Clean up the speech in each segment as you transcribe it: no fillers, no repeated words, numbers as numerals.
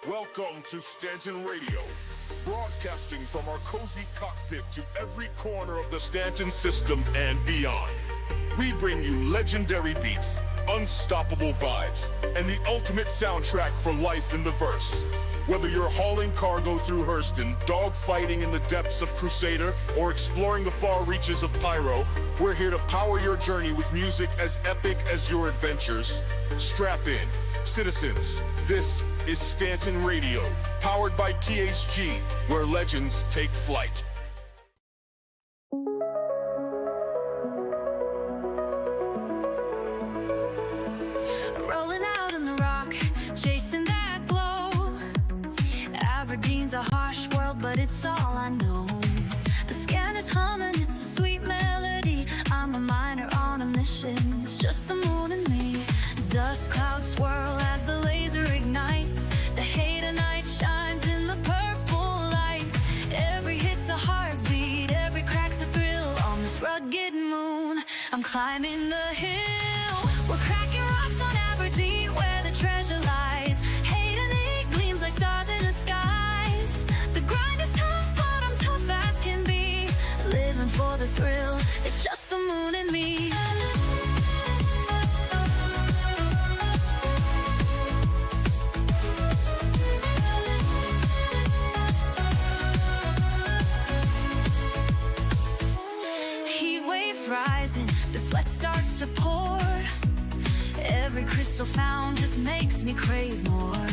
Welcome to Stanton Radio, broadcasting from our cozy cockpit to every corner of the Stanton system and beyond. We bring you legendary beats, unstoppable vibes, and the ultimate soundtrack for life in the verse. Whether you're hauling cargo through Hurston, dogfighting in the depths of Crusader, or exploring the far reaches of Pyro, we're here to power your journey with music as epic as your adventures. Strap in, citizens. This is Stanton Radio, powered by THG, where legends take flight. Rolling out on the rock, chasing that glow. Aberdeen's a harsh world, but it's all I know. The scanner's humming, it's a sweet melody. I'm a miner on a mission, it's just the moon and me. Dust clouds swirl as the laser ignites. The hater night shines in the purple light. Every hit's a heartbeat, every crack's a thrill. On this rugged moon, I'm climbing the hill. We're cracking rocks on Aberdeen, where the treasure lies. Hate and hate gleams like stars in the skies. The grind is tough, but I'm tough as can be. Living for the thrill, it's just the moon and me. Rising, the sweat starts to pour. Every crystal found just makes me crave more.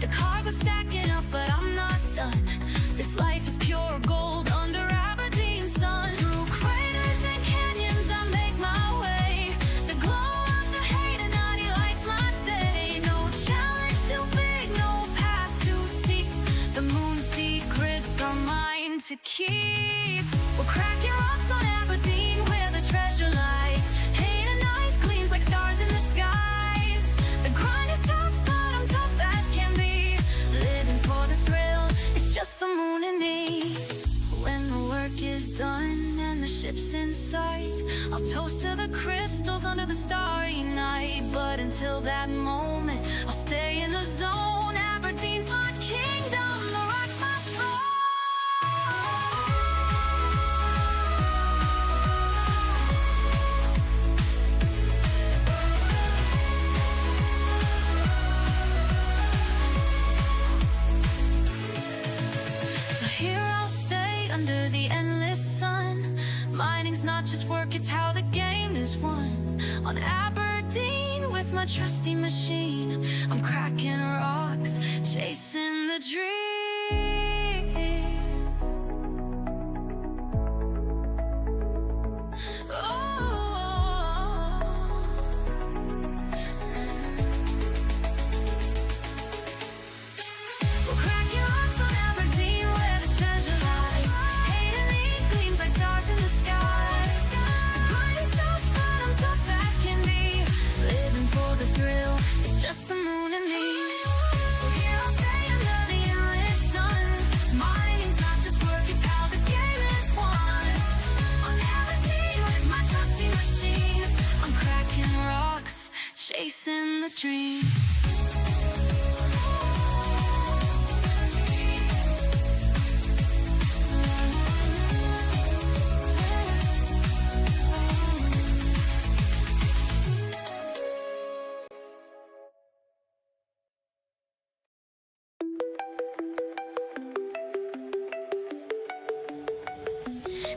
The cargo's stacking up, but I'm not done. This life is pure gold under Aberdeen's sun. Through craters and canyons I make my way. The glow of the Haydenite lights my day. No challenge too big, no path too steep. The moon's secrets are mine to keep. We're cracking rocks on Aberdeen, where the treasure lies. Hate and night gleams like stars in the skies. The grind is tough, but I'm tough as can be. Living for the thrill, it's just the moon and me. When the work is done and the ship's in sight, I'll toast to the crystals under the starry night. But until that moment, I'll stay in the zone. Aberdeen's my kingdom, the rock's my throne. Under the endless sun, mining's not just work, it's how the game is won. On Aberdeen with my trusty machine, I'm cracking rocks, chasing the dream. We're cracking rocks on Aberdeen, where the treasure lies. In the sky, the grind is tough, but I'm tough as can be. Living for the thrill, it's just the moon and me. We're here all day under the endless sun. Mining's not just work, it's how the game is won. On Aberdeen with my trusty machine, I'm cracking rocks, chasing the dream.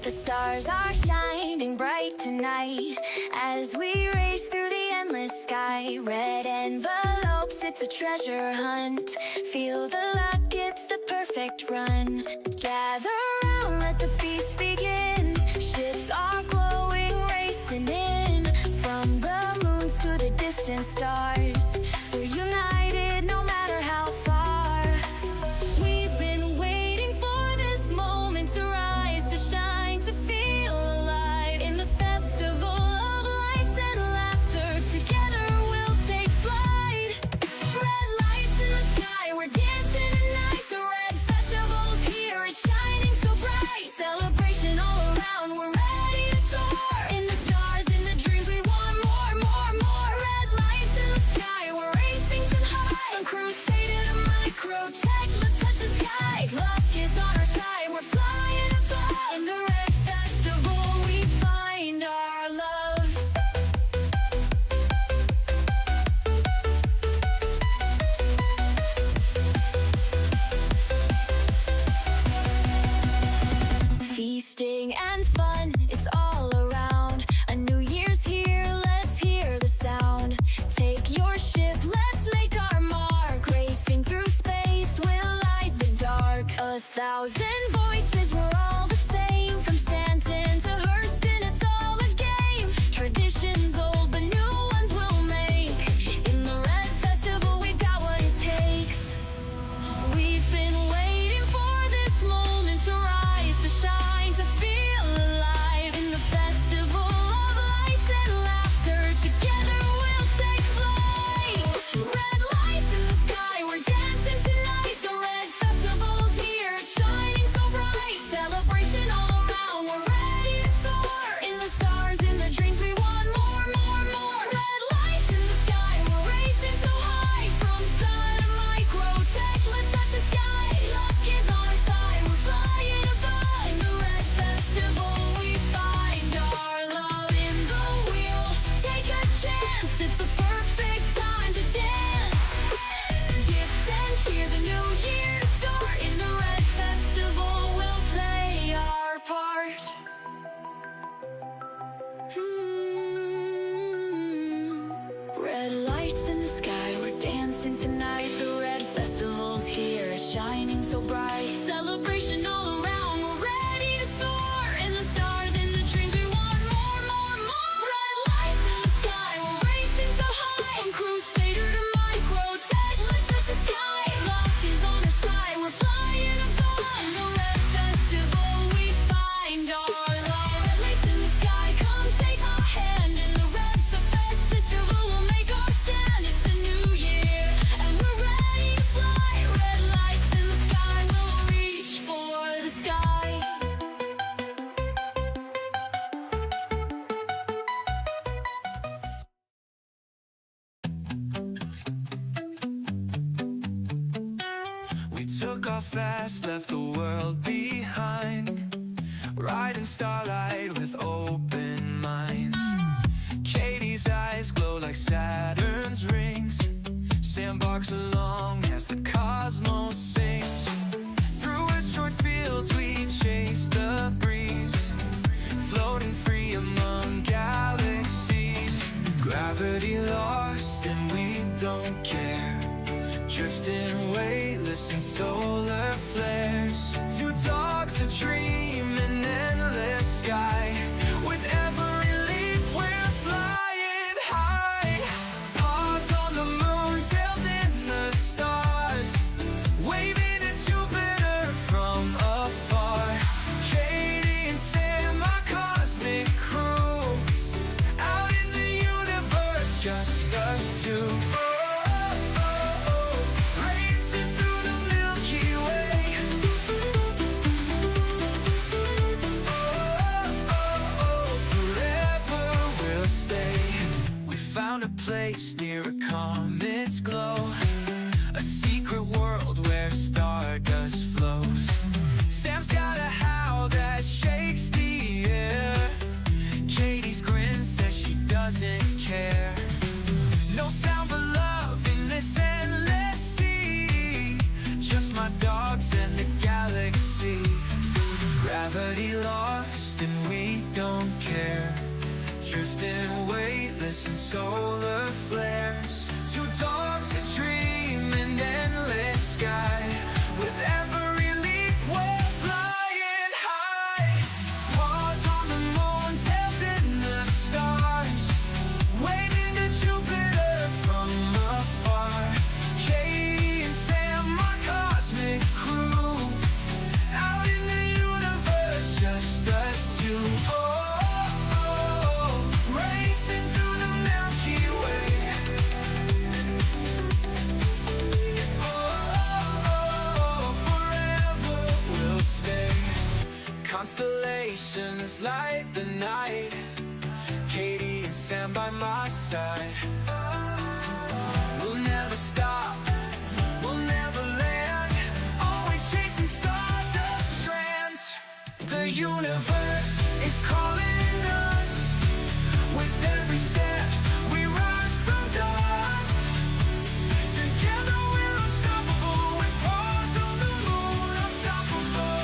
The stars are shining bright tonight as we race through the endless sky. Red envelopes, it's a treasure hunt. Feel the luck, it's the perfect run. Gather round, let the feast begin. Ships are glowing, racing in. From the moons to the distant stars, we're united no matter how far. We've been waiting for this moment to rise, to shine, to feel alive in the festival of lights and laughter. Together we'll take flight. Red lights in the sky, we're dancing tonight. The red festival's here, it's shining so bright. Celebration all around, we're ready to soar. In the stars, in the dreams, we want more, more, more. Red lights in the sky. thousand voices, we're all the same. From Stanton to Hurston, it's all a game. Traditions old, but new ones we'll make. In the Red Festival, we've got what it takes. We've been waiting for this moment to rise, to shine, to feel alive. In the festival of lights and laughter, together we'll take flight. Red lights in the sky, we're dancing tonight. The Red Festival's here, it's shining so bright. Celebration all around, we're ready to soar. In the stars, in the dreams, we want more, more, more. Red lights in the sky, we're racing so high. From sun to microtech, let's touch the sky. Luck is on our side, we're flying above. In the Red Festival, we find our love. In the wheel, take a chance, it's the perfect time to dance. Gifts and cheers, a new year to start. In the Red Festival, we'll play our part. Red lights in the sky, we're dancing tonight. The Red Festival's here, it's shining so bright. Celebration all around, we're ready to soar. In the stars, in the dreams, we want more, more, more. Red lights in the sky, we're racing so high. From crusader to microtech, let's touch the sky. Luck is on our side, we're flying above. In the Red Festival, we find our love. Red lights in the sky, come take my hand. In the Red Festival, we'll make our stand. It's a new year, and we're ready to fly. Red lights in the sky, we'll reach for the sky. We took off fast, left the world behind, riding starlight with open minds. Katie's eyes glow like Saturn's rings. Sam barks along as the cosmos sings. Through asteroid fields we chase the breeze, floating free among galaxies. Gravity lost and we don't care, drifting weightless in solar flares. Two dogs a dream, an endless sky. With every leap we're flying high. Paws on the moon, tails in the stars, waving at Jupiter from afar. Katie and Sam, our cosmic crew, out in the universe, just us two. Racing through the Milky Way. Forever we'll stay. We found a place near a comet's glow, a secret world where stardust flows. Sam's got a howl that shakes the air. Katie's grin says she doesn't care. No sound but love in this endless sea, just my dogs and the galaxy. Gravity lost and we don't care, drifting weightless in solar flares. Two dogs a dream, an endless sky. With every leap we're flying high. Paws on the moon, tails in the stars, waving to Jupiter from afar. Katie and Sam, our cosmic crew, out in the universe, just us two. Racing through the Milky Way. Forever we'll stay. Constellations light the night. Katie and Sam by my side. We'll never stop, we'll never land, always chasing stardust strands. The universe is calling us. With every step we rise from dust. Together we're unstoppable. With paws on the moon, unstoppable.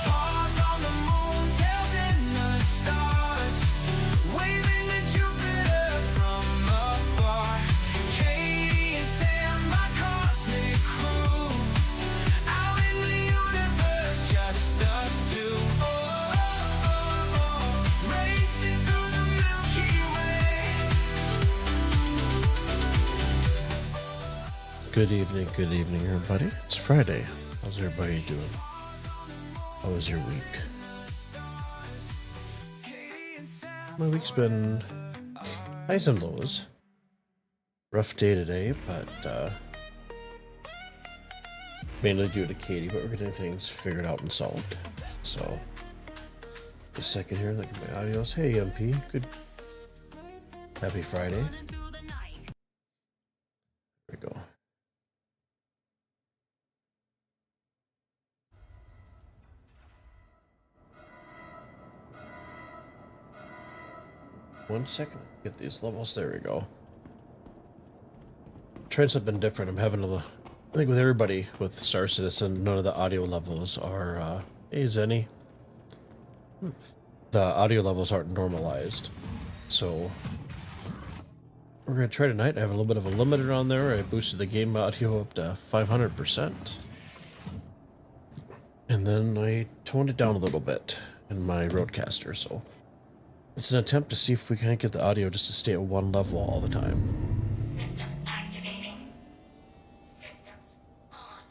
Paws on the moon, tails in the stars, Good evening, everybody. It's Friday. How's everybody doing? How was your week? My week's been highs and lows. Rough day today, but mainly due to Katie, but we're getting things figured out and solved. So, a second here, look at my audios. Hey, MP, good. Happy Friday. There we go. One second, get these levels. There we go. Trends have been different. I'm having I think with everybody with Star Citizen, none of the audio levels are. Hey, Zenny. The audio levels aren't normalized, so we're gonna try tonight. I have a little bit of a limiter on there. I boosted the game audio up to 500%, and then I toned it down a little bit in my Roadcaster. So it's an attempt to see if we can't get the audio just to stay at one level all the time. Systems activating. Systems on.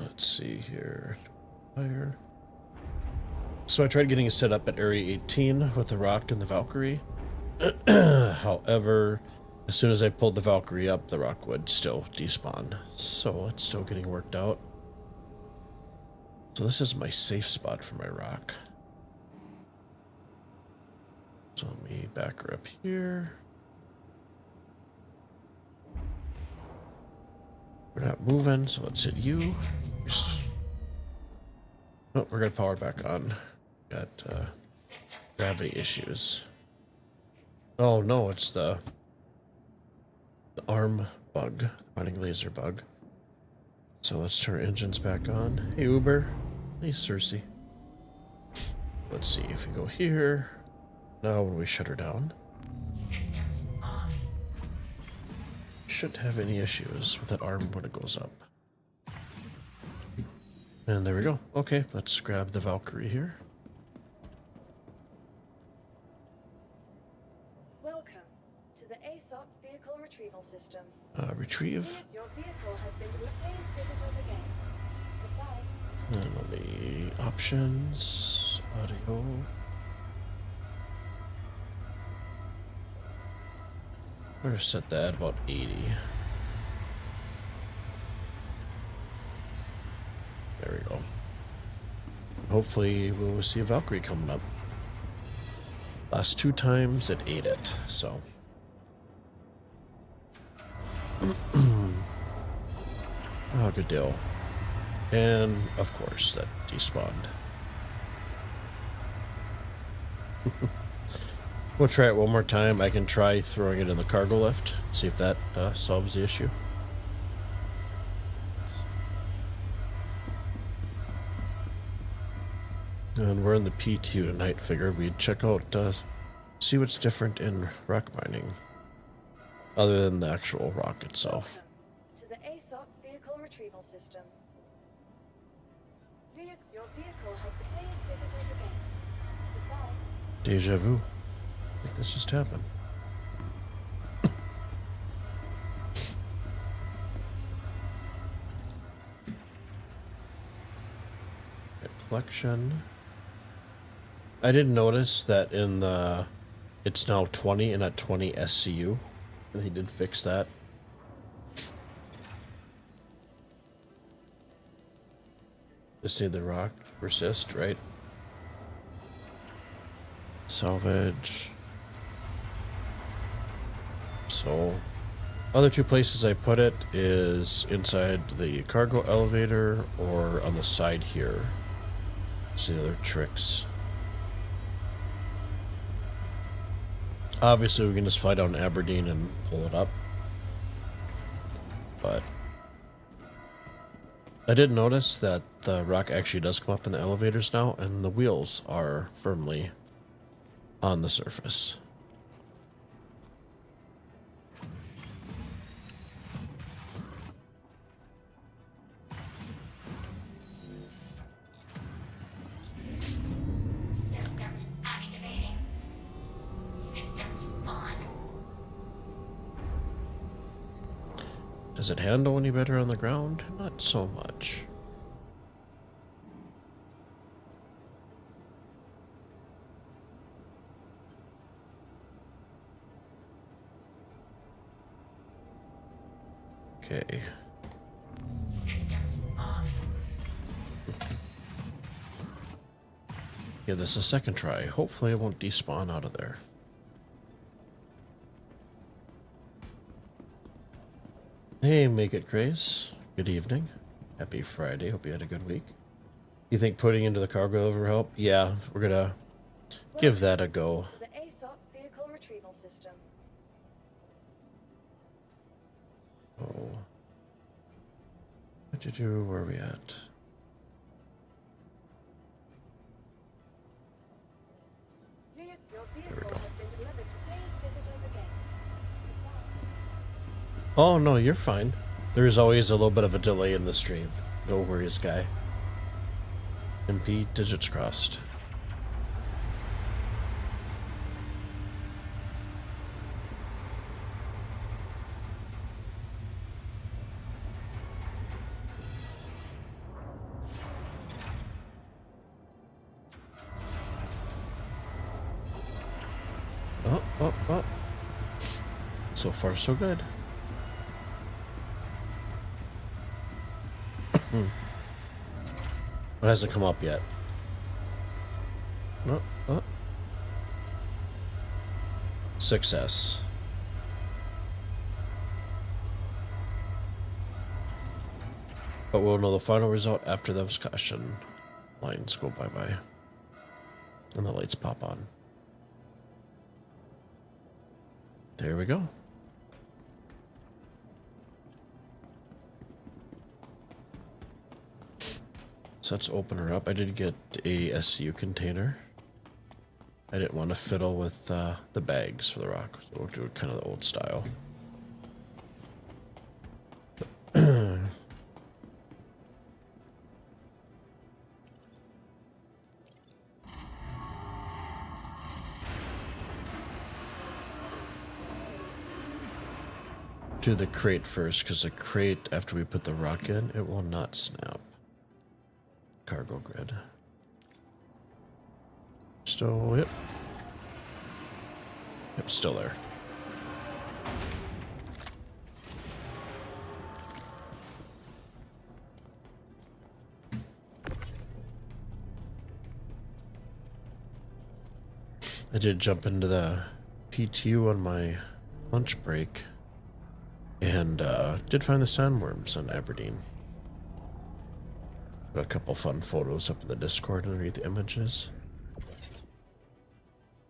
Let's see here. Fire. So I tried getting it set up at Area 18 with the ROC and the Valkyrie. However, as soon as I pulled the Valkyrie up, the ROC would still despawn. So it's still getting worked out. So this is my safe spot for my ROC. So let me back her up here. We're not moving, so let's hit you. Oh, we're gonna power back on. Got gravity issues. Oh no, it's the arm bug, mining laser bug. So let's turn our engines back on. Hey Uber. Hey Cersei. Let's see if we go here. Now when we shut her down, Systems off. shouldn't have any issues with that arm when it goes up. And there we go. Okay, let's grab the Valkyrie here. Welcome to the ASOC vehicle retrieval system. Retrieve. Your vehicle has been to please visit us again. Goodbye. And let me options, audio. I'm gonna set that at about 80. There we go. Hopefully we'll see a Valkyrie coming up. Last 2 times it ate it, so. Oh, good deal. And of course that despawned. We'll try it one more time. I can try throwing it in the cargo lift, see if that solves the issue. And we're in the PTU tonight. Figured we'd check out, see what's different in ROC mining, other than the actual rock itself. Welcome to the ASOC vehicle retrieval system. Your vehicle has been please visit us again. Goodbye. Deja vu. I think this just happened. Collection. I did notice that in the it's now 20 and not 20 SCU. They did fix that. Just need the rock persist, right? Salvage. So, other 2 places I put it is inside the cargo elevator or on the side here. See the other tricks. Obviously, we can just fly down Aberdeen and pull it up. But I did notice that the rock actually does come up in the elevators now, and the wheels are firmly on the surface. Systems activating. Systems on. Does it handle any better on the ground? Not so much. Okay. Systems off. Give this a second try. Hopefully it won't despawn out of there. Hey, Make It Grace. Good evening. Happy Friday. Hope you had a good week. You think putting into the cargo over help? Yeah, we're gonna give that a go. The ASOC vehicle retrieval system. Oh. What did you do? Where are we at? Your vehicle has been delivered to please visitors again. Goodbye. Oh, no, you're fine. There's always a little bit of a delay in the stream. No worries, guy. MP digits crossed. Oh. So far, so good. It hasn't come up yet. Oh. Success. But we'll know the final result after those caution lines go bye-bye. And the lights pop on. There we go. So let's open her up. I did get a SU container. I didn't want to fiddle with the bags for the rock, so we'll do it kind of the old style. Do the crate first, because the crate, after we put the rock in, it will not snap. Cargo grid. Still, yep. Yep, still there. I did jump into the PTU on my lunch break and did find the sandworms on Aberdeen. Got a couple fun photos up in the Discord underneath the images.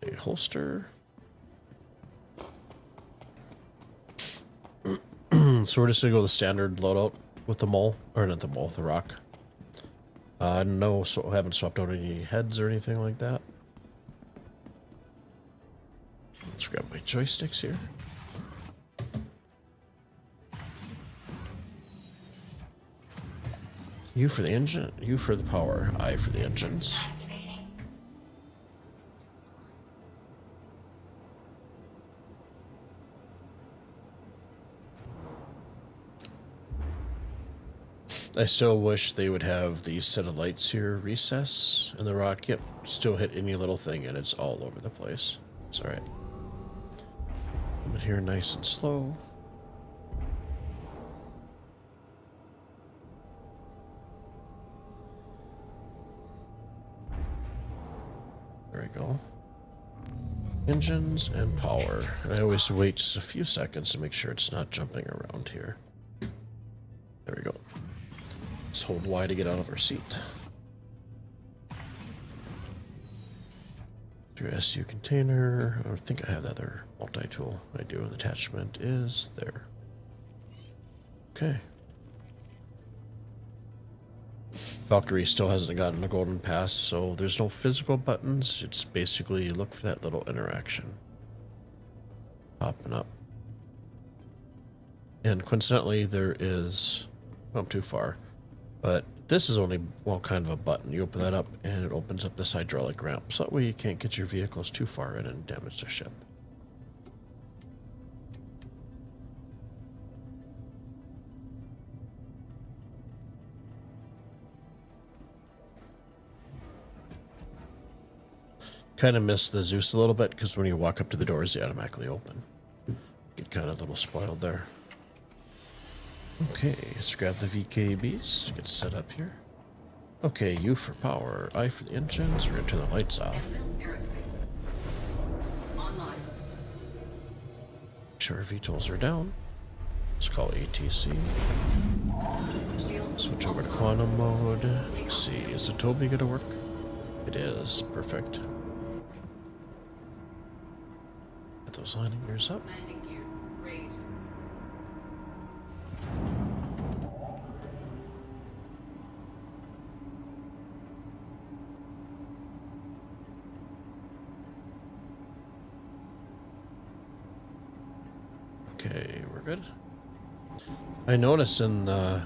A holster. So we're just gonna go the standard loadout with the mole, or not the mole, the rock. No, so I haven't swapped out any heads or anything like that. Let's grab my joysticks here. You for the engine, you for the power, I for the engines. Activating. I still wish they would have these set of lights here recess in the rock. Yep, still hit any little thing and it's all over the place. It's alright. I'm in here nice and slow. There we go. Engines and power. And I always wait just a few seconds to make sure it's not jumping around here. There we go. Just hold Y to get out of our seat. Your SU container. I think I have the other multi-tool. I do. An attachment is there. Okay. Valkyrie still hasn't gotten a golden pass, so there's no physical buttons. It's basically look for that little interaction popping up. And coincidentally, there is, well, I'm too far, but this is only, well, kind of a button. You open that up and it opens up this hydraulic ramp, so that way you can't get your vehicles too far in and damage the ship. kind of miss the Zeus a little bit because when you walk up to the doors, they automatically open. Get kind of a little spoiled there. Okay, let's grab the VKBs to get set up here. Okay, U for power, I for the engines. We're gonna turn the lights off. Make sure our VTOLs are down. Let's call ATC. Switch over to quantum mode. Let's see, is the Toby gonna work? It is, perfect. Get those landing gears up. Okay, we're good. I notice in the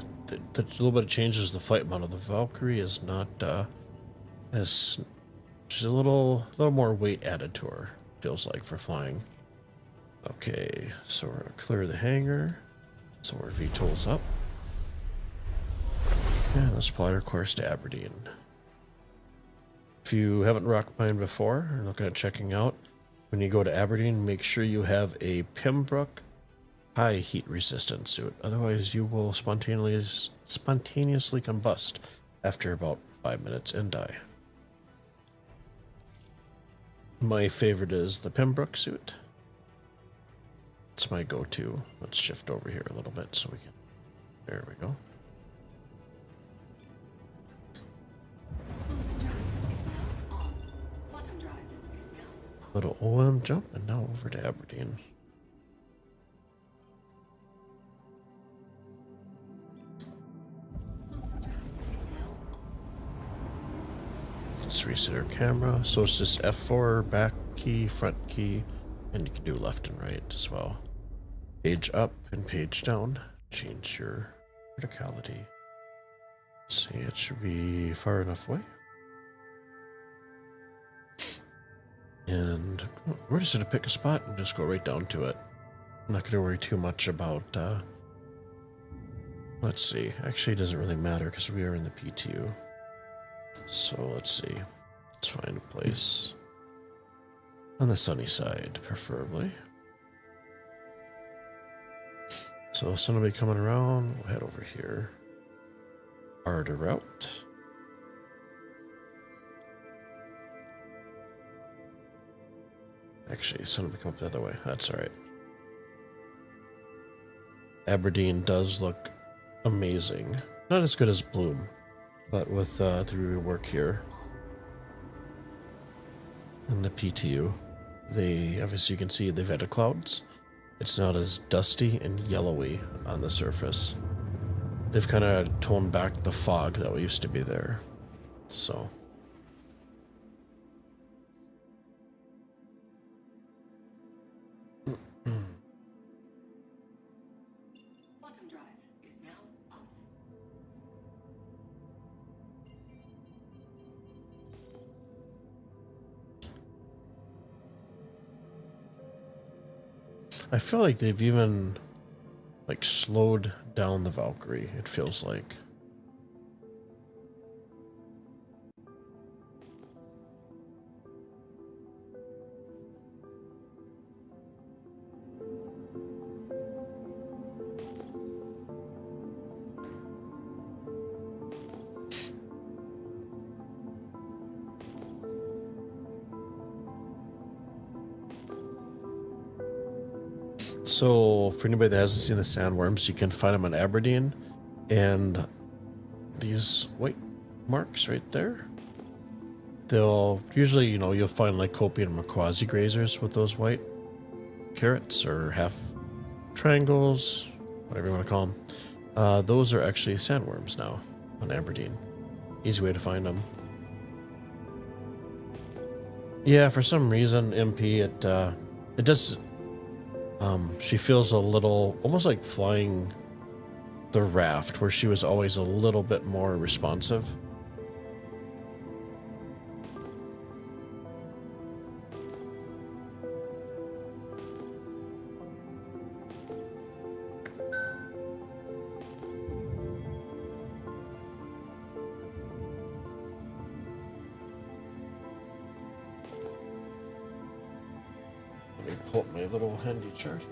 little bit of changes, the flight model, the Valkyrie is not as she's a little more weight added to her. Feels like for flying. Okay, so we're gonna clear the hangar. So our VTOL's up. And let's plot our course to Aberdeen. If you haven't ROC mined before and looking at checking out, when you go to Aberdeen, make sure you have a Pembroke high heat resistance suit. Otherwise, you will spontaneously combust after about 5 minutes and die. My favorite is the Pembroke suit. It's my go-to. Let's shift over here a little bit so we can. There we go. Little OM jump, and now over to Aberdeen. Let's reset our camera. So it's just F4, back key, front key, and you can do left and right as well. Page up and page down. Change your verticality. See, it should be far enough away. And we're just going to pick a spot and just go right down to it. I'm not going to worry too much about, let's see. Actually, it doesn't really matter because we are in the PTU. So let's see. Let's find a place on the sunny side, preferably. So sun will be coming around. We'll head over here. Harder route. Actually, sun will be coming up the other way. That's all right. Aberdeen does look amazing. Not as good as Bloom, but with the rework here and the PTU, they obviously you can see they've added clouds. It's not as dusty and yellowy on the surface. They've kind of toned back the fog that used to be there. So. Quantum drive is now off. I feel like they've even like slowed down the Valkyrie, it feels like. So, for anybody that hasn't seen the sandworms, you can find them in Aberdeen, and these white marks right there, they'll usually, you'll find like Copian and Maquazi grazers with those white carrots or half triangles, whatever you want to call them. Those are actually sandworms now on Aberdeen. Easy way to find them. Yeah, for some reason, MP, it does. She feels a little, almost like flying the raft, where she was always a little bit more responsive. pull up my little handy chart here.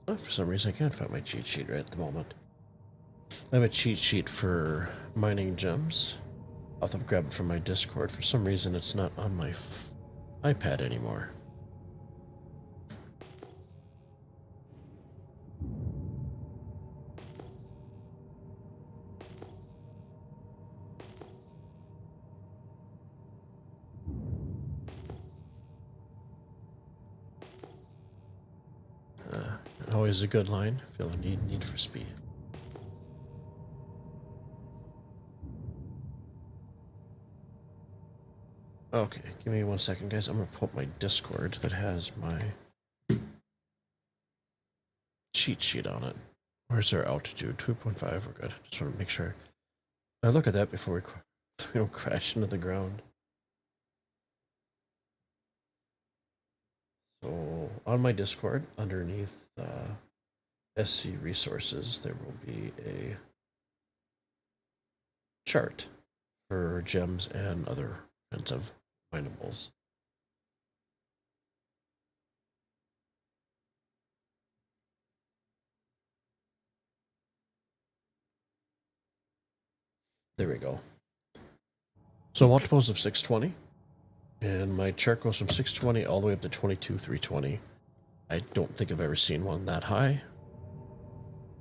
Oh, for some reason, I can't find my cheat sheet right at the moment. I have a cheat sheet for mining gems. I'll have to grab it from my Discord. For some reason, it's not on my iPad anymore. Always a good line. Feel a need for speed. Okay, give me 1 second, guys. I'm gonna pull up my Discord that has my cheat sheet on it. Where's our altitude? 2.5. We're good. Just want to make sure. I look at that before we don't crash into the ground. So on my Discord, underneath SC resources, there will be a chart for gems and other kinds of minables. There we go. So multiples of 620. And my chart goes from 620 all the way up to 22,320. I don't think I've ever seen one that high.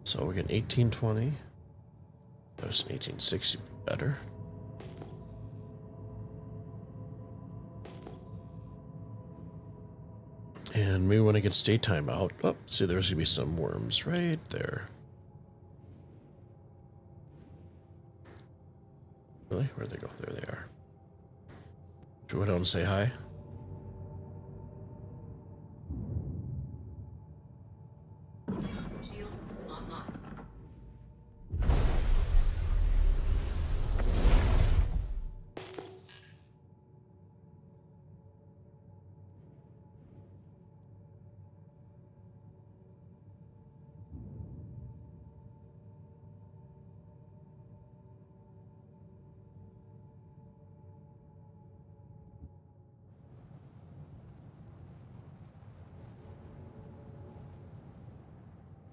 So we get 1820. That was an 1860 better. And maybe when it gets daytime out, oh, see, there's gonna be some worms right there. Really? Where'd they go? There they are. Should we go down and say hi? Shields online.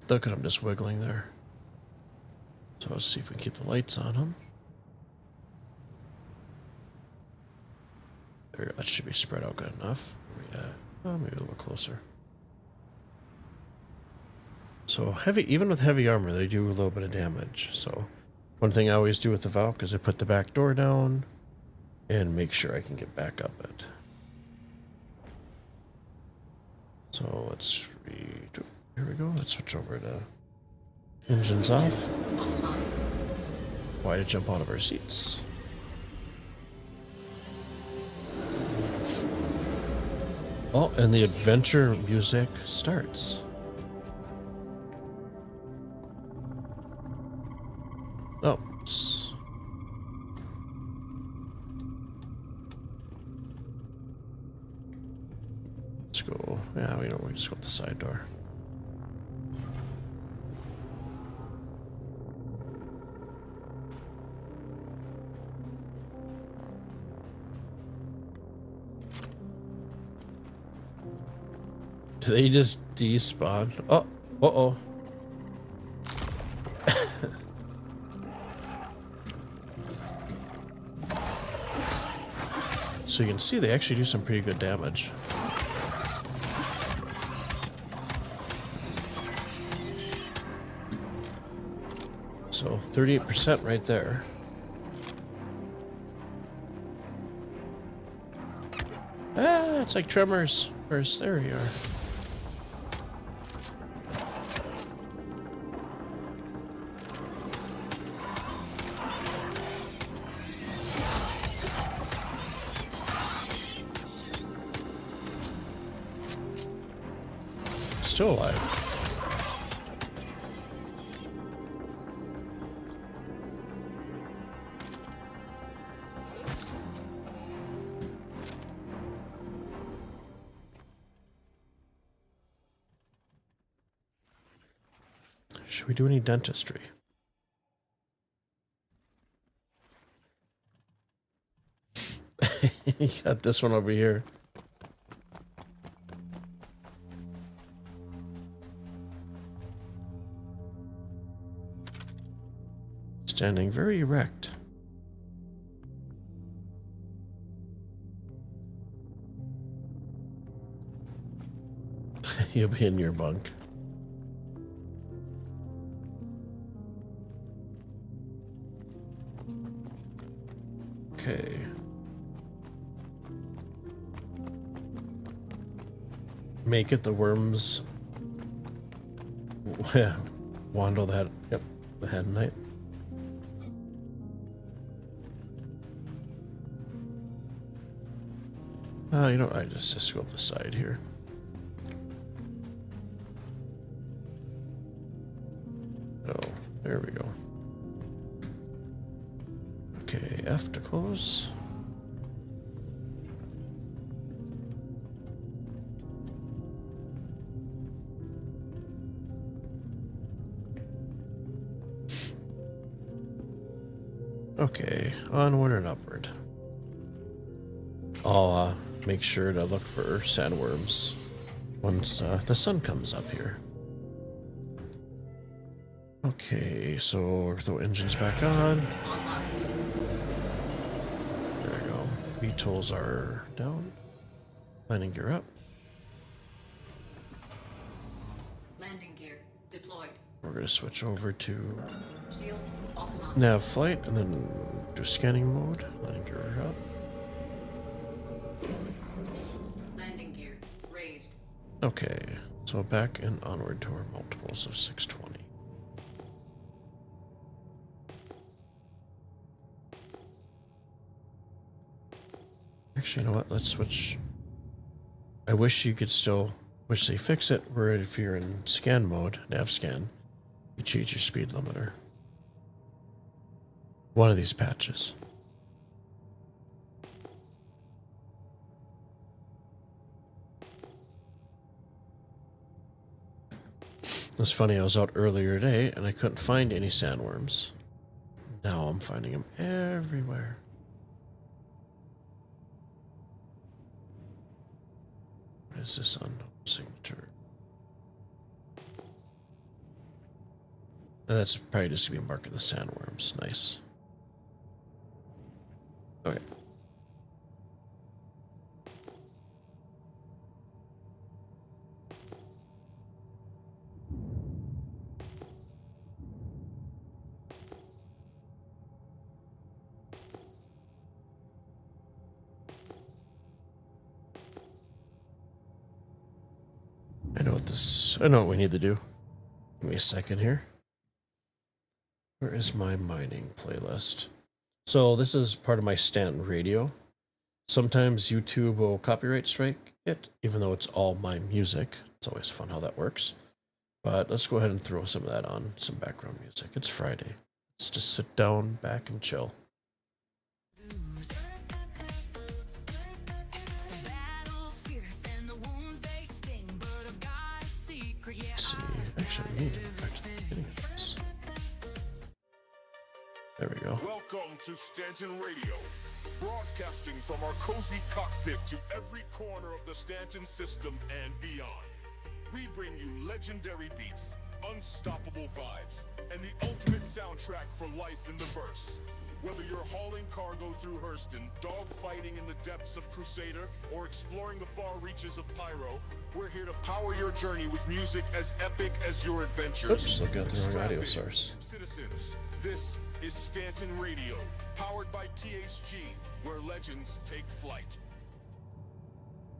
Look at him just wiggling there. So let's see if we can keep the lights on him. There, that should be spread out good enough. Oh, maybe a little closer. So heavy, even with heavy armor, they do a little bit of damage. So one thing I always do with the Valk is I put the back door down and make sure I can get back up it. So let's read. Here we go. Let's switch over to engines off. Why to jump out of our seats? Oh, and the adventure music starts. Oh. Let's go. Yeah, we don't. We just go with the side door. Do they just despawn? Oh, uh-oh. So you can see they actually do some pretty good damage. So 38% right there. Ah, it's like Tremors. There you are. still alive. Should we do any dentistry? You got this one over here. Standing very erect. You'll be in your bunk. Okay. Make it the worms. Yeah. Wandle that. Yep. The head night. You know what? I just go up the side here. Oh, there we go. Okay, F to close. Okay, onward and upward. I'll make sure to look for sandworms once the sun comes up here. Okay, so throw engines back on. There we go. VTOLs are down. Landing gear up. Landing gear deployed. We're going to switch over to Shields off and on. nav flight and then do scanning mode. Landing gear up. Landing gear raised. Okay, so back and onward to our multiples of 620. Actually, you know what? Let's switch. I wish you could still, wish they fix it, where if you're in scan mode, nav scan, you change your speed limiter. One of these patches. It's funny, I was out earlier today and I couldn't find any sandworms. Now I'm finding them everywhere. What is this unknown signature? That's probably just gonna be marking the sandworms. Nice. Okay. I know what we need to do. Give me a second here. Where is my mining playlist? So this is part of my Stanton radio. Sometimes YouTube will copyright strike it, even though it's all my music. It's always fun how that works. But let's go ahead and throw some of that on, some background music. It's Friday. Let's just sit down, back, and chill. Let's see. Actually, I need to go back to the beginning of this. There we go. Welcome to Stanton Radio, broadcasting from our cozy cockpit to every corner of the Stanton system and beyond. We bring you legendary beats, unstoppable vibes, and the ultimate soundtrack for life in the verse. Whether you're hauling cargo through Hurston, dogfighting in the depths of Crusader, or exploring the far reaches of Pyro, we're here to power your journey with music as epic as your adventures. Oops, looking at the wrong Strap audio in, source. Citizens, this is Stanton Radio, powered by THG, where legends take flight.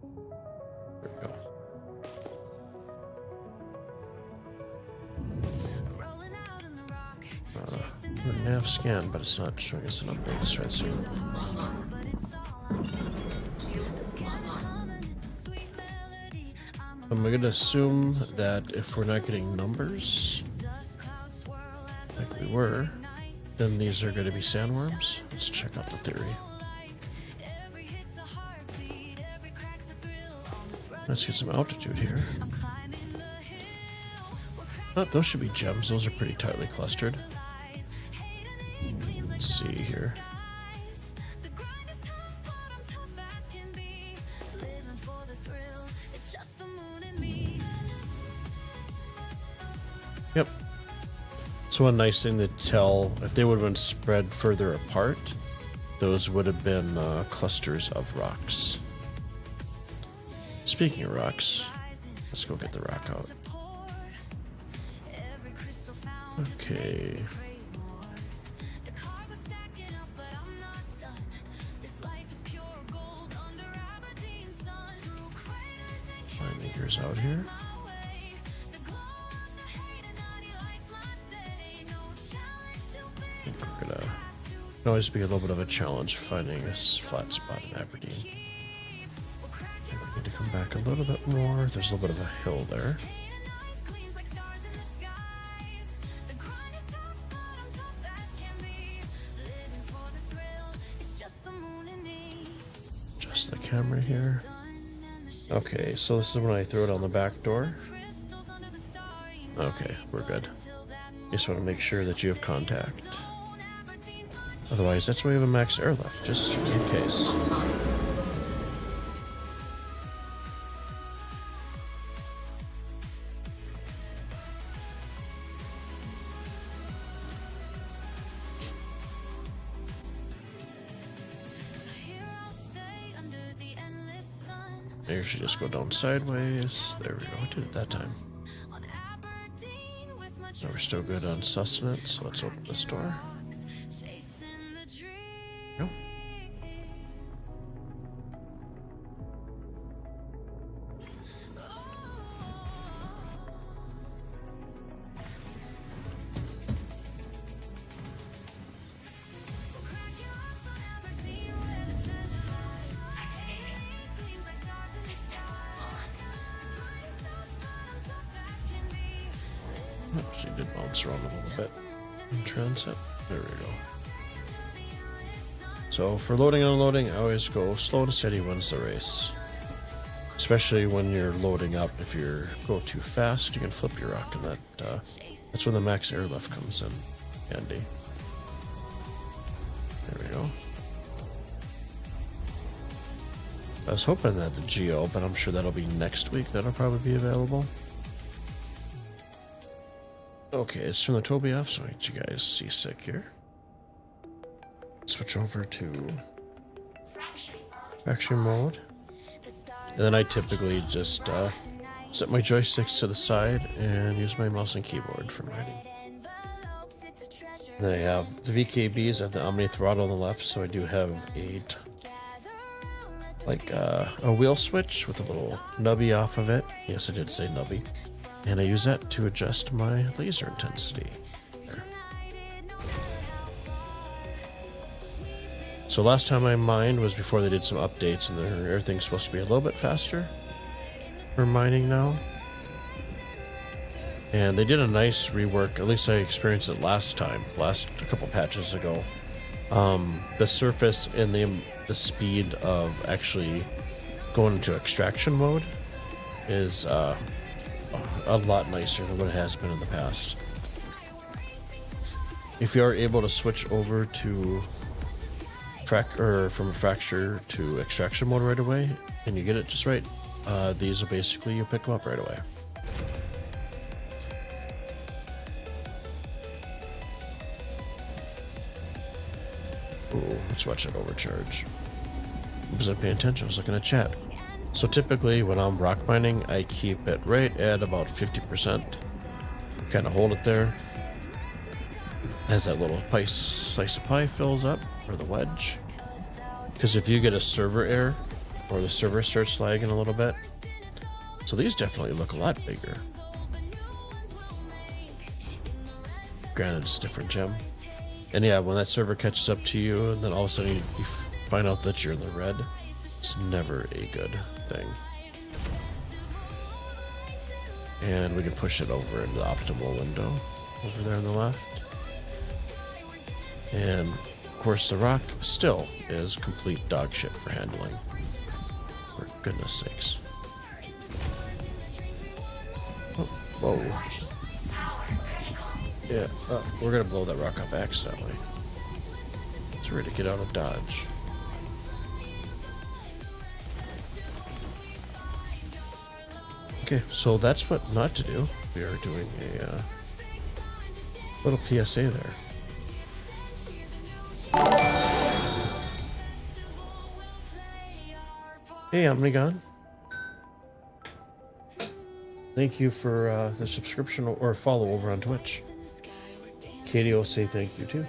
There we go. We're nav scan, but it's not showing us an update. Let's try this again. I'm going to assume that if we're not getting numbers, like we were, then these are going to be sandworms. Let's check out the theory. Let's get some altitude here. Oh, those should be gems. Those are pretty tightly clustered. Let's see here. Yep. So one nice thing to tell, if they would have been spread further apart, those would have been clusters of rocks. Speaking of rocks, let's go get the rock out. Okay. Mining gears out here. We're gonna always be a little bit of a challenge finding a flat spot in Aberdeen. I think we need to come back a little bit more. There's a little bit of a hill there. Adjust the camera here. Okay, so this is when I throw it on the back door. Okay, we're good. Just want to make sure that you have contact. Otherwise, that's why we have a max airlift, just in case. Maybe we should just go down sideways. There we go. I did it that time. No, we're still good on sustenance, so let's open this door. No. She did bounce around a little bit in transit. There we go. So for loading and unloading, I always go slow and steady wins the race. Especially when you're loading up. If you go too fast, you can flip your rock, and that's when the max airlift comes in handy. There we go. I was hoping that the Geo, but I'm sure that'll be next week. That'll probably be available. Okay, let's turn the Toby off so I get you guys seasick here. Switch over to fracture mode. And then I typically just set my joysticks to the side and use my mouse and keyboard for mining. And then I have the VKBs, I have the Omni throttle on the left, so I do have a wheel switch with a little nubby off of it. Yes, I did say nubby. And I use that to adjust my laser intensity. There. So last time I mined was before they did some updates, and everything's supposed to be a little bit faster for mining now. And they did a nice rework, at least I experienced it a couple patches ago. The surface and the speed of actually going into extraction mode is a lot nicer than what it has been in the past. If you are able to switch over to from fracture to extraction mode right away, and you get it just right, these are basically, you pick them up right away. Ooh, let's watch that overcharge. I wasn't paying attention, I was looking at chat. So typically when I'm rock mining, I keep it right at about 50%. Kind of hold it there. As that little slice of pie fills up, or the wedge. Because if you get a server error, or the server starts lagging a little bit, so these definitely look a lot bigger. Granted, it's a different gem. And yeah, when that server catches up to you, and then all of a sudden you find out that you're in the red, it's never a good thing. And we can push it over into the optimal window over there on the left. And of course the rock still is complete dog shit for handling. For goodness sakes. Oh, whoa. Yeah, we're gonna blow that rock up accidentally. It's ready to get out of dodge. Okay, so that's what not to do. We are doing a little PSA there. Hey, Omnigon. Thank you for the subscription or follow over on Twitch. Katie will say thank you too.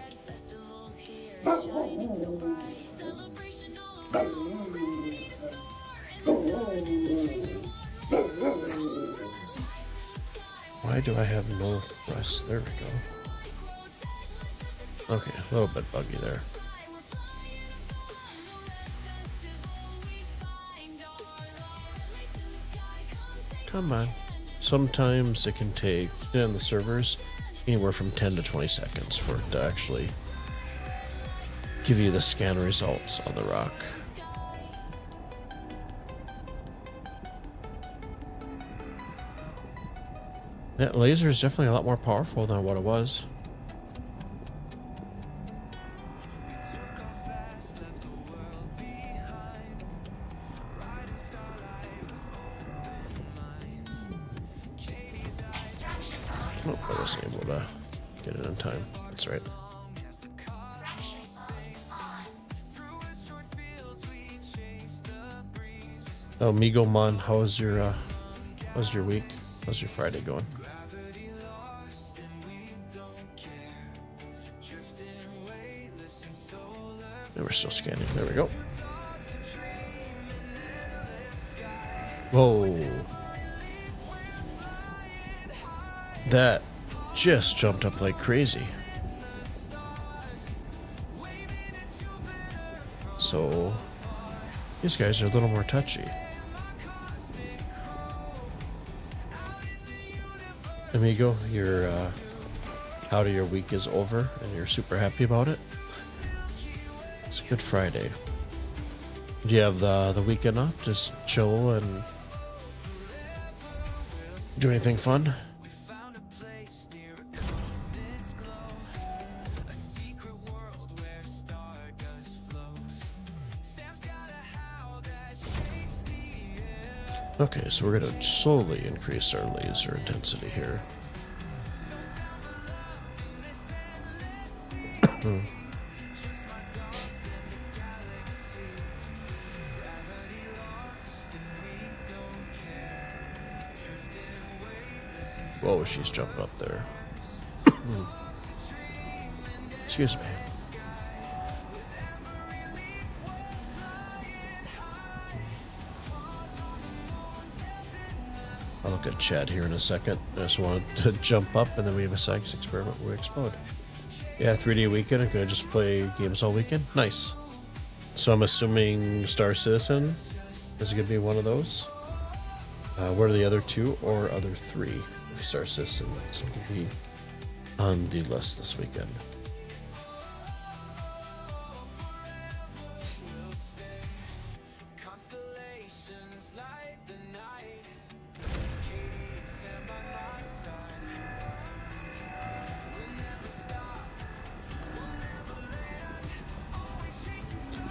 Why do I have no thrust? There we go. Okay, a little bit buggy there. Come on. Sometimes it can take, on the servers, anywhere from 10 to 20 seconds for it to actually give you the scan results on the rock. That laser is definitely a lot more powerful than what it was. Oh, I wasn't able to get it in time. That's right. Oh, Migomon, how's your week? How's your Friday going? And we're still scanning. There we go. Whoa. That just jumped up like crazy. So, these guys are a little more touchy. Amigo, your out of your week is over and you're super happy about it. It's a good Friday. Do you have the weekend off? Just chill and do anything fun? Okay, so we're gonna slowly increase our laser intensity here. Whoa, she's jumping up there. Excuse me. I'll look at Chad here in a second. I just want to jump up and then we have a science experiment where we explode. Yeah, 3D weekend. I'm gonna just play games all weekend. Nice. So I'm assuming Star Citizen is gonna be one of those. What are the other two or other three? If Star Citizen is gonna be on the list this weekend.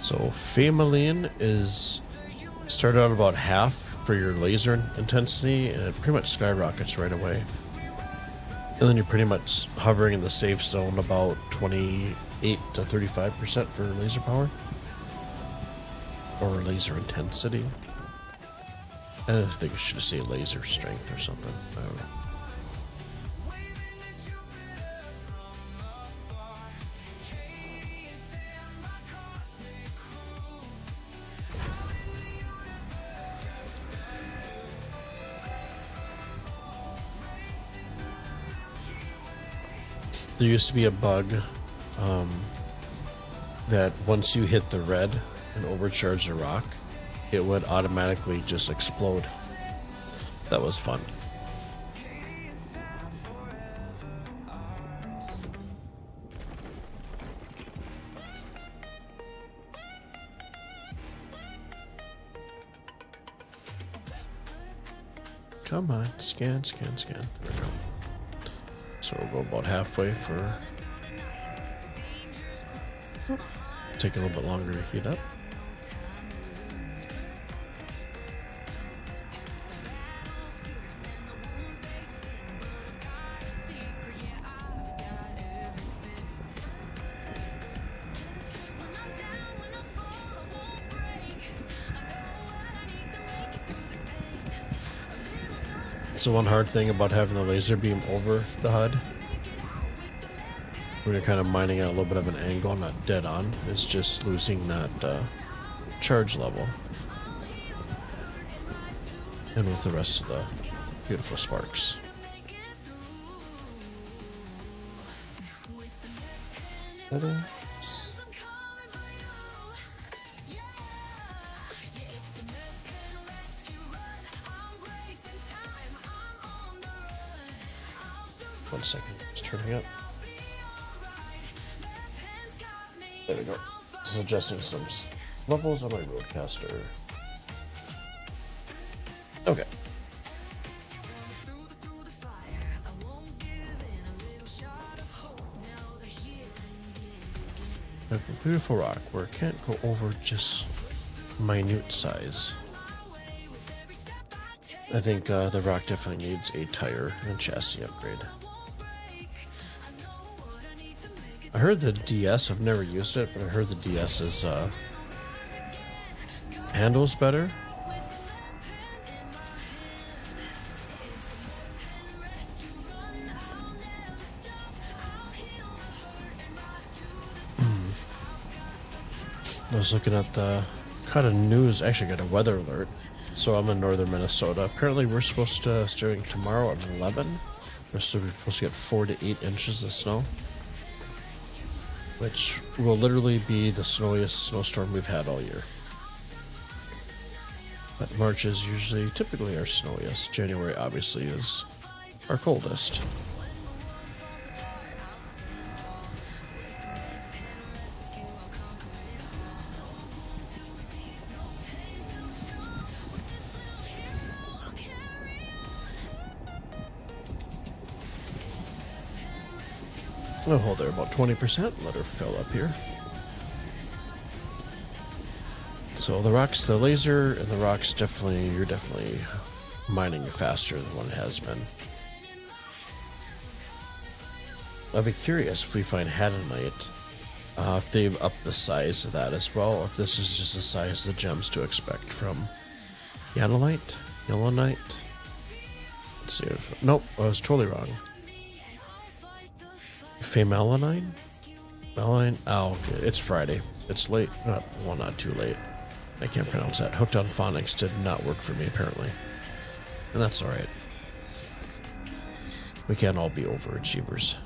So Famalian is started out about half for your laser intensity, and it pretty much skyrockets right away. And then you're pretty much hovering in the safe zone about 28 to 35% for laser power or laser intensity. I think I should say laser strength or something. I don't know. There used to be a bug that once you hit the red and overcharge the rock, it would automatically just explode. That was fun. Come on, scan, scan, scan. There we go. So we'll go about halfway for... Take a little bit longer to heat up. So one hard thing about having the laser beam over the HUD when you're kind of mining at a little bit of an angle, not dead on, is just losing that charge level. And with the rest of the beautiful sparks. Settings. One second, it's turning up. There we go. Just adjusting some levels on my roadcaster. Okay. A beautiful rock where it can't go over just minute size. I think the rock definitely needs a tire and chassis upgrade. I heard the DS, I've never used it, but I heard the DS is handles better. I was looking at the kind of news, actually got a weather alert. So I'm in northern Minnesota. Apparently we're supposed to, starting tomorrow at 11, we're supposed to get 4 to 8 inches of snow. Which will literally be the snowiest snowstorm we've had all year. But March is usually, typically our snowiest. January obviously is our coldest. Oh, hold there, about 20%. Let her fill up here. So the rocks, the laser and the rocks definitely, you're definitely mining faster than what it has been. I'd be curious if we find Hadanite, if they've upped the size of that as well, or if this is just the size of the gems to expect from Yanolite, Yellowknight. Let's see if, nope, I was totally wrong. Melanine? Melanine? Oh, okay. It's Friday. It's late. Not too late. I can't pronounce that. Hooked on Phonics did not work for me, apparently. And that's alright. We can't all be overachievers.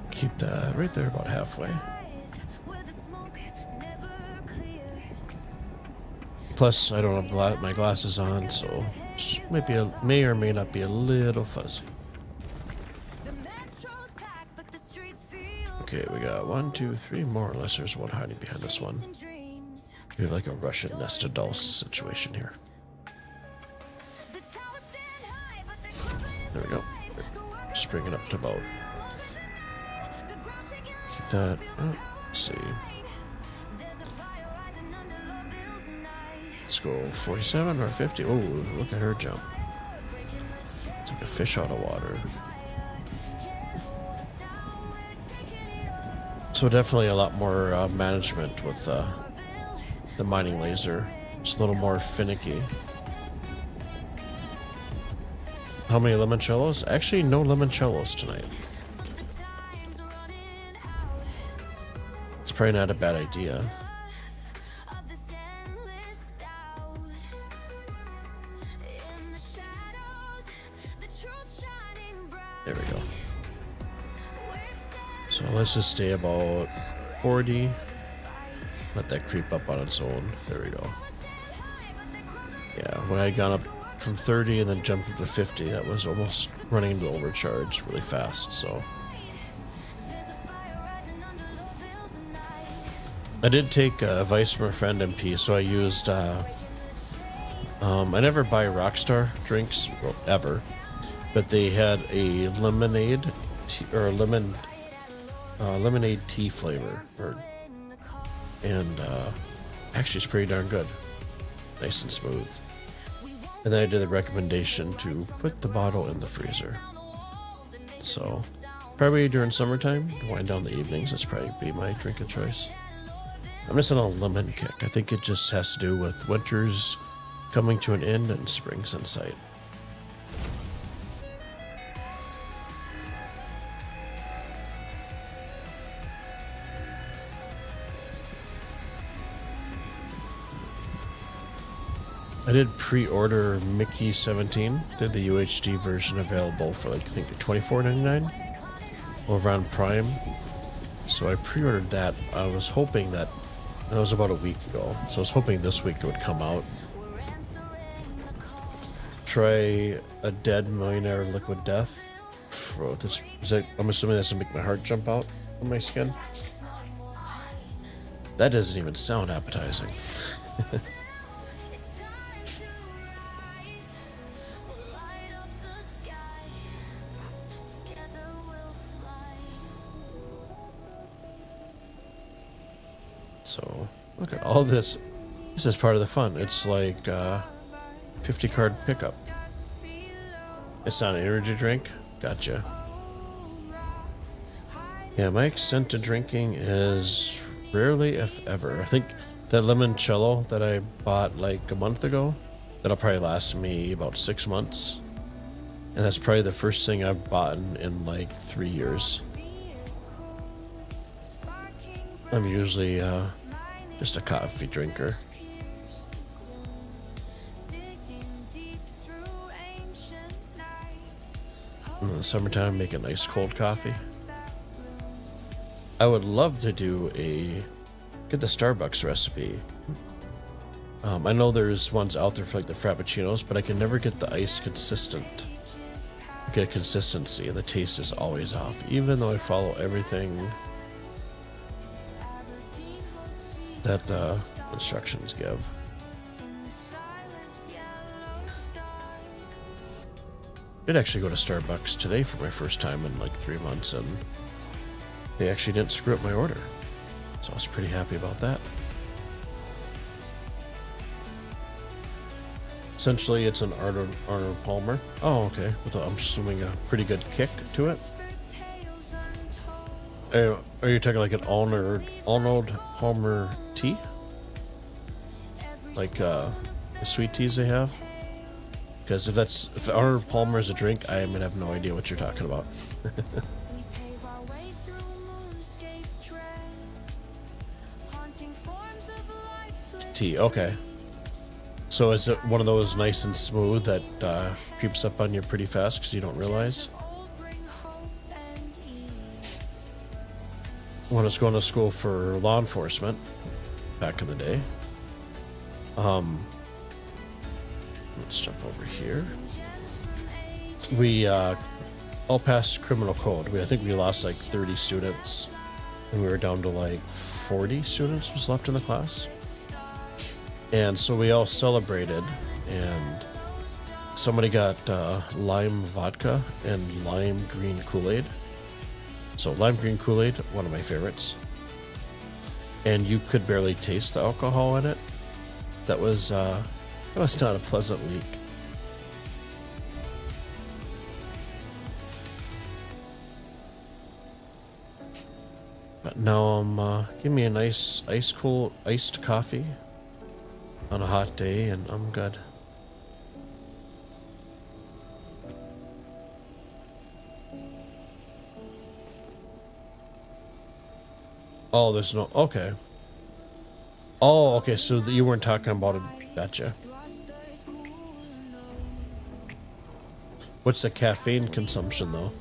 Keep that right there about halfway. Plus, I don't have my glasses on, so might be may or may not be a little fuzzy. Okay, we got 1, 2, 3 more, unless there's one hiding behind this one. We have like a Russian nested dolls situation here. There we go. Just bring it up to about. Keep that. Oh, let's see. Let's go 47 or 50. Oh, look at her jump. It's like a fish out of water. So definitely a lot more management with the mining laser. It's a little more finicky. How many limoncellos? Actually, no limoncellos tonight. It's probably not a bad idea. There we go. So let's just stay about 40. Let that creep up on its own. There we go. Yeah, when I had gone up from 30 and then jumped up to 50, that was almost running into overcharge really fast, so. I did take advice from a friend MP, so I used I never buy Rockstar drinks, well, ever, but they had a lemonade tea, or a lemonade tea flavor, and actually it's pretty darn good, nice and smooth. And then I did the recommendation to put the bottle in the freezer. So probably during summertime, to wind down the evenings, that's probably be my drink of choice. I'm just on a lemon kick. I think it just has to do with winter's coming to an end and spring's in sight. I did pre-order Mickey 17. Did the UHD version available for like I think $24.99 over on Prime. So I pre-ordered that. I was hoping that was about a week ago. So I was hoping this week it would come out. Try a Dead Millionaire Liquid Death. I'm assuming that's gonna make my heart jump out on my skin. That doesn't even sound appetizing. So look at all this. This is part of the fun. It's like 50 card pickup. It's not an energy drink. Gotcha. Yeah, my extent to drinking is rarely, if ever. I think that limoncello that I bought like a month ago, that'll probably last me about 6 months. And that's probably the first thing I've bought in like 3 years. I'm usually just a coffee drinker. In the summertime, make a nice cold coffee. I would love to get the Starbucks recipe. I know there's ones out there for like the Frappuccinos, but I can never get the ice consistent. Get a consistency, and the taste is always off, even though I follow everything that the instructions give. I did actually go to Starbucks today for my first time in like 3 months, and they actually didn't screw up my order. So I was pretty happy about that. Essentially, it's an Arnold Palmer. Oh, okay. With I'm assuming a pretty good kick to it. Are you talking like an Arnold Palmer tea? Like the sweet teas they have? Because if Arnold Palmer is a drink, I am gonna have no idea what you're talking about. Tea, okay. So is it one of those nice and smooth that creeps up on you pretty fast because you don't realize? When I was going to school for law enforcement back in the day, let's jump over here. We all passed criminal code. I think we lost like 30 students, and we were down to like 40 students was left in the class. And so we all celebrated, and somebody got lime vodka and lime green Kool-Aid. So lime green Kool-Aid, one of my favorites. And you could barely taste the alcohol in it. That was not a pleasant week. But now I'm give me a nice iced coffee on a hot day, and I'm good. Oh, there's no... Okay. Oh, okay, so you weren't talking about it. Gotcha. What's the caffeine consumption, though?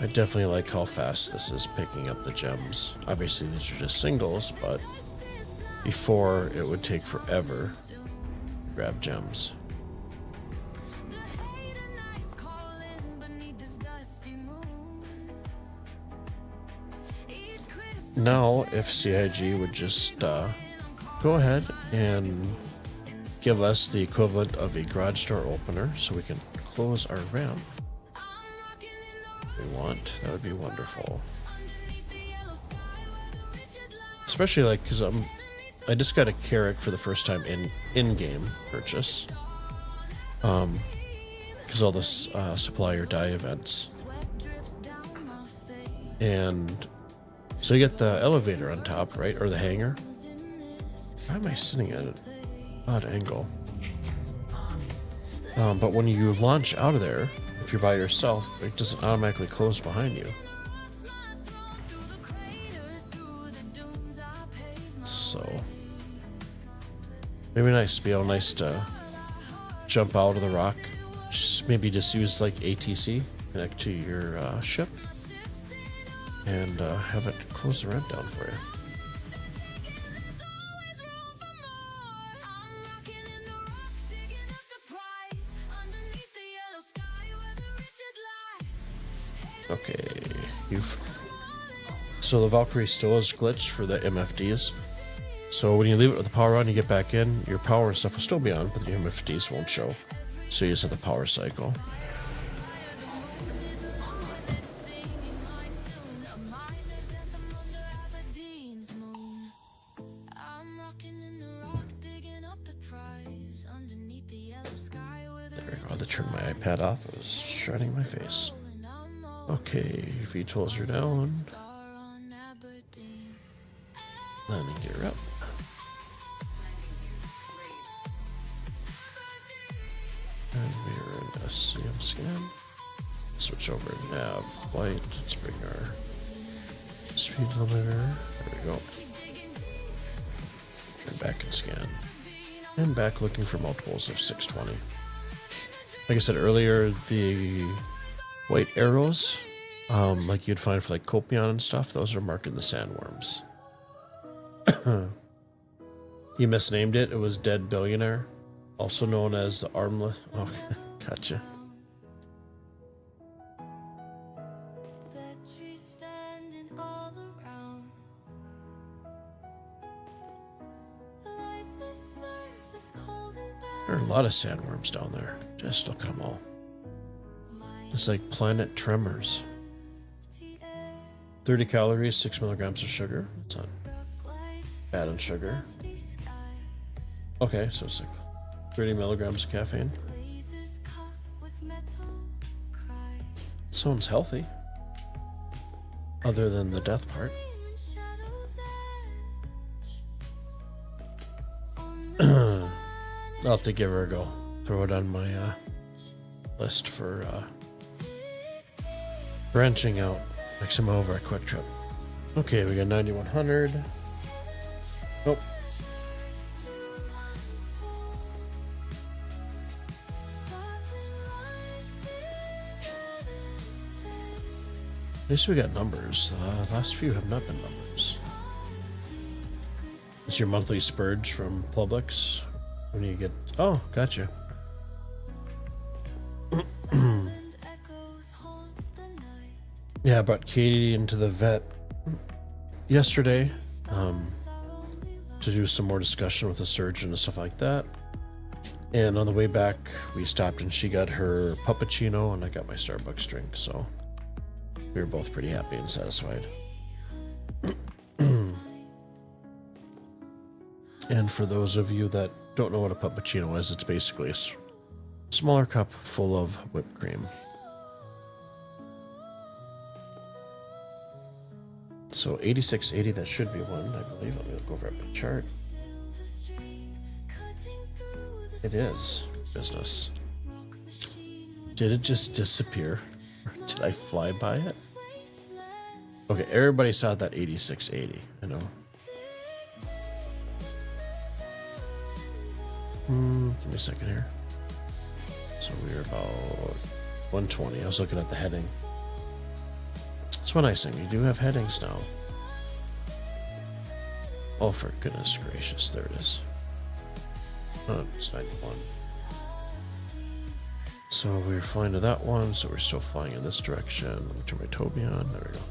I definitely like how fast this is picking up the gems. Obviously, these are just singles, but before it would take forever to grab gems. now if CIG would just go ahead and give us the equivalent of a garage door opener so we can close our ramp. We want, that would be wonderful. Especially like because I just got a Carrick for the first time in-game purchase. Because all this supplier die events. And so you get the elevator on top, right? Or the hangar. Why am I sitting at an odd angle? But when you launch out of there, if you're by yourself, it doesn't automatically close behind you. So maybe nice, be all nice to jump out of the rock. Maybe just use like ATC, connect to your ship, and have it close the ramp down for you. Okay, so the Valkyrie still is glitched for the MFDs. So when you leave it with the power on, you get back in, your power and stuff will still be on, but the MFDs won't show. So you just have the power cycle. There we go. I turned my iPad off. It was shredding my face. Okay, VTOLs are down. Landing gear up. And we're in SCM scan. Switch over to nav light. Let's bring our speed limiter. There we go. And back and scan. And back looking for multiples of 620. Like I said earlier, the white arrows, like you'd find for like Copion and stuff, those are marking the sandworms. You misnamed it. It was Dead Billionaire, also known as the Armless. Oh, gotcha. There are a lot of sandworms down there. Just look at them all. It's like planet tremors. 30 calories, 6 milligrams of sugar. It's not bad on sugar. Okay, so it's like 30 milligrams of caffeine. Sounds healthy. Other than the death part. I'll have to give her a go. Throw it on my list for branching out next time over a quick trip. Okay, we got 9100. Nope. At least we got numbers. Last few have not been numbers. It's your monthly spurge from Publix. When you get... Oh, gotcha. Yeah, I brought Katie into the vet yesterday to do some more discussion with the surgeon and stuff like that. And on the way back, we stopped and she got her puppuccino and I got my Starbucks drink. So we were both pretty happy and satisfied. And for those of you that don't know what a puppuccino is, it's basically a smaller cup full of whipped cream. So 8680, that should be one, I believe. Let me look over at my chart. It is business. Did it just disappear? Or did I fly by it? Okay, everybody saw that 8680. I know. Give me a second here. So we're about 120. I was looking at the heading. That's one nice thing. You do have headings now. Oh, for goodness gracious. There it is. Oh, it's 91. So we're flying to that one. So we're still flying in this direction. Let me turn my Toby on. There we go.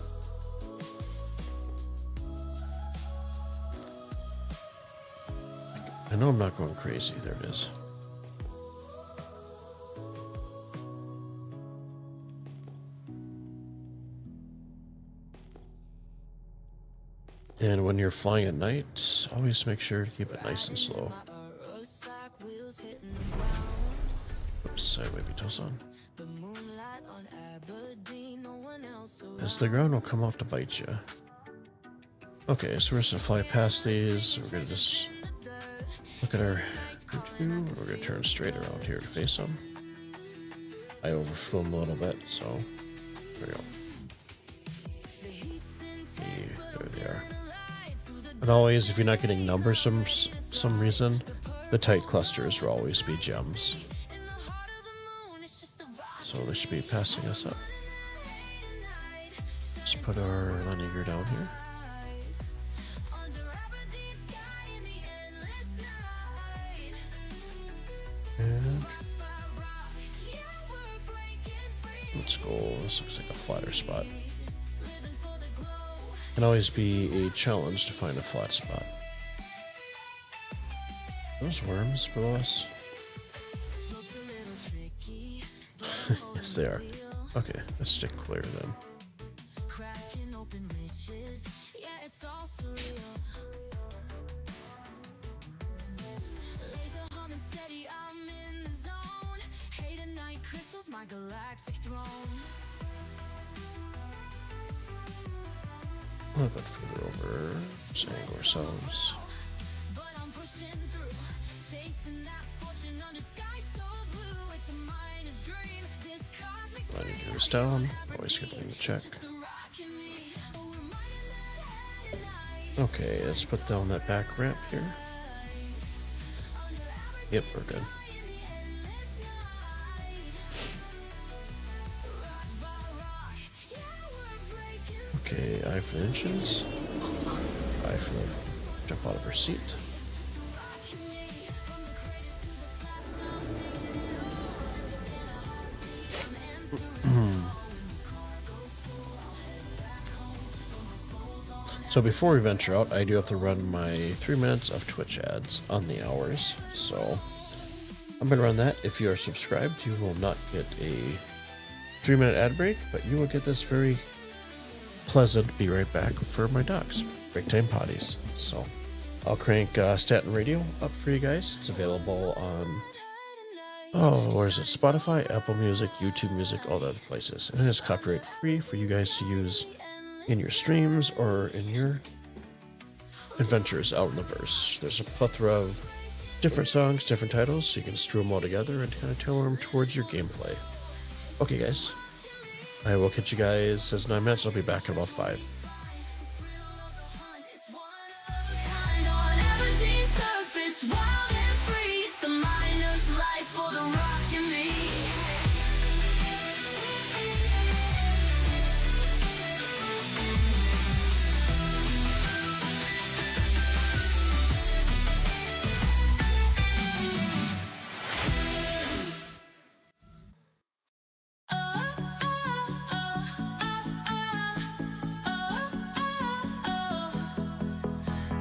I know I'm not going crazy. There it is. And when you're flying at night, always make sure to keep it nice and slow. Oops, I might be toast on. As the ground will come off to bite you. Okay, so we're just gonna fly past these. We're gonna just look at our. We're gonna turn straight around here to face them. I overflew them a little bit, so there we go. There they are. And always, if you're not getting numbers for some reason, the tight clusters will always be gems. So they should be passing us up. Just put our landing gear down here. And let's go. This looks like a flatter spot. Can always be a challenge to find a flat spot. Those worms below us? Yes, they are. Okay, let's stick clear of them. A little bit further over, just angle ourselves. Landing gears down, always good thing to check. Okay, let's put down that back ramp here. Yep, we're good. Okay, eye for the engines. Eye for the jump out of her seat. So before we venture out, I do have to run my 3 minutes of Twitch ads on the hours. So I'm going to run that. If you are subscribed, you will not get a 3-minute ad break, but you will get this very pleasant be right back for my dogs. Break time potties. So I'll crank Stanton Radio up for you guys. It's available on, where is it? Spotify, Apple Music, YouTube Music, all the other places. And it is copyright free for you guys to use in your streams or in your adventures out in the verse. There's a plethora of different songs, different titles, so you can strew them all together and kind of tailor them towards your gameplay. Okay, guys. I will catch you guys as 9 minutes. I'll be back in about 5.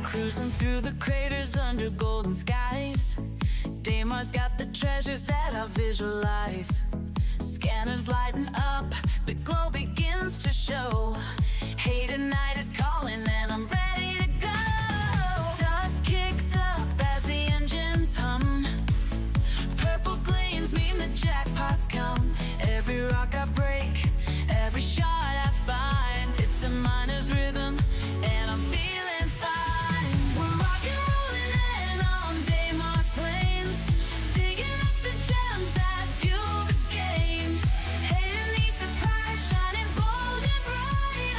Cruising through the craters under golden skies. Damar's got the treasures that I visualize. Scanners lighting up, the glow begins to show. Hey, tonight is calling and I'm ready to go. Dust kicks up as the engines hum. Purple gleams mean the jackpots come. Every rock I break, every shot I find, it's a miner's rhythm and I'm feeling fine. We're rock and rolling on Damar's plains, digging up the gems that fuel the games. Hating needs the prize, shining bold and bright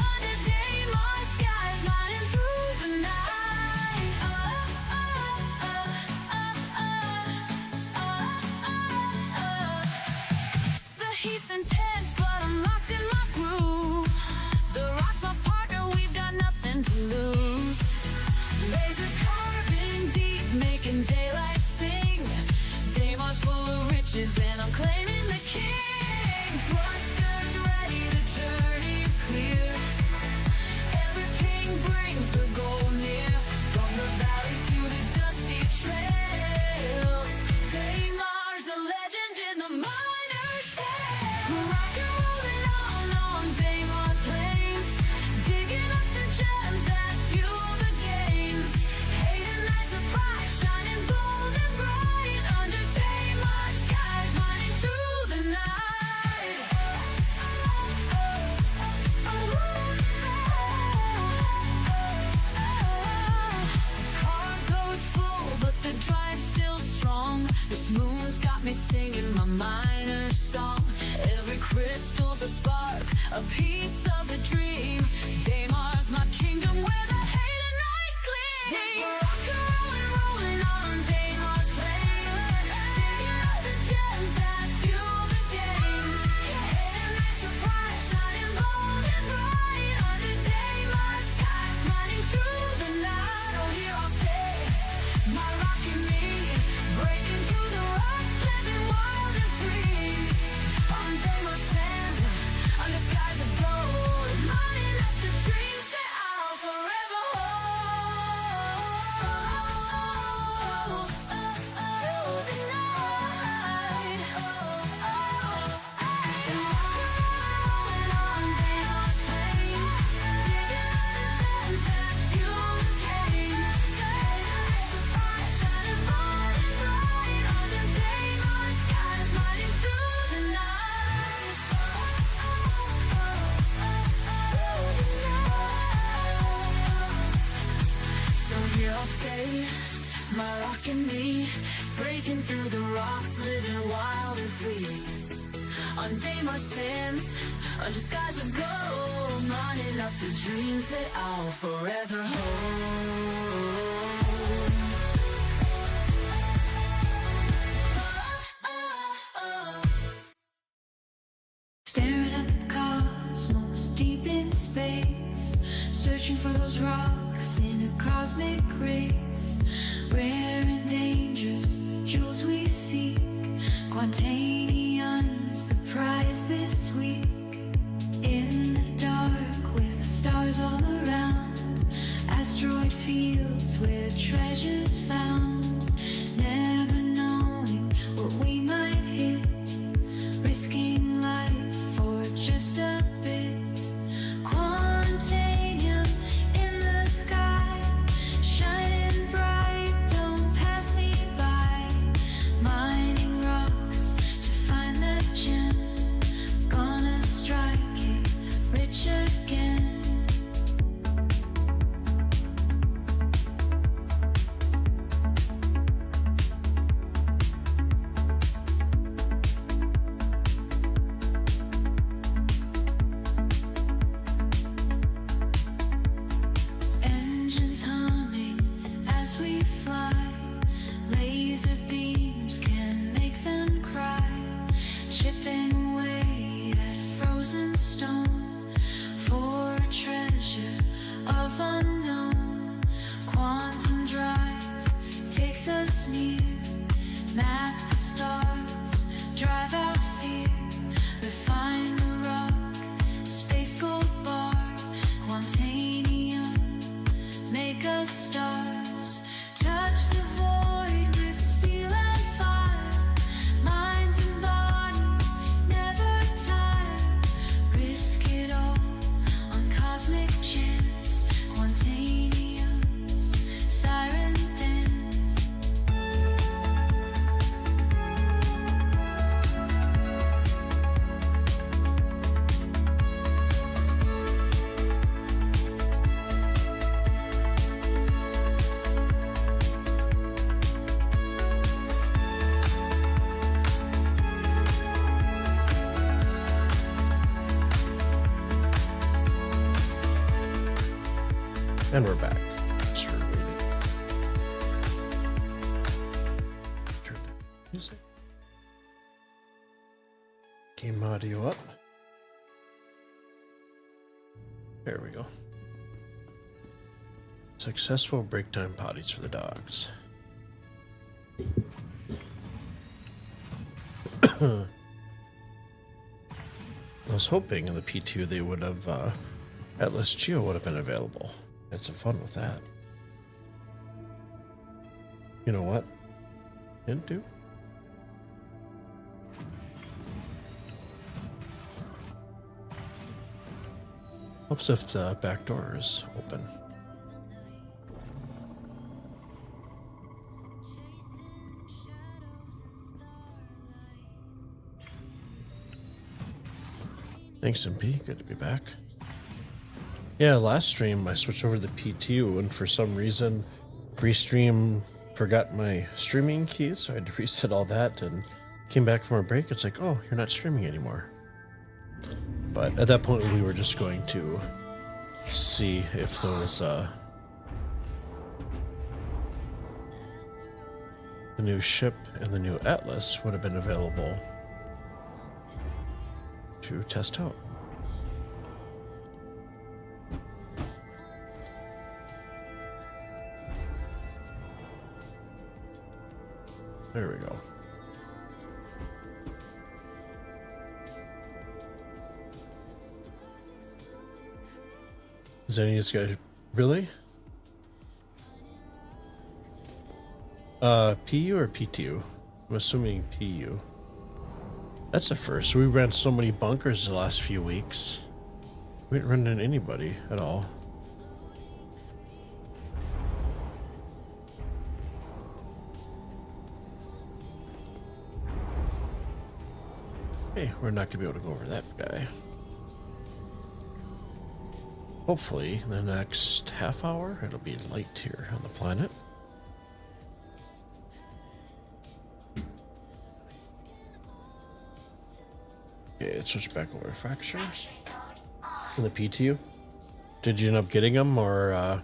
a piece of the dream. Damar's my kingdom where the hate and night gleam. We're rockin', rolling on Damar's plains, digging up the gems that fuel the games. And night surprise, shining bold and bright under Damar's skies, mining through the night. So here I'll stay, my rock and me, breaking through the rocks, living wild and free. On Damar's sands, under skies of gold, mining up the dreams that I'll forever hold. To the night, and rolling on Damar's plains, digging up the gems that fuel the games. Surprise, shining bold and bright under Damar's skies, mining through the night. So here I'll stay, my rock and me, breaking through the rocks, living wild and free. On Damar's sands, under skies of gold, mining up the dreams that I'll forever hold. Staring at the cosmos deep in space, searching for those rocks in a cosmic race. Rare and dangerous jewels we seek, Quantanium's the prize this week. In the dark with stars all around, asteroid fields where treasures found. Never knowing what we might hit, risking life for just a bit. Quantanium in the sky, shining bright, don't pass me by. Mining rocks to find that gem, gonna strike it rich again. Engines humming as we fly, laser beams can make them cry. Chipping away at frozen stone for a treasure of unknown. Quantum drive takes us near, map the stars, drive out fear, refine the rock, space gold bar. Quantanium, make us stars, touch the void with steel and fire. Minds and bodies never tire, risk it all on cosmic chance. Quantanium's siren dance. And we're back. Just for waiting. Turn the music. Game audio up. There we go. Successful break time potties for the dogs. I was hoping in the P2 they would have Atlas Geo would have been available. Had some fun with that. You know what? Didn't do. Helps if the back door is open. Thanks, MP. Good to be back. Yeah, last stream I switched over to the PTU, and for some reason, Restream forgot my streaming keys, so I had to reset all that, and came back from a break. It's like, oh, you're not streaming anymore. But at that point, we were just going to see if those the new ship and the new Atlas would have been available to test out. There we go. Is any of these guys really? PU or PTU? I'm assuming PU. That's the first. We ran so many bunkers the last few weeks. We didn't run into anybody at all. Hey, we're not gonna be able to go over that guy. Hopefully, in the next half hour, it'll be light here on the planet. Okay, let's switch back over to fracture. And the PTU. Did you end up getting him, or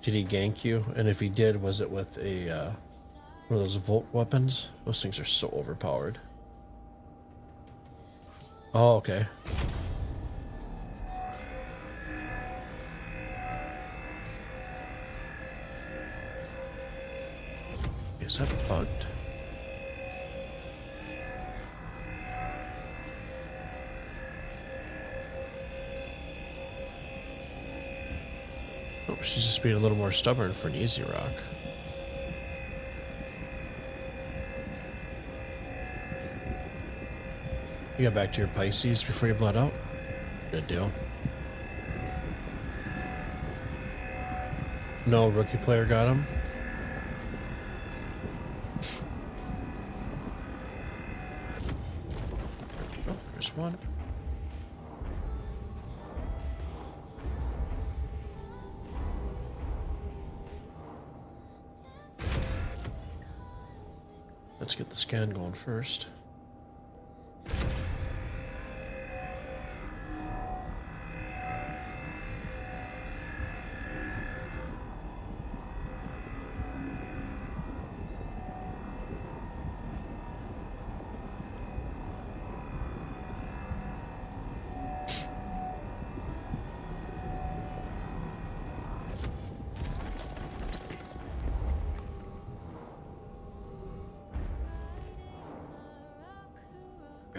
did he gank you? And if he did, was it with a one of those Volt weapons? Those things are so overpowered. Oh, okay. Is that bugged? Oh, she's just being a little more stubborn for an easy rock. You got back to your Pisces before you bled out? Good deal. No rookie player got him? Oh, there's one. Let's get the scan going first.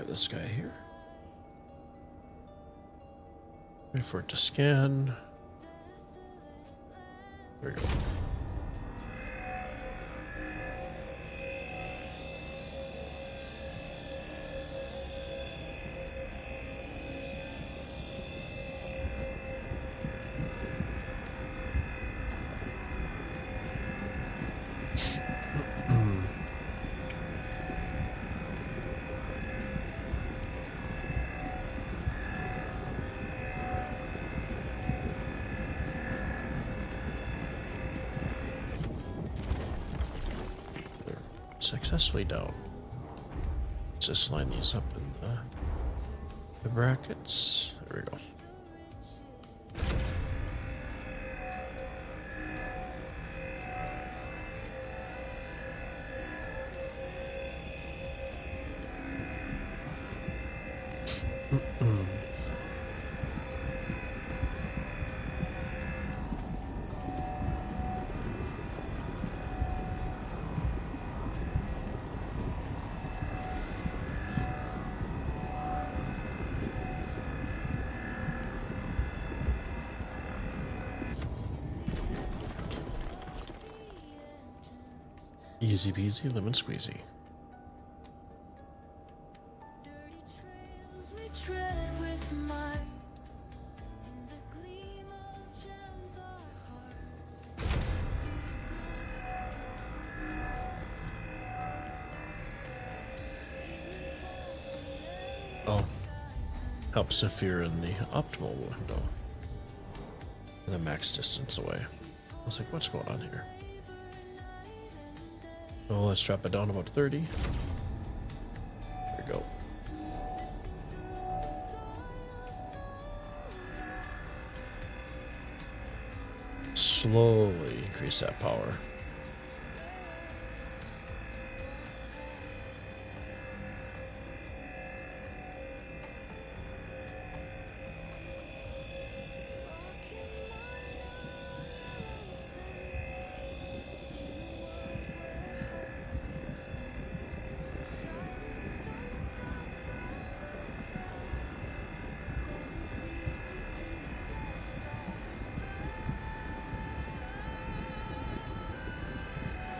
This guy here. Wait for it to scan. There we go. Successfully down. Let's just line these up in the brackets. There we go. Easy peasy, lemon squeezy. Oh, helps if you're in the optimal window, the max distance away. I was like, what's going on here? So let's drop it down about 30. There we go. slowly increase that power.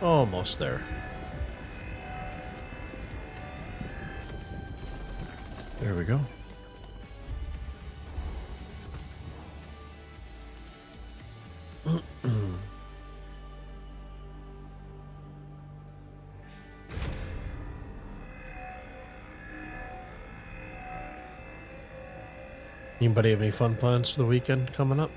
Almost there. There we go. Anybody have any fun plans for the weekend coming up?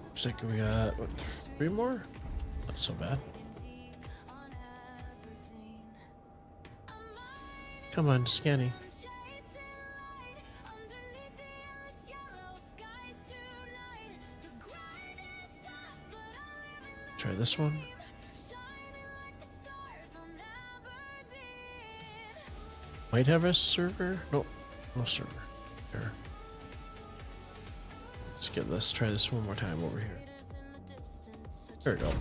Looks like we got what, 3 more? Not so bad. Come on, Scanny. Try this one. Might have a server. Nope, no server. Here. Let's try this one more time over here. There we go.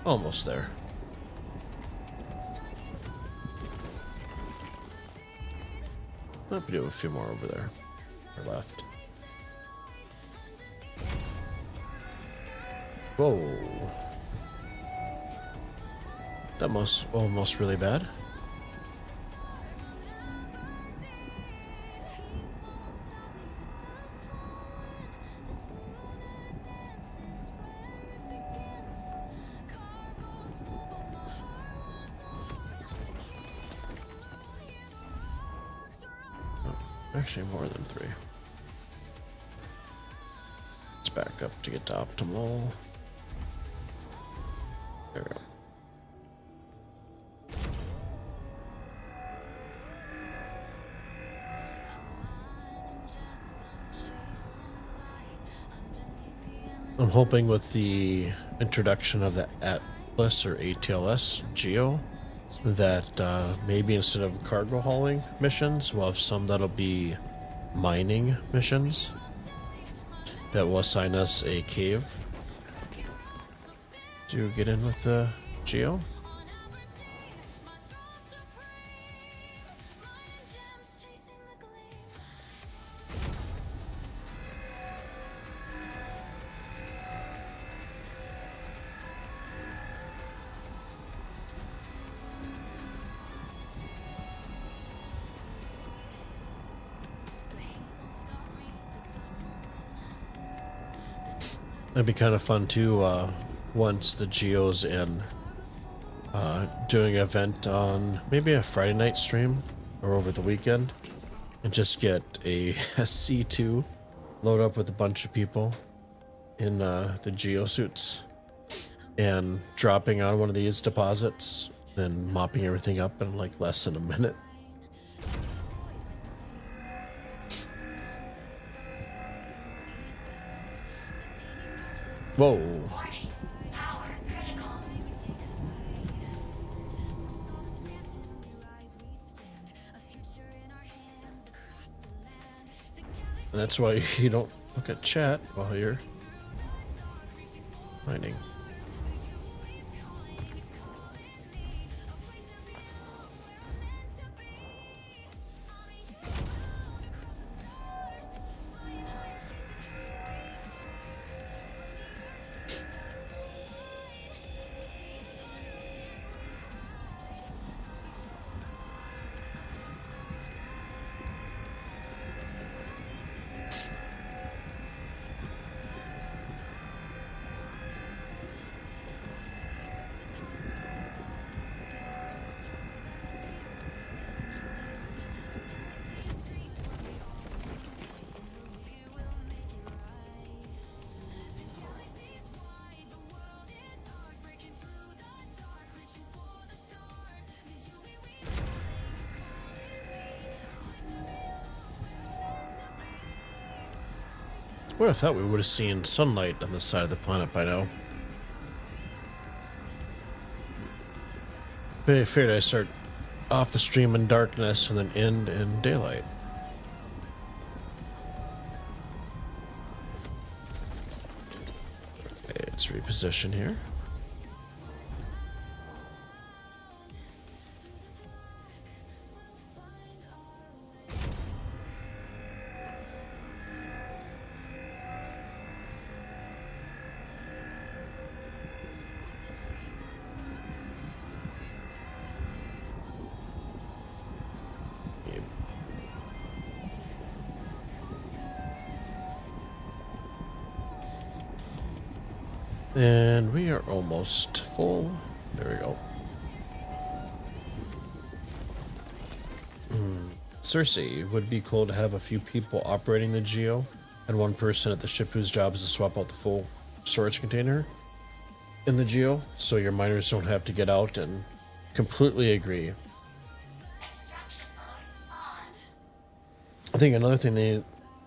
Almost there. Hope we do a few more over there. Or left. Whoa. That was almost really bad. Actually, more than 3. Let's back up to get to optimal. There we go. I'm hoping with the introduction of the Atlas or ATLS Geo that maybe instead of cargo hauling missions, we'll have some that'll be mining missions that will assign us a cave to get in with the Geo. It'd be kind of fun too, once the Geo's in, doing an event on maybe a Friday night stream or over the weekend and just get a C2, load up with a bunch of people in the Geo suits and dropping on one of these deposits, then mopping everything up in like less than a minute. Whoa. And that's why you don't look at chat while you're mining. Would have thought we would have seen sunlight on this side of the planet by now. But I figured I'd start off the stream in darkness and then end in daylight. Okay, let's reposition here. And we are almost full. There we go. Cersei, would be cool to have a few people operating the geo and one person at the ship whose job is to swap out the full storage container in the geo, so your miners don't have to get out. And completely agree. I think another thing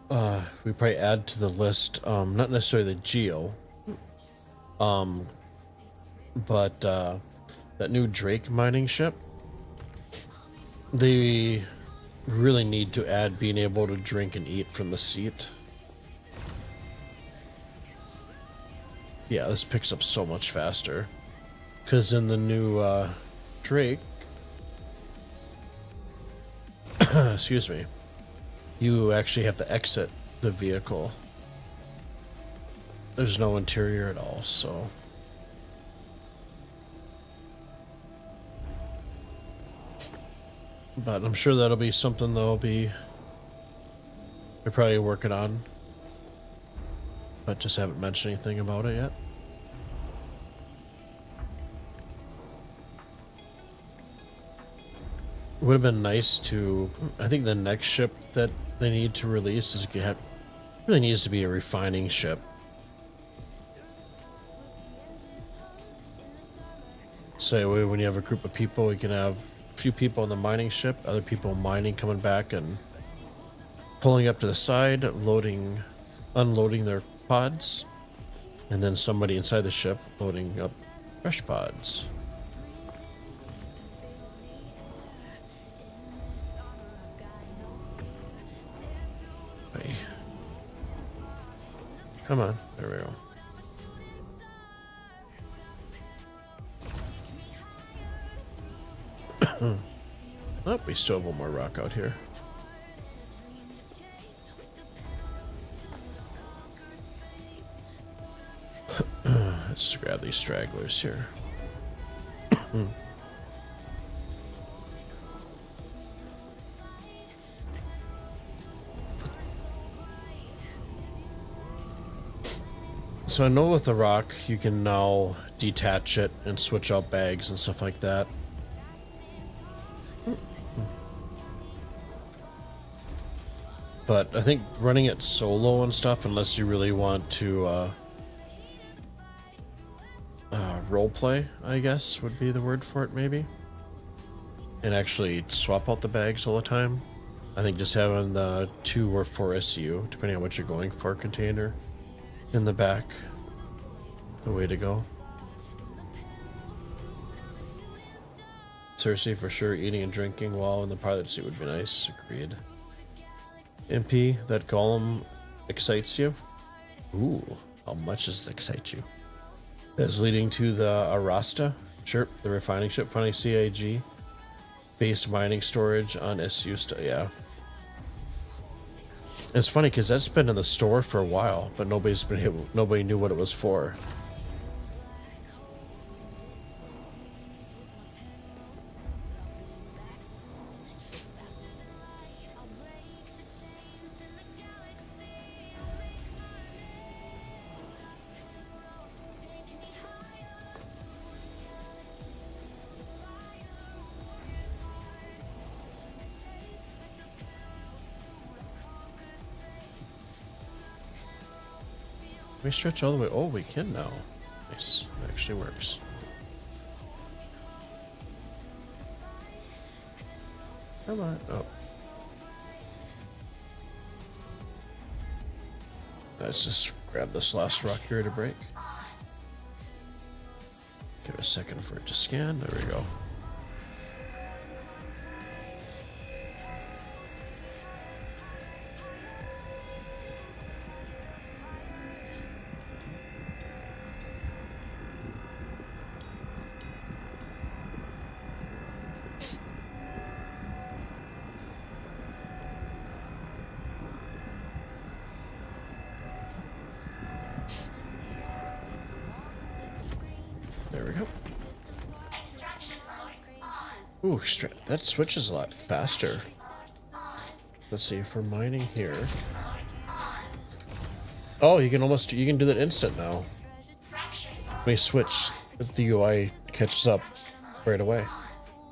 we probably add to the list, not necessarily the geo, but that new Drake mining ship, they really need to add being able to drink and eat from the seat. Yeah, this picks up so much faster, because in the new Drake, excuse me, you actually have to exit the vehicle. There's no interior at all, so. But I'm sure that'll be something they're probably working on. But just haven't mentioned anything about it yet. Would have been nice to, I think the next ship that they need to release really needs to be a refining ship. So when you have a group of people, you can have a few people on the mining ship, other people mining, coming back and pulling up to the side, unloading their pods, and then somebody inside the ship loading up fresh pods. Hey. Come on, there we go. Oh, we still have one more rock out here. Let's grab these stragglers here. So I know with the rock, you can now detach it and switch out bags and stuff like that. But I think running it solo and stuff, unless you really want to roleplay, I guess would be the word for it, maybe. And actually swap out the bags all the time. I think just having the 2 or 4 SU, depending on what you're going for, container in the back, the way to go. Cersei, for sure, eating and drinking while in the pilot seat would be nice. Agreed. MP, that golem excites you? Ooh, how much does it excite you? That's leading to the Arasta. Sure, the refining ship, finding CIG. Based mining storage on SU stuff, yeah. It's funny because that's been in the store for a while, but nobody knew what it was for. We stretch all the way. Oh, we can now. Nice. It actually works. Come on. Oh. Let's just grab this last rock here to break. Give it a second for it to scan. There we go. There we go. Ooh, that switches a lot faster. Let's see, for mining here. Oh, you can do that instant now. When you switch, the UI catches up right away.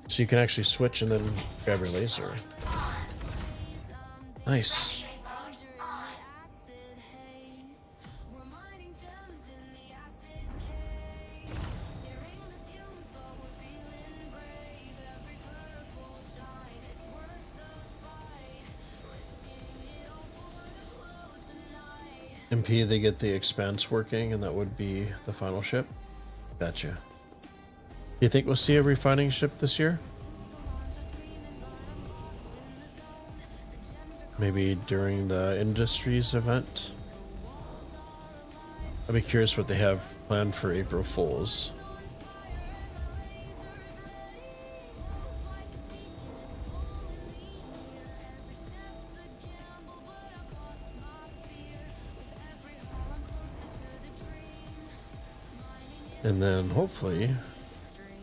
So you can actually switch and then grab your laser. Nice. MP, they get the expanse working, and that would be the final ship. Gotcha. You think we'll see a refining ship this year? Maybe during the Industries event? I'd be curious what they have planned for April Fools. And then hopefully,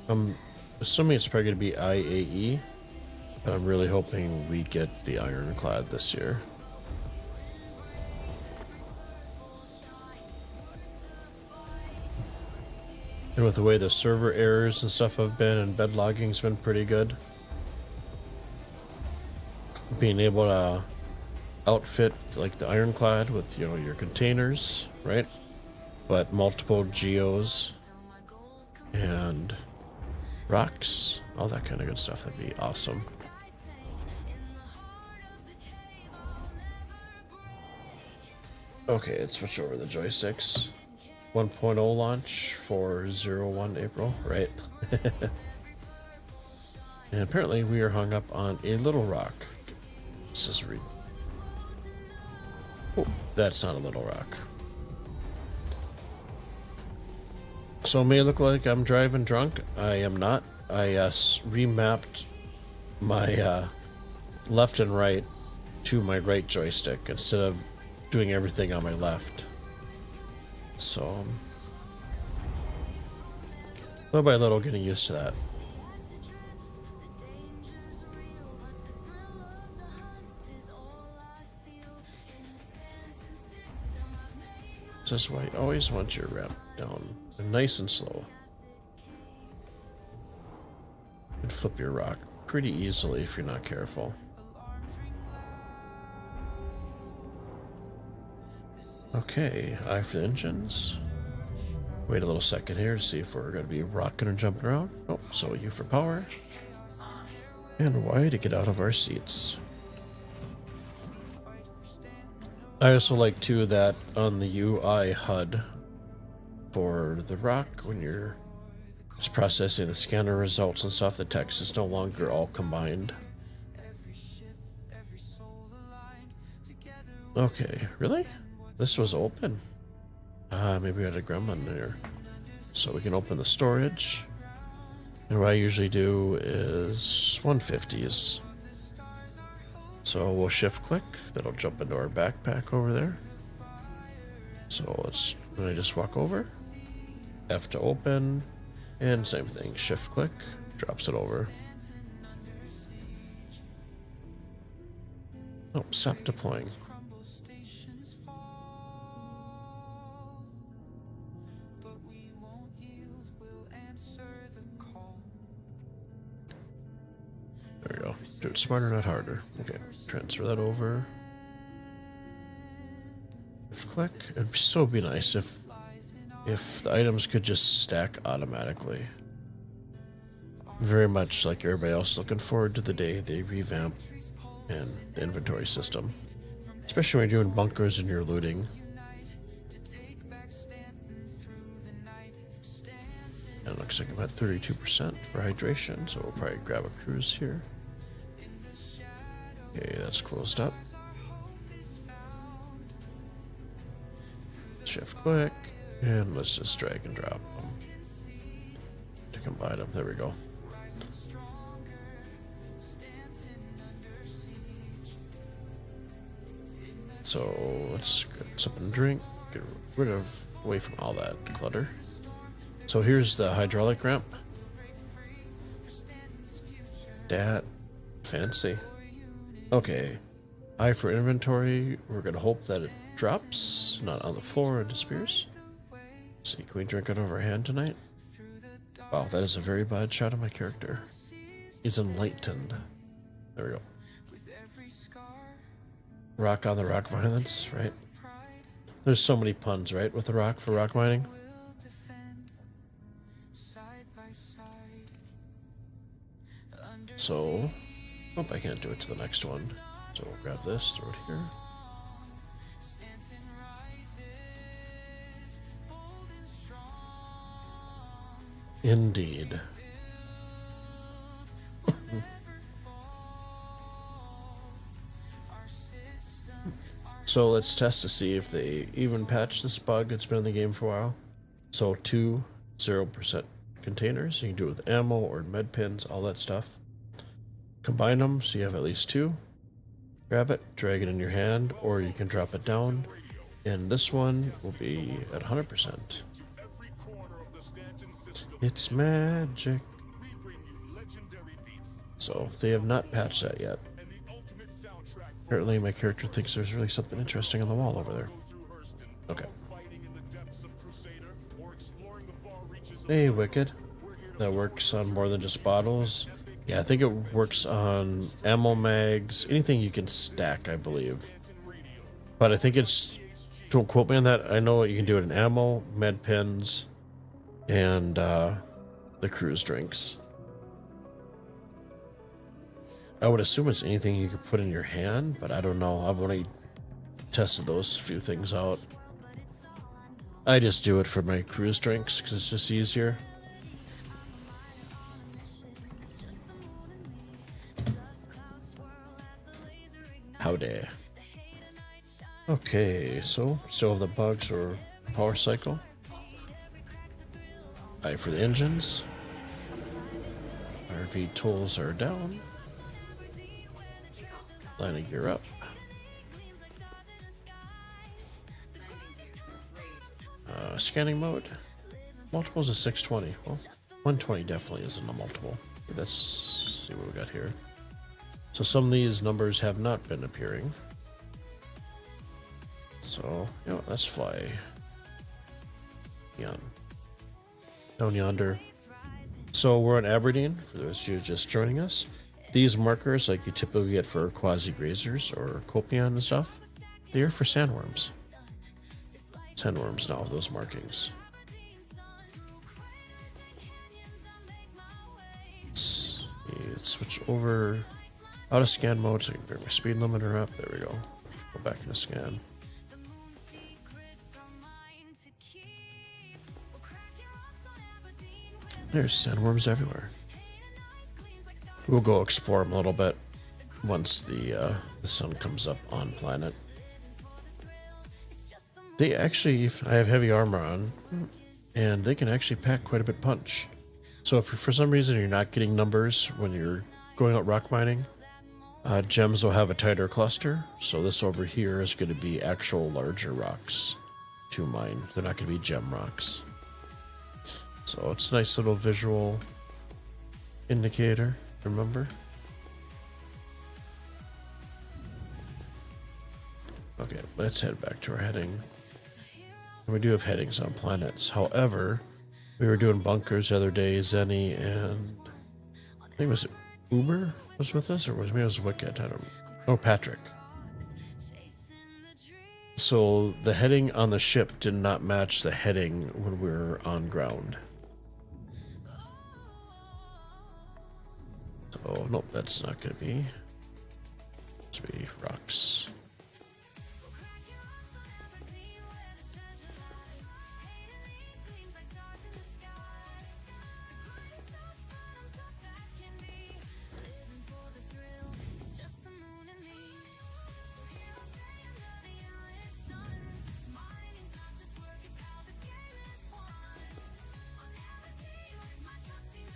I'm assuming it's probably going to be IAE, but I'm really hoping we get the Ironclad this year. And with the way the server errors and stuff have been, and bed logging's been pretty good, being able to outfit like the Ironclad with, you know, your containers, right? But multiple geos and rocks, all that kind of good stuff. That'd be awesome. Okay, let's switch over the joysticks. 1.0 launch for 01 April, right? And apparently we are hung up on a little rock. Let's just read. Oh, that's not a little rock. So it may look like I'm driving drunk. I am not. I remapped my left and right to my right joystick instead of doing everything on my left. So little by little getting used to that. This is why you always want your ramp down nice and slow. And flip your rock pretty easily if you're not careful. Okay, eye for the engines. Wait a little second here to see if we're going to be rocking and jumping around. Oh, so U for power. And Y to get out of our seats. I also like too that on the UI HUD for the rock, when you're just processing the scanner results and stuff, the text is no longer all combined. Okay, really? This was open. Maybe we had a gremlin there. So we can open the storage. And what I usually do is 150s. So we'll shift click. That'll jump into our backpack over there. So let's, when I just walk over, F to open, and same thing, shift click, drops it over. Oh, stop deploying. There we go. Do it smarter, not harder. Okay, transfer that over. Click. It'd so be nice if the items could just stack automatically. Very much like everybody else, looking forward to the day they revamp and the inventory system. Especially when you're doing bunkers and you're looting. And it looks like I'm at 32% for hydration, so we'll probably grab a cruise here. Okay, that's closed up. Shift click, and let's just drag and drop them to combine them. There we go. So let's get something to drink, get rid of, away from all that clutter. So here's the hydraulic ramp. Dat fancy. Okay, I for inventory, we're gonna hope that it drops, not on the floor and disappears. Let's see, can we drink out of our hand tonight? Wow, that is a very bad shot of my character. He's enlightened. There we go. Rock on the rock violence, right? There's so many puns, right, with the rock for rock mining. So, hope I can't do it to the next one. So we'll grab this, throw it here. Indeed. So let's test to see if they even patch this bug. It's been in the game for a while. So 2 0% containers. You can do it with ammo or med pins, all that stuff. Combine them so you have at least 2. Grab it, drag it in your hand, or you can drop it down. And this one will be at 100%. It's magic. So they have not patched that yet. Apparently my character thinks there's really something interesting on the wall over there. Okay. Hey, Wicked. That works on more than just bottles. Yeah, I think it works on ammo mags, anything you can stack, I believe. But I think it's, don't quote me on that, I know you can do it in ammo, med pins, and the cruise drinks. I would assume it's anything you could put in your hand, but I don't know. I've only tested those few things out. I just do it for my cruise drinks because it's just easier. Howdy. Okay, so still have the bugs or power cycle. I for the engines. RV tools are down. Landing gear up. Scanning mode. Multiples is 620. Well, 120 definitely isn't a multiple. Let's see what we got here. So some of these numbers have not been appearing. So, you know, let's fly down yonder. So we're in Aberdeen, for those of you just joining us. These markers, like you typically get for quasi-grazers or copion and stuff, they're for sandworms. Sandworms now, those markings. Let's switch over out of scan mode so I can bring my speed limiter up. There we go. Go back into scan. There's sandworms everywhere. We'll go explore them a little bit once the sun comes up on planet. They actually, I have heavy armor on, and they can actually pack quite a bit punch. So if for some reason you're not getting numbers when you're going out rock mining, gems will have a tighter cluster. So this over here is going to be actual larger rocks to mine. They're not going to be gem rocks. So it's a nice little visual indicator. Remember? Okay, let's head back to our heading. And we do have headings on planets. However, we were doing bunkers the other day. Zenny and I think it was Uber was with us, or was maybe it was Wicked. I don't know. Oh, Patrick. So the heading on the ship did not match the heading when we were on ground. So, nope, that's not going to be. It's be rocks.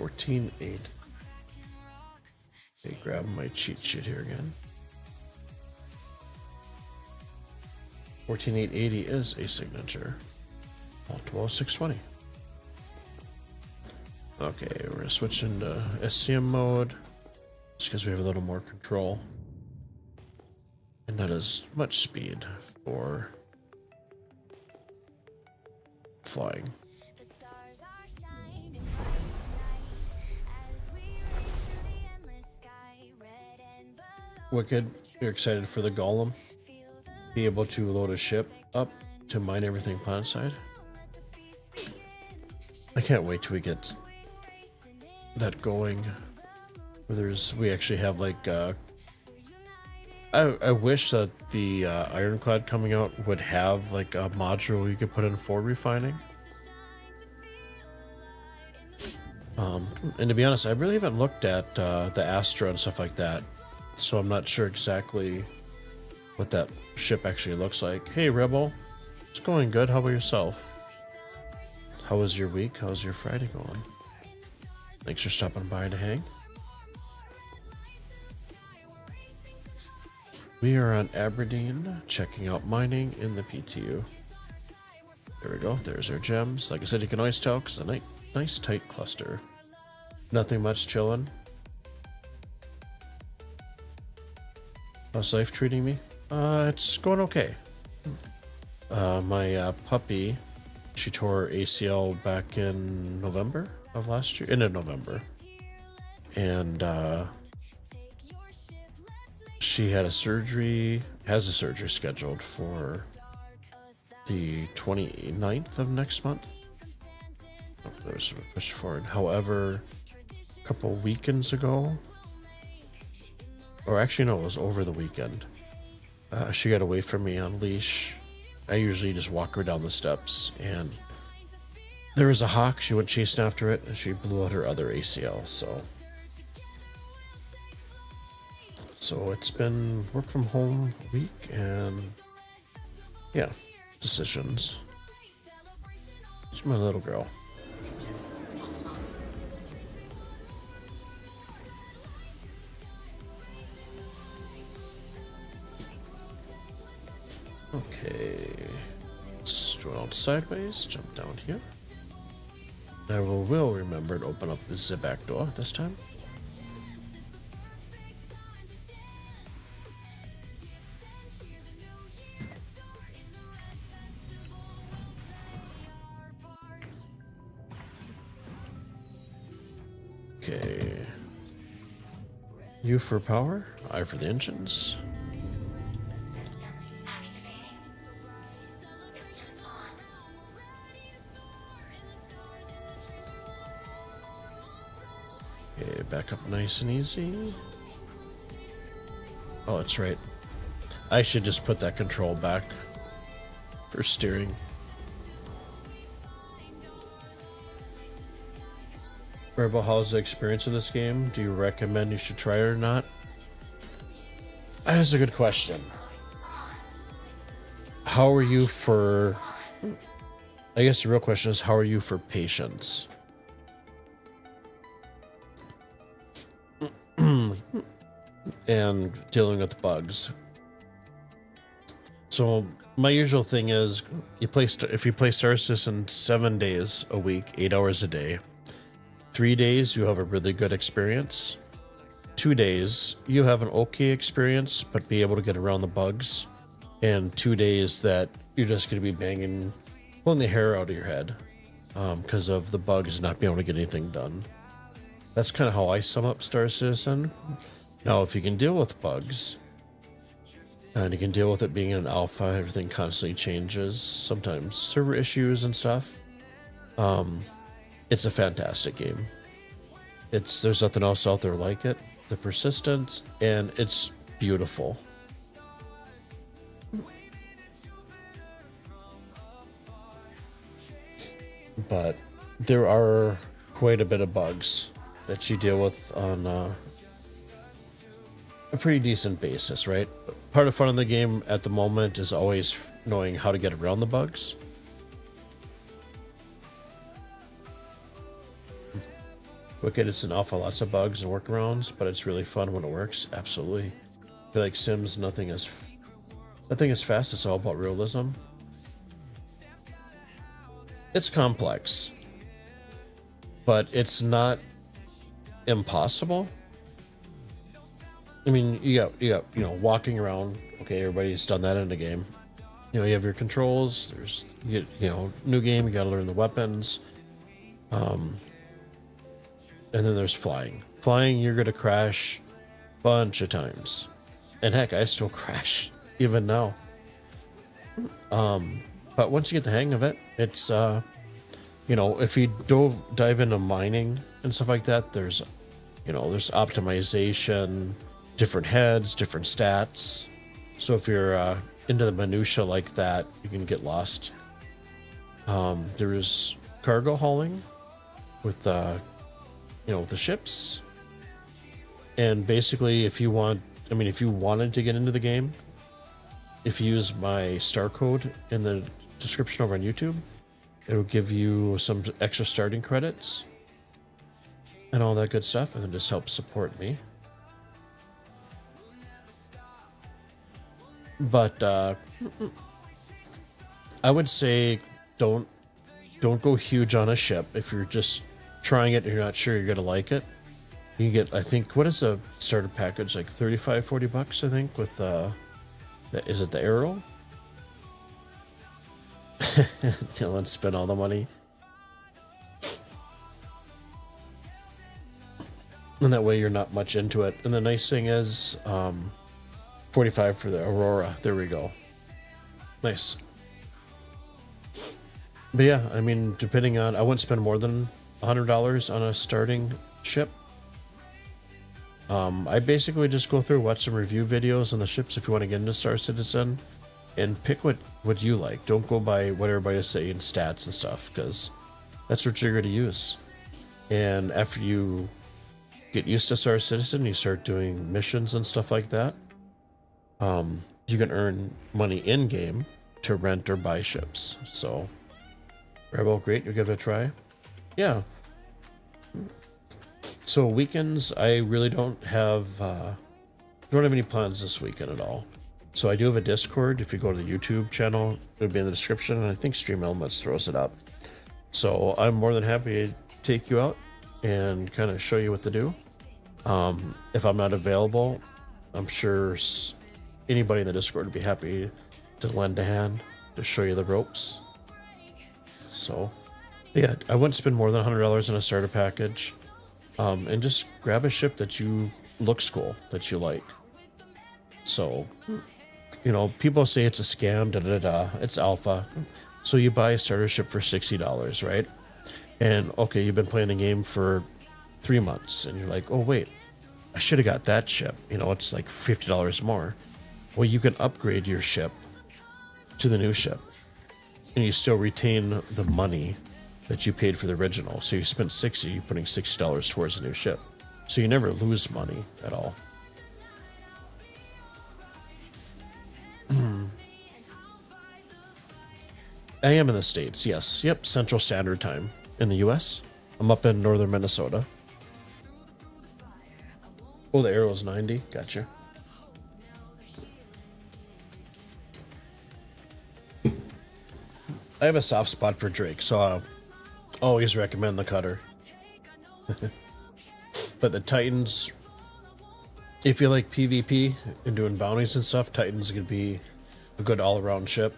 14.8. Okay, grab my cheat sheet here again. 14.880 is a signature. 12.620. Okay, we're gonna switch into SCM mode just because we have a little more control and not as much speed for flying. The stars are shining bright tonight as we race through the endless sky. Red and below. Wicked, you're excited for the golem? Feel the Be able to load a ship up to mine everything planet side. I can't wait till we get that going. Where we actually have like I wish that the Ironclad coming out would have like a module you could put in for refining. And to be honest, I really haven't looked at the Astra and stuff like that, so I'm not sure exactly what that ship actually looks like. Hey Rebel, it's going good. How about yourself? How was your week? How's your Friday going? Thanks for stopping by to hang. We are on Aberdeen, checking out mining in the PTU. There we go. There's our gems. Like I said, you can always tell because it's a nice tight cluster. Nothing much chilling. How's life treating me? It's going okay. My puppy, she tore ACL back in November of last year. End of November. And she had has a surgery scheduled for the 29th of next month. Oh, there's a push forward. However, a couple weekends ago, or actually no, it was over the weekend, she got away from me on leash. I usually just walk her down the steps, and there was a hawk. She went chasing after it, and she blew out her other ACL. So it's been work from home week, and yeah, decisions. She's my little girl. Okay, let's go out sideways, jump down here. I will remember to open up the back door this time. Okay. U for power, I for the engines. Systems activating. Systems on. Okay, back up nice and easy. Oh, that's right. I should just put that control back for steering. Rebel, how's the experience of this game? Do you recommend you should try it or not? That is a good question. How are you for... I guess the real question is, how are you for patience? And dealing with bugs. So my usual thing is, if you play Star Citizen 7 days a week, 8 hours a day, 3 days you have a really good experience. 2 days you have an okay experience, but be able to get around the bugs. And 2 days that you're just going to be pulling the hair out of your head because of the bugs not being able to get anything done. That's kind of how I sum up Star Citizen. Now, if you can deal with bugs, and you can deal with it being an alpha, everything constantly changes, sometimes server issues and stuff, it's a fantastic game. There's nothing else out there like it. The persistence, and it's beautiful. But there are quite a bit of bugs that you deal with on a pretty decent basis, right? Part of fun of the game at the moment is always knowing how to get around the bugs. Wicked, it's an alpha, lots of bugs and workarounds, but it's really fun when it works. Absolutely. I feel like Sims, nothing is fast. It's all about realism. It's complex, but it's not impossible. I mean, you got walking around. Okay, everybody's done that in the game. You know, you have your controls. There's new game. You got to learn the weapons. And then there's flying. Flying, you're gonna crash a bunch of times, and heck, I still crash even now. But once you get the hang of it, it's if you dive into mining and stuff like that, there's optimization, different heads, different stats. So if you're into the minutia like that, you can get lost. There is cargo hauling with the ships, and basically if you wanted to get into the game, if you use my star code in the description over on YouTube, it'll give you some extra starting credits and all that good stuff, and it just helps support me. But I would say don't go huge on a ship. If you're just trying it and you're not sure you're gonna like it, you can get, I think, what is the starter package, like $35-40, I think, with is it the Arrow? Dylan spent all the money. And that way you're not much into it. And the nice thing is, 45 for the Aurora. There we go. Nice. But yeah, I mean, depending on, I wouldn't spend more than $100 on a starting ship. I basically just go through, watch some review videos on the ships if you want to get into Star Citizen, and pick what you like. Don't go by what everybody's saying, stats and stuff, because that's what you're going to use. And after you get used to Star Citizen, you start doing missions and stuff like that. You can earn money in game to rent or buy ships. So, Rebel, great, you give it a try. Yeah. So weekends, I really don't have any plans this weekend at all. So I do have a Discord. If you go to the YouTube channel, it'll be in the description, and I think Stream Elements throws it up. So I'm more than happy to take you out and kind of show you what to do. If I'm not available, I'm sure anybody in the Discord would be happy to lend a hand to show you the ropes. So yeah, I wouldn't spend more than $100 on a starter package. And just grab a ship that looks cool, that you like. So, people say it's a scam, it's alpha. So you buy a starter ship for $60, right? And okay, you've been playing the game for 3 months, and you're like, oh wait, I should have got that ship. It's like $50 more. Well, you can upgrade your ship to the new ship, and you still retain the money that you paid for the original. So you spent $60, you're putting $60 towards the new ship. So you never lose money at all. I am in the States, yes. Yep, Central Standard Time. In the US, I'm up in northern Minnesota. Oh, the Arrow's 90. Gotcha. I have a soft spot for Drake, so I'll always recommend the cutter. But the Titans, if you like PvP and doing bounties and stuff, Titan's gonna be a good all-around ship.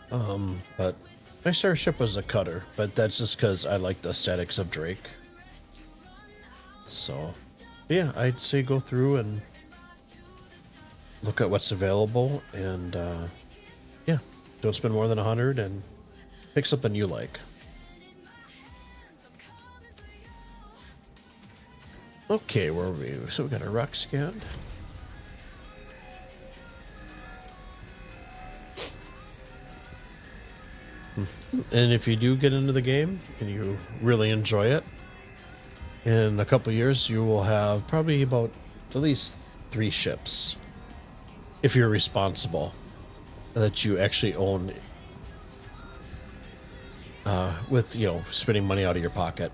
But my starter ship was a cutter, but that's just because I like the aesthetics of Drake. So, yeah, I'd say go through and look at what's available, and yeah, don't spend more than 100 and pick something you like. Okay, where are we? So we got a rock scan. And if you do get into the game and you really enjoy it, in a couple years you will have probably about at least 3 ships, if you're responsible, that you actually own with, you know, spending money out of your pocket.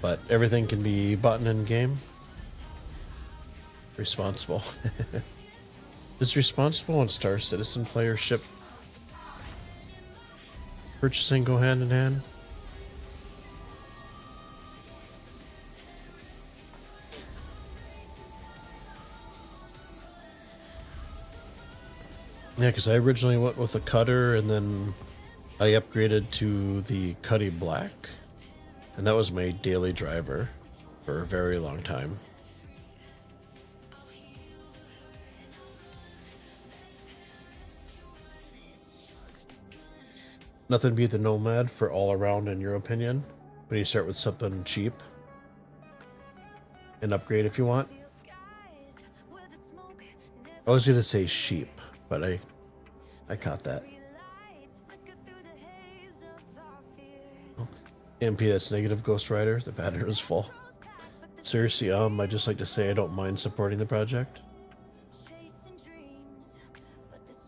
But everything can be bought in game. Responsible. Does responsible and Star Citizen playership purchasing go hand in hand? Yeah, because I originally went with a cutter and then I upgraded to the Cuddy Black. And that was my daily driver for a very long time. Nothing beat the Nomad for all around, in your opinion, when you start with something cheap. And upgrade if you want. I was gonna say sheep, but I caught that. Oh, MP, that's negative Ghost Rider. The pattern is full. Seriously, I just like to say I don't mind supporting the project.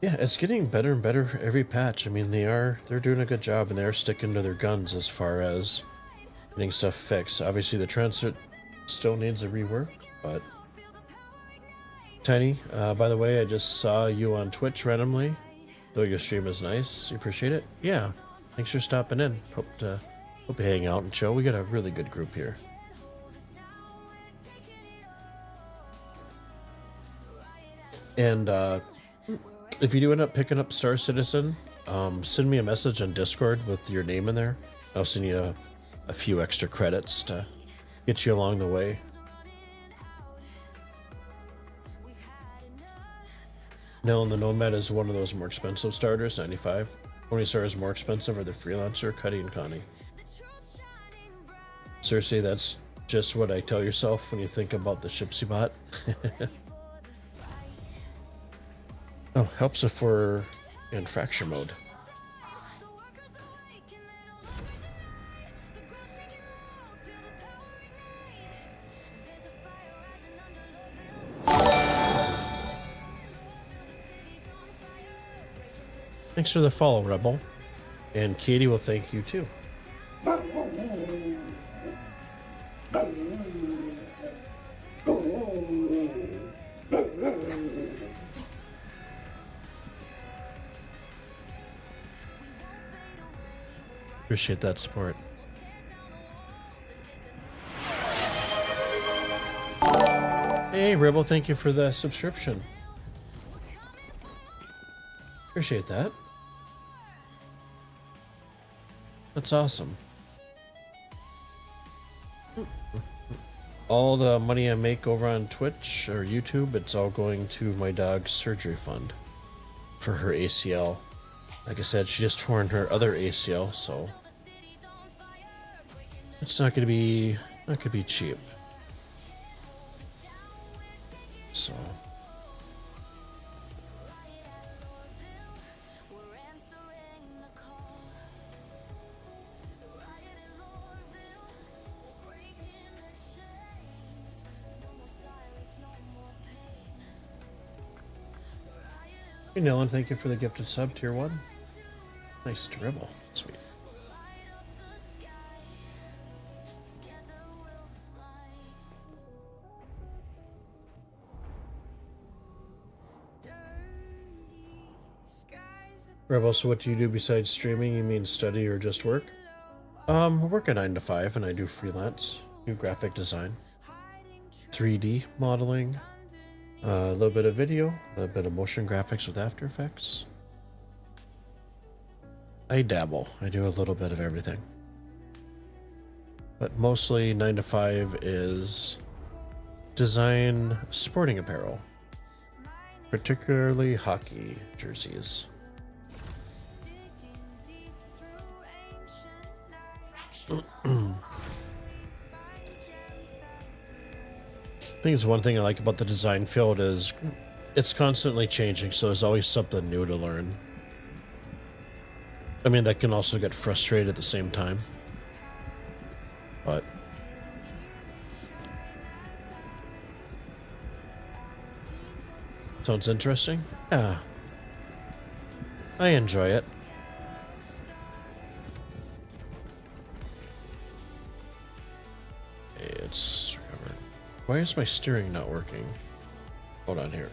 Yeah, it's getting better and better every patch. I mean, they're doing a good job and they're sticking to their guns as far as getting stuff fixed. Obviously, the transit still needs a rework, but Tiny, by the way, I just saw you on Twitch randomly. Though your stream is nice, you appreciate it. Yeah, thanks for stopping in. Hope you hang out and chill. We got a really good group here. And if you do end up picking up Star Citizen, send me a message on Discord with your name in there. I'll send you a few extra credits to get you along the way. Now, the Nomad is one of those more expensive starters, 95. Only stars more expensive are the Freelancer, Cuddy, and Connie. Seriously, that's just what I tell yourself when you think about the Shipsy bot. Oh, helps if we're in fracture mode. Thanks for the follow, Rebel. And Katie will thank you too. Appreciate that support. Hey, Rebel, thank you for the subscription. Appreciate that. That's awesome. All the money I make over on Twitch or YouTube, it's all going to my dog's surgery fund for her ACL. Like I said, she just torn her other ACL, so it's not gonna be cheap. So hey, Dylan, thank you for the gifted sub, tier 1. Nice dribble. Sweet. Rebel, so what do you do besides streaming? You mean study or just work? I work a 9 to 5 and I do freelance. Do graphic design. 3D modeling. A little bit of video, a little bit of motion graphics with After Effects. I dabble. I do a little bit of everything. But mostly 9 to 5 is design sporting apparel, particularly hockey jerseys. I think it's one thing I like about the design field is it's constantly changing, so there's always something new to learn. I mean, that can also get frustrated at the same time. But Sounds interesting. Yeah. I enjoy it. It's... Why is my steering not working? Hold on here.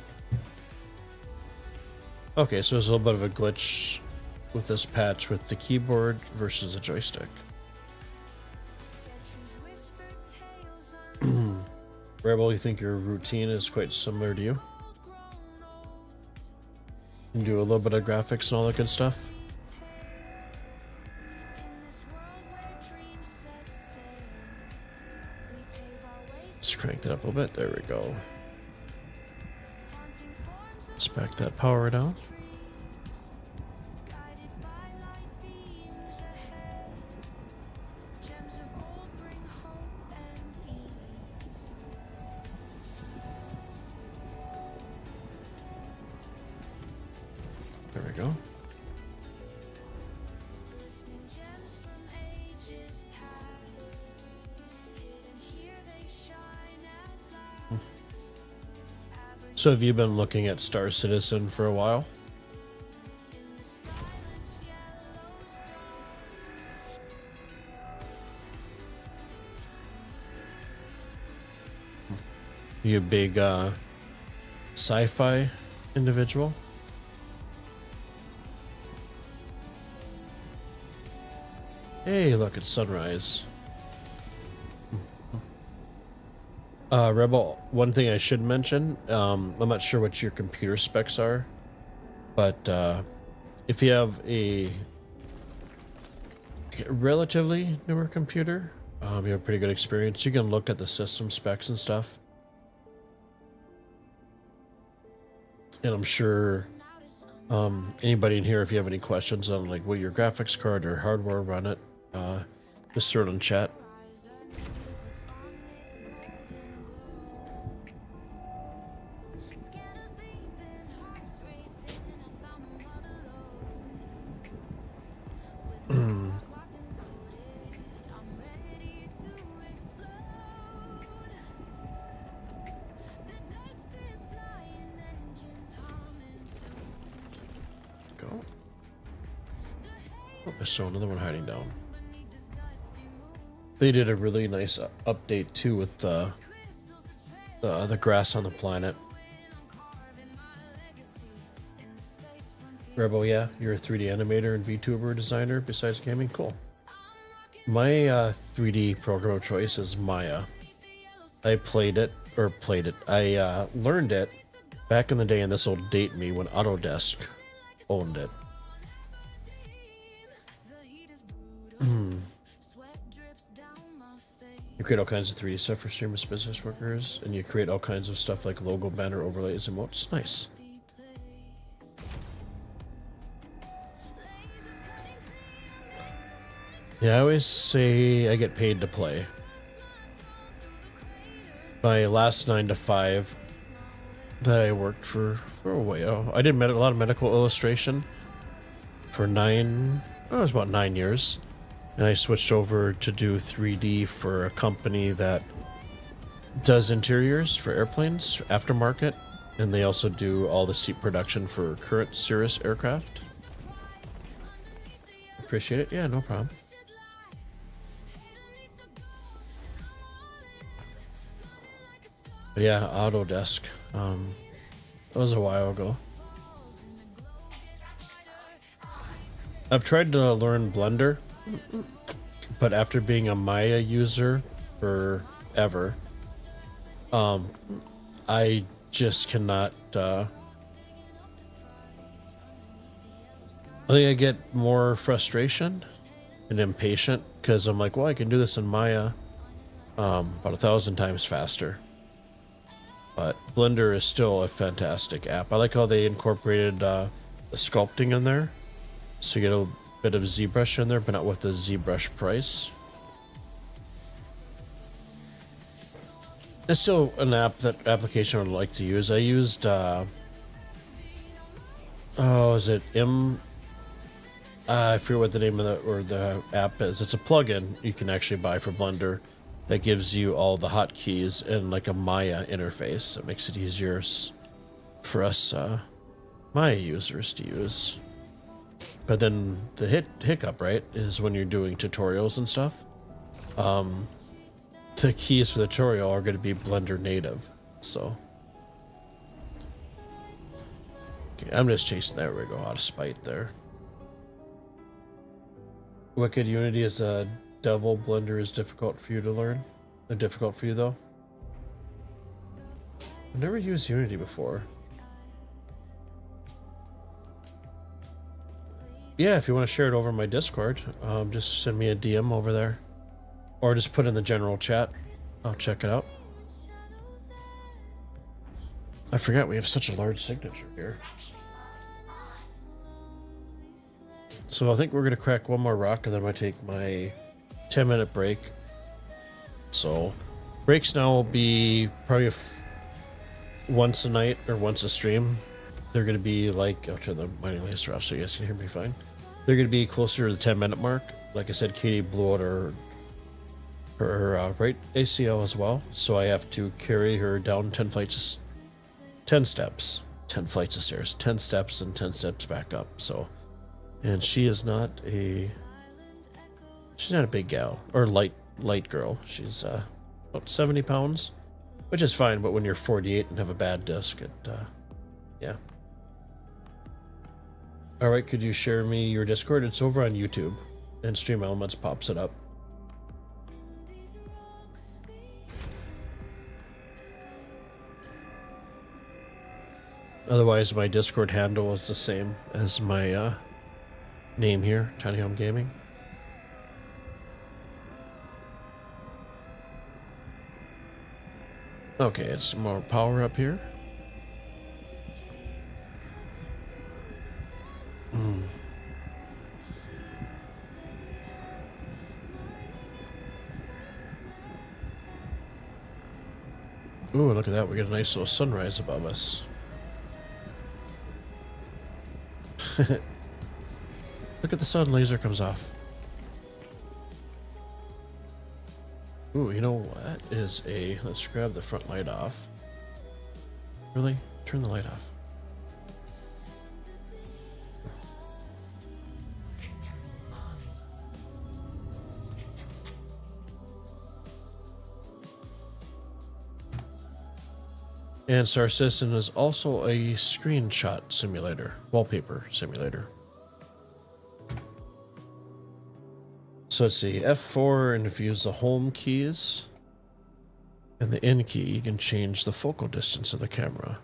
Okay, so there's a little bit of a glitch with this patch with the keyboard versus the joystick. Rebel, you think your routine is quite similar to you? You can do a little bit of graphics and all that good stuff. Let's crank that up a little bit. There we go. Let's back that power down. There we go. So have you been looking at Star Citizen for a while? You a big sci-fi individual? Hey, look, it's sunrise. Rebel, one thing I should mention, I'm not sure what your computer specs are, but if you have a relatively newer computer, you have a pretty good experience, you can look at the system specs and stuff. And I'm sure anybody in here, if you have any questions on like will your graphics card or hardware run it, just throw it in chat. Go. Oh, there's still another one hiding down. They did a really nice update too with the grass on the planet. Rebel, yeah, you're a 3D animator and VTuber designer besides gaming. Cool. My 3D program of choice is Maya. I I learned it back in the day, and this will date me when Autodesk owned it. You create all kinds of 3D stuff for streamers, business workers, and you create all kinds of stuff like logo, banner, overlays, emotes. Nice. Yeah, I always say I get paid to play. My last 9 to 5 that I worked for a while, I did a lot of medical illustration for it was about 9 years. And I switched over to do 3D for a company that does interiors for airplanes, aftermarket, and they also do all the seat production for current Cirrus aircraft. Appreciate it. Yeah, no problem. But yeah, Autodesk. That was a while ago. I've tried to learn Blender, but after being a Maya user forever, I just cannot. I think I get more frustration and impatient because I'm like, well, I can do this in Maya about 1,000 times faster. But Blender is still a fantastic app. I like how they incorporated the sculpting in there, so you get a bit of ZBrush in there, but not with the ZBrush price. It's still an application I would like to use. I used is it I forget what the name of the app is. It's a plugin you can actually buy for Blender that gives you all the hotkeys and like a Maya interface. That makes it easier. for us, my users to use. But then the hiccup, right, is when you're doing tutorials and stuff. The keys for the tutorial are going to be Blender native, so. Okay, I'm just chasing, there we go, out of spite there. Wicked Unity is a devil. Blender is difficult for you to learn. Difficult for you though. I've never used Unity before. Yeah, if you want to share it over my Discord, just send me a DM over there. Or just put in the general chat. I'll check it out. I forgot we have such a large signature here. So I think we're going to crack one more rock and then I'm going to take my 10-minute break. So breaks now will be probably once a night or once a stream. They're going to be like, I'll turn the mining laser off so you guys can hear me fine. They're going to be closer to the 10-minute mark. Like I said, Katie blew out her right ACL as well. So I have to carry her down 10 steps, 10 flights of stairs, 10 steps and 10 steps back up. So, and she's not a big gal or light girl. She's about 70 pounds, which is fine. But when you're 48 and have a bad disc, yeah. All right, could you share me your Discord? It's over on YouTube, and Stream Elements pops it up. Otherwise, my Discord handle is the same as my name here, Tiny Home Gaming. Okay, it's some more power up here. Ooh, look at that. We got a nice little sunrise above us. Look at the sun, laser comes off. Ooh, you know what is let's grab the front light off. Really? Turn the light off. Systems off. Systems. And Star Citizen is also a screenshot simulator, wallpaper simulator. So let's see, F4, and if you use the home keys and the N key, you can change the focal distance of the camera.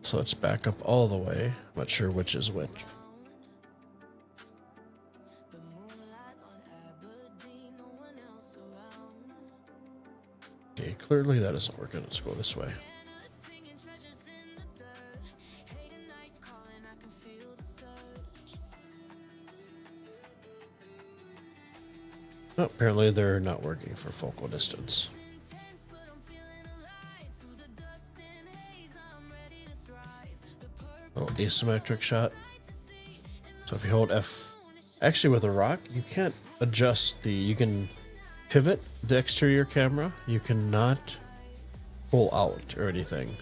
So let's back up all the way. I'm not sure which is which. Okay, clearly that isn't working. Let's go this way. Oh, apparently they're not working for focal distance. Oh, asymmetric shot. So if you hold F, actually with a ROC, you can't adjust you can pivot the exterior camera. You cannot pull out or anything.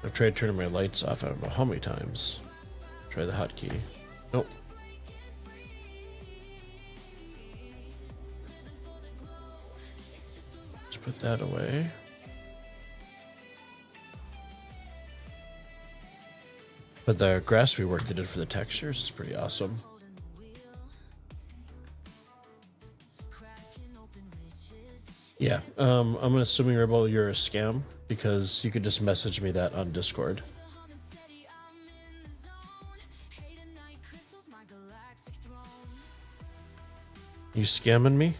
I've tried turning my lights off, I don't know how many times. Try the hotkey. Nope. Let's put that away. But the grass rework they did for the textures is pretty awesome. Yeah, I'm assuming, Rebel, you're a scam because you could just message me that on Discord. You scamming me?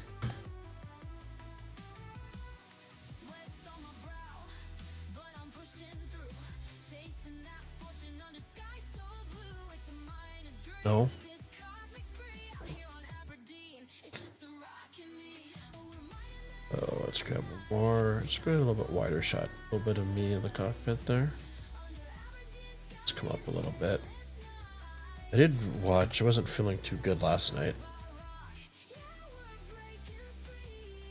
No. Oh, let's grab one more. Let's go a little bit wider shot. A little bit of me in the cockpit there. Let's come up a little bit. I did watch. I wasn't feeling too good last night.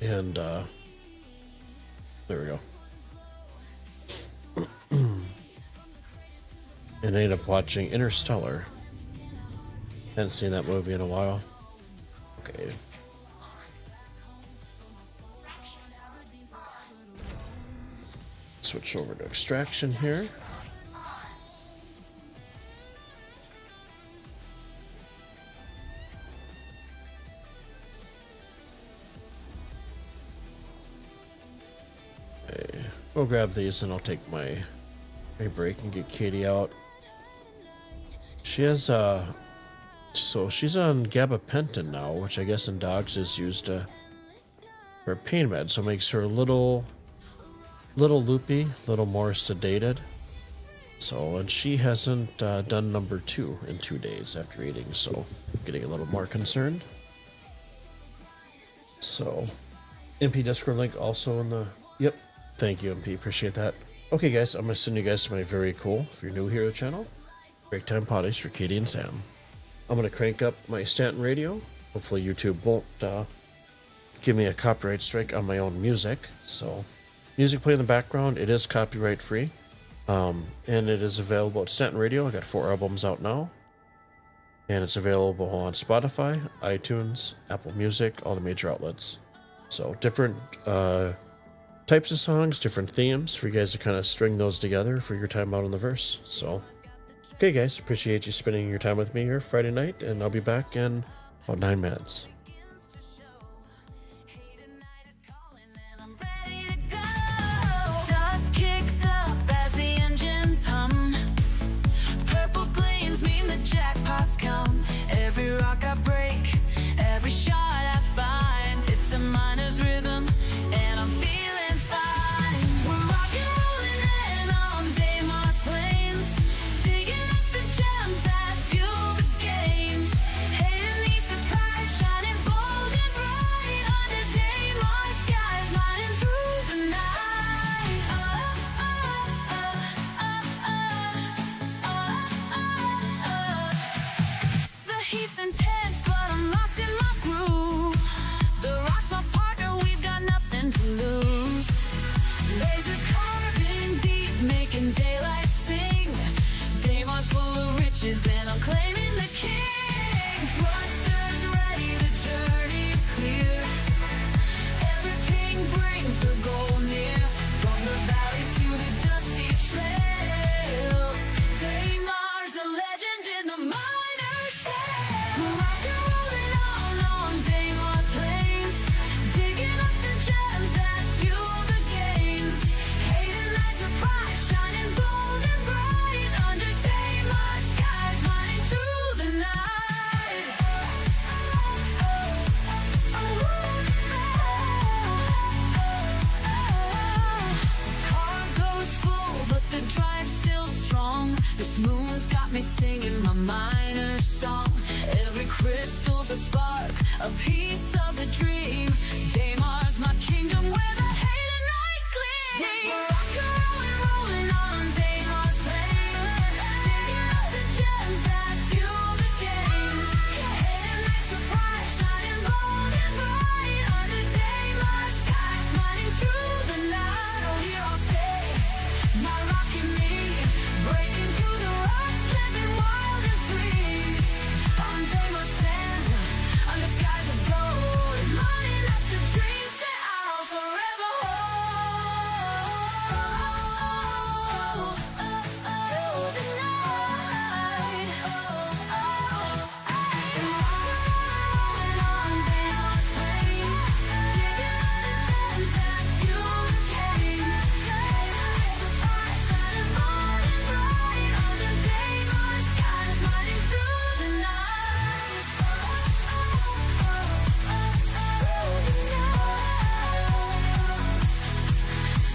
And, there we go. and I ended up watching Interstellar. Hadn't seen that movie in a while. Okay. Switch over to extraction here. Okay. We'll grab these and I'll take my break and get Katie out. She has so she's on gabapentin now, which I guess in dogs is used for pain med, so it makes her a little loopy, a little more sedated. So, and she hasn't done number 2 in 2 days after eating, so getting a little more concerned. So, MP Discord link also in the, yep, thank you MP, appreciate that. Okay guys, I'm going to send you guys to my very cool, if you're new here to the channel, Break Time Potties for Katie and Sam. I'm going to crank up my Stanton radio. Hopefully YouTube won't give me a copyright strike on my own music. So, music playing in the background, it is copyright free. And it is available at Stanton Radio. I got 4 albums out now. And it's available on Spotify, iTunes, Apple Music, all the major outlets. So, different types of songs, different themes for you guys to kind of string those together for your time out on the verse. So, okay guys, appreciate you spending your time with me here Friday night, and I'll be back in about 9 minutes. Dust kicks up as the engines hum. Purple gleams mean the jackpots come. Every rock I break, every shot I find, it's a miner's rhythm, and I'm feeling fine. We're rockin', rollin', and on Deimos plains, digging up the gems that fuel the gains. Hidden neath the prize, shining bold and bright under Deimos skies, mining through the night. The heat's intense, but I'm locked in my groove. The rock's my partner, we've got nothing to lose. Lasers carving deep, making daylight sing. Deimos full of riches, and I'm claiming the king. Thrusters ready, the journey's clear. Every ping brings the goal near. From the valleys to the dusty trails, Deimos a legend in the miner's tale. We're rockin', rollin' on Deimos plains, digging up the gems that fuel the gains. Hayden lights the prize, shining bold and bright under Deimos skies, mining through the night. Cargo's full, but the drive's still strong. This moon's got me singing my miner's song. Every crystal's a spark, a piece of the dream. Deimos, my kingdom, where the Hayden night gleams. We're rockin', rollin' on Deimos plains, digging up the gems that fuel the gains. Hayden lights the prize, shining bold and bright under Deimos skies, mining through the night. So here I'll stay, my rock and me, breaking through the rocks, living wild and free. On Deimos sands, under skies of gold, mining up the dreams that I'll forever hold. To the night. Rolling on Deimos plains, digging up the gems that fuel the gains. It's a fire shining bold and bright under Deimos skies, mining through the night.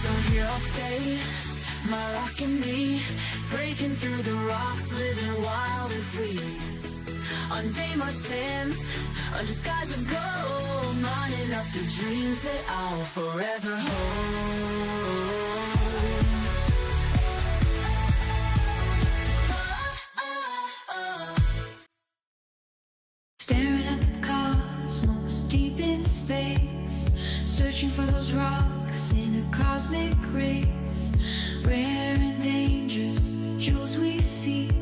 So here I'll stay, my rock and me, breaking through the rocks, living wild and free. On Deimos sands, under skies of gold, mining up the dreams that I'll forever hold. Staring at the cosmos deep in space, searching for those rocks in a cosmic race. Rare and dangerous jewels we seek,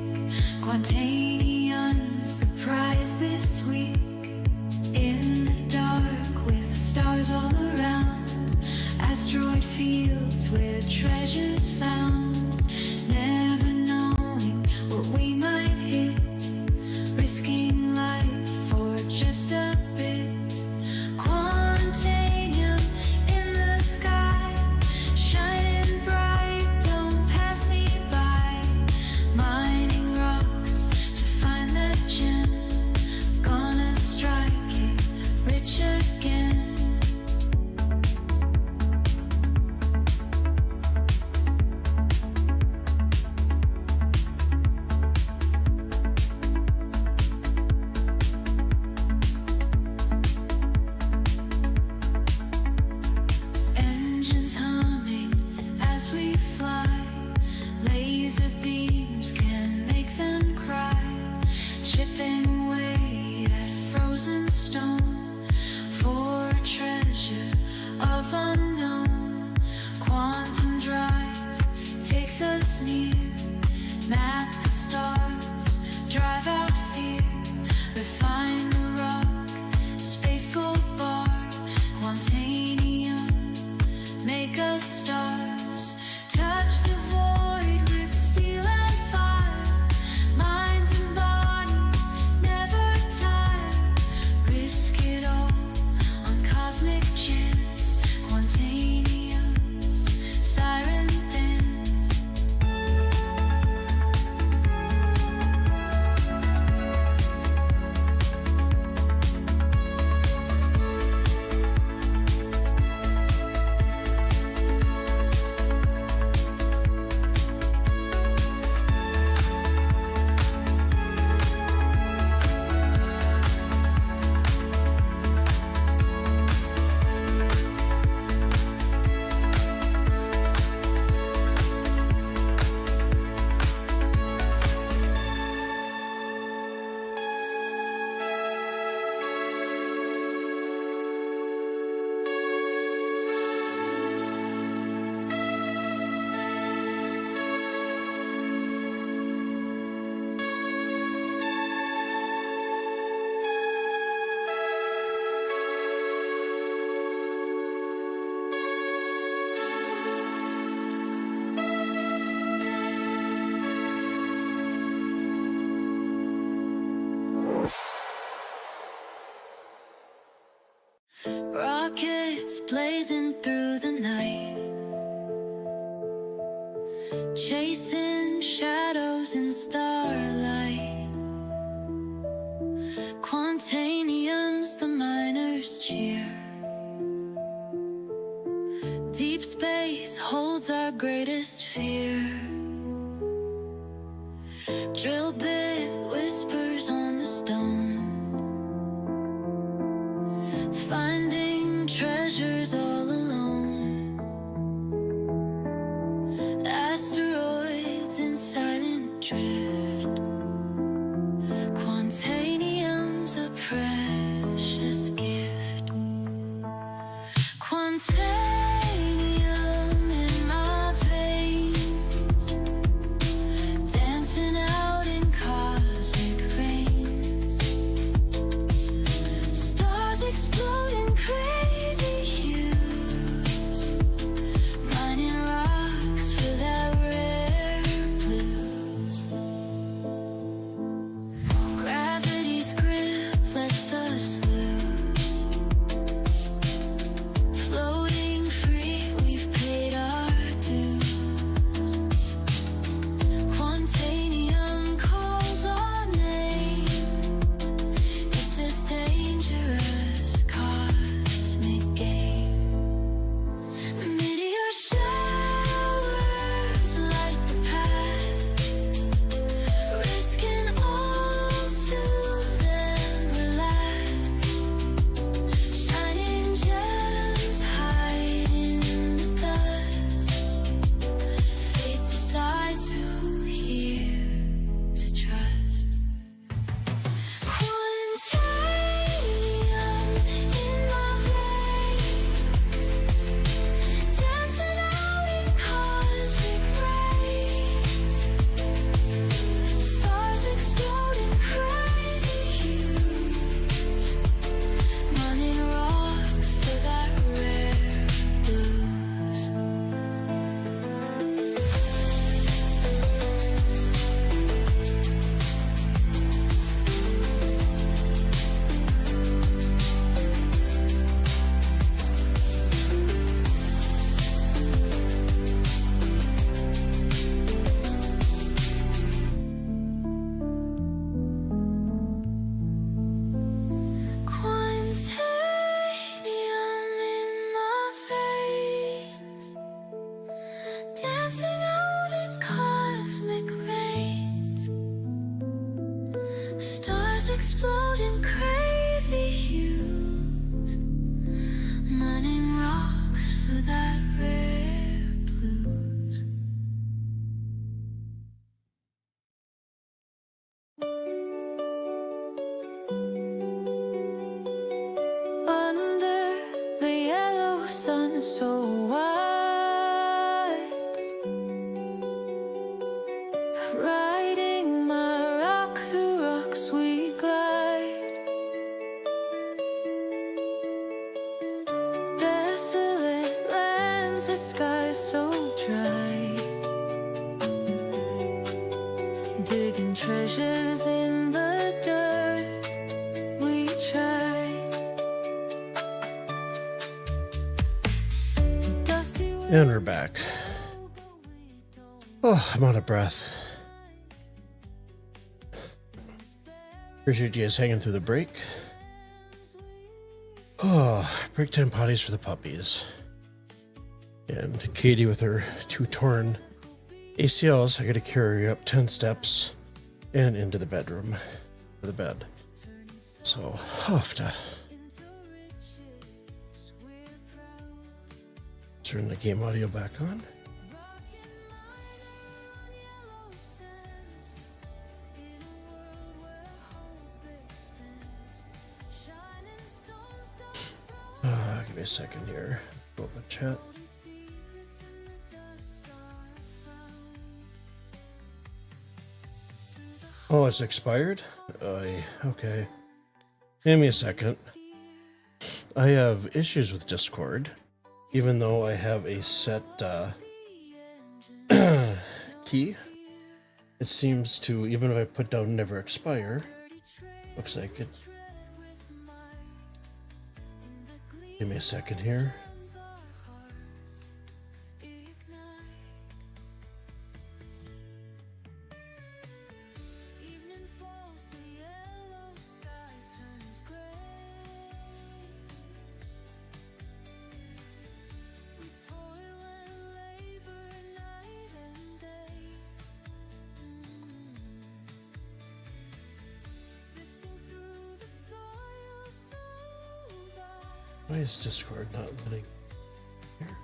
laser beams can make them cry, chipping away at frozen stone for a treasure of unknown. Quantum drive takes us near, map the stars, drive out fear, refine the rock, space gold bar, quantanium, make us stars, touch the void with steel and fire, minds and bodies never tire, risk it all on cosmic chance, quantanium's siren dance. Rockets blazing through the night, chasing shadows in starlight. Quantanium's the miners' cheer. Deep space holds our greatest fear. Drill bit whispers on the stone, finding treasures all alone. Asteroids in silent drift. Quantanium's a precious gift. Quantanium in my veins, dancing out in cosmic rains. Stars exploding crazy hues, mining rocks for that rare blues. Gravity's grip lets us loose, floating free, we've paid our dues. Quantanium calls our name, it's a dangerous cosmic game. Meteor showers light the path, risking all to then relax. Shining gems hide in the dust. Fate decides who here to trust. Quantanium in my veins, dancing out in cosmic rays. Stars exploding crazy hues, mining rocks for that rare blues. Quantanium in my veins, dancing out in cosmic rains. Stars exploding crazy hues, mining rocks. for that rare blues. Riding my rock through rocks we glide. Desolate lands with skies so dry. Digging treasures in the dirt we try. Dusty And we're back. Oh, I'm out of breath. Appreciate you guys hanging through the break. Oh, break time potties for the puppies. And Katie with her 2 torn ACLs. I gotta carry her up 10 steps and into the bedroom for the bed. So, I'll have to turn the game audio back on. Give me a second here. Go up and chat. Oh, it's expired? Okay. Give me a second. I have issues with Discord, even though I have a set key. It seems to, even if I put down never expire, looks like it. Give me a second here. Why is Discord not letting here?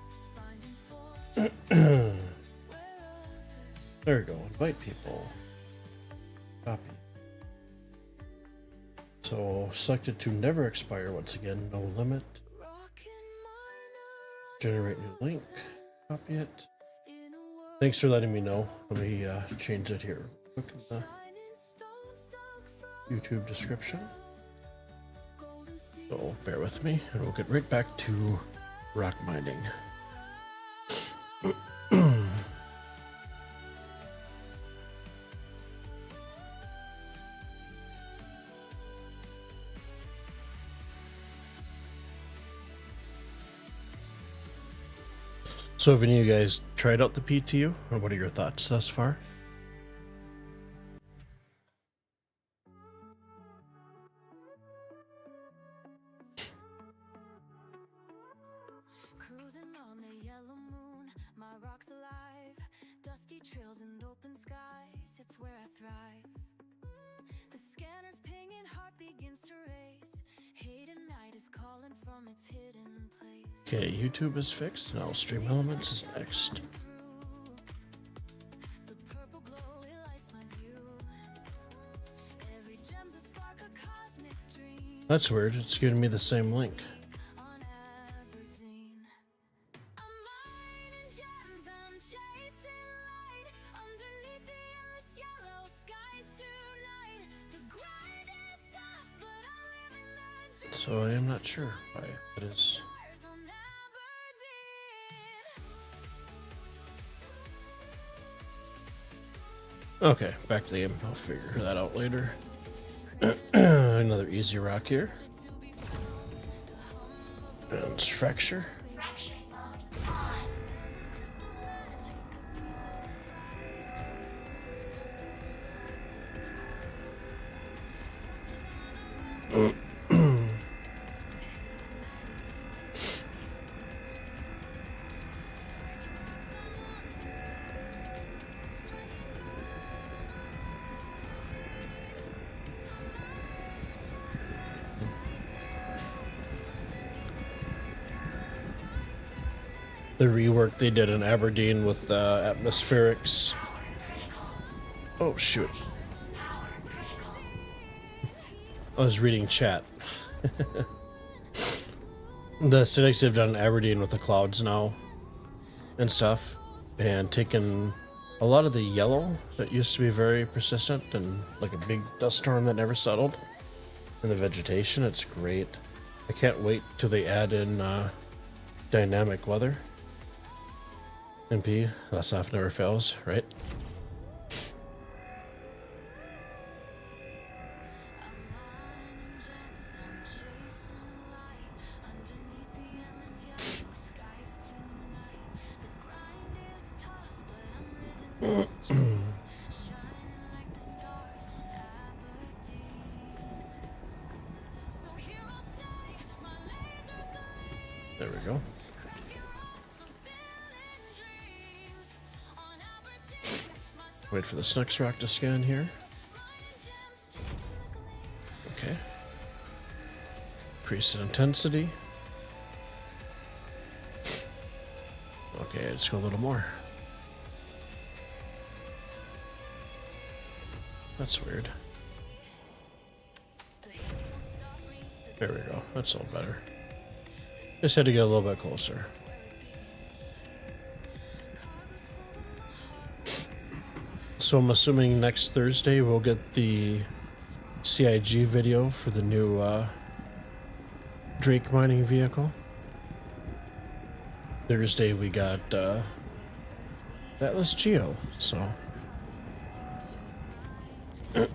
There we go. Invite people. Copy. So selected to never expire once again. No limit. Generate new link. Copy it. Thanks for letting me know. Let me change it here. Look in the YouTube description. So bear with me, and we'll get right back to rock mining. So have any of you guys tried out the PTU, or what are your thoughts thus far? Cruising on the yellow moon, my rock's alive. Dusty trails and open skies, it's where I thrive. The scanner's pinging, heart begins to race. Hate at night is calling from its hidden place. Okay, YouTube is fixed. Now Stream Elements is next. The purple glow, it lights my view. Every gem's a spark, a cosmic dream. That's weird. It's giving me the same link. On Aberdeen, I'm mining gems, I'm chasing light. Underneath the endless yellow skies tonight. The grind is tough, but I'm living the dream. So I am not sure why it is. Fires on Aberdeen. Okay, back to the game. I'll figure that out later. Another easy rock here. And it's fracture. Fracture mode on. The rework they did in Aberdeen with atmospherics. Oh shoot. I was reading chat. The aesthetics they've done in Aberdeen with the clouds now and stuff, and taken A lot of the yellow that used to be very persistent and like a big dust storm that never settled. And the vegetation, it's great. I can't wait till they add in dynamic weather. MP, less off never fails, right? There we go. Wait for this next rock to scan here. Okay. Increase in intensity. Okay, let's go a little more. That's weird. There we go. That's a little better. Just had to get a little bit closer. So I'm assuming next Thursday we'll get the CIG video for the new Drake mining vehicle. Thursday we got Atlas Geo, so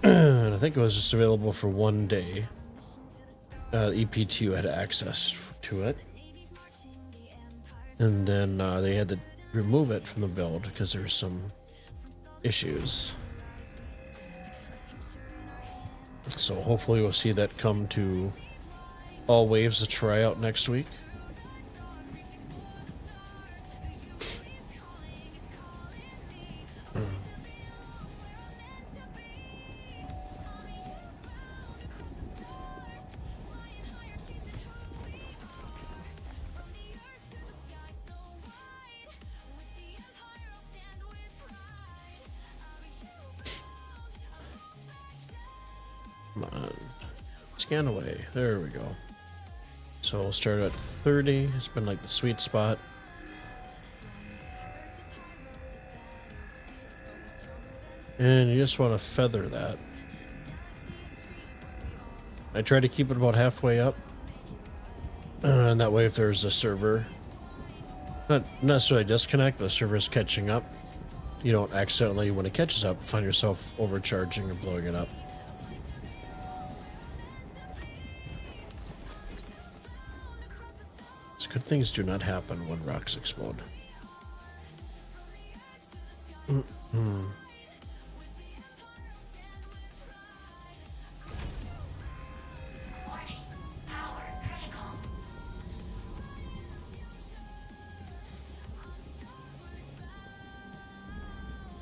and I think it was just available for one day. EPTU had access to it, and then they had to remove it from the build because there's some issues. So hopefully we'll see that come to all waves to try out next week. Come on. Scan away. There we go. So we'll start at 30. It's been like the sweet spot. And you just want to feather that. I try to keep it about halfway up. And that way if there's a server, not necessarily disconnect, but the server's catching up, you don't accidentally, when it catches up, find yourself overcharging or blowing it up. Good things do not happen when rocks explode. Warning, power critical.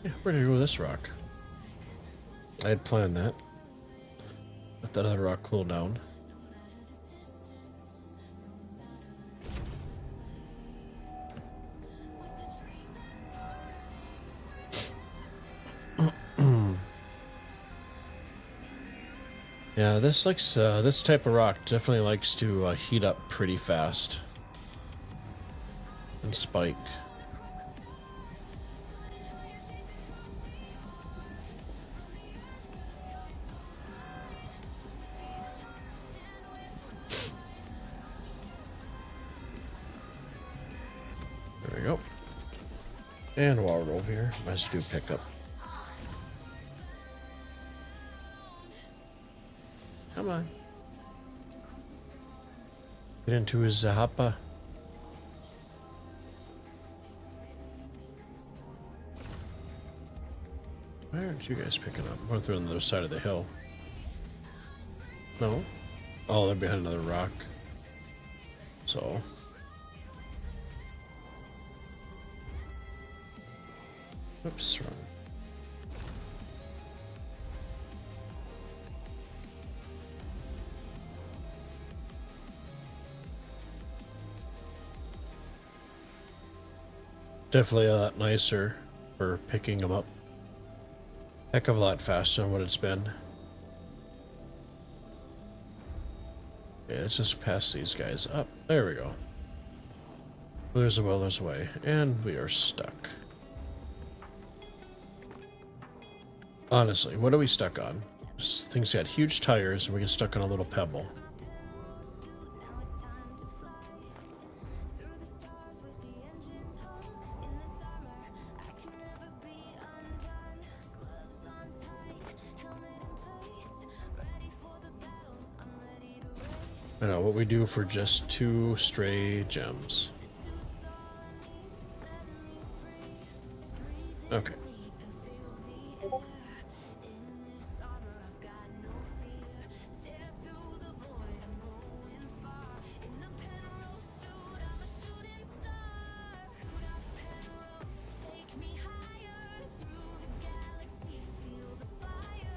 Yeah, where to go with this rock? I had planned that. Let that other rock cool down. Yeah, this likes this type of rock definitely likes to heat up pretty fast and spike. There we go. And while we're over here, let's do pickup. Come on. Get into his Zahapa. Why aren't you guys picking up? I'm going through on the other side of the hill. No? Oh, they're behind another rock. So. Oops, wrong. Definitely a lot nicer for picking them up. Heck of a lot faster than what it's been. Yeah, let's just pass these guys up. There we go. There's a will, there's a way. And we are stuck. Honestly, what are we stuck on? This thing's got huge tires and we get stuck on a little pebble. I know what we do for just 2 stray gems. Okay.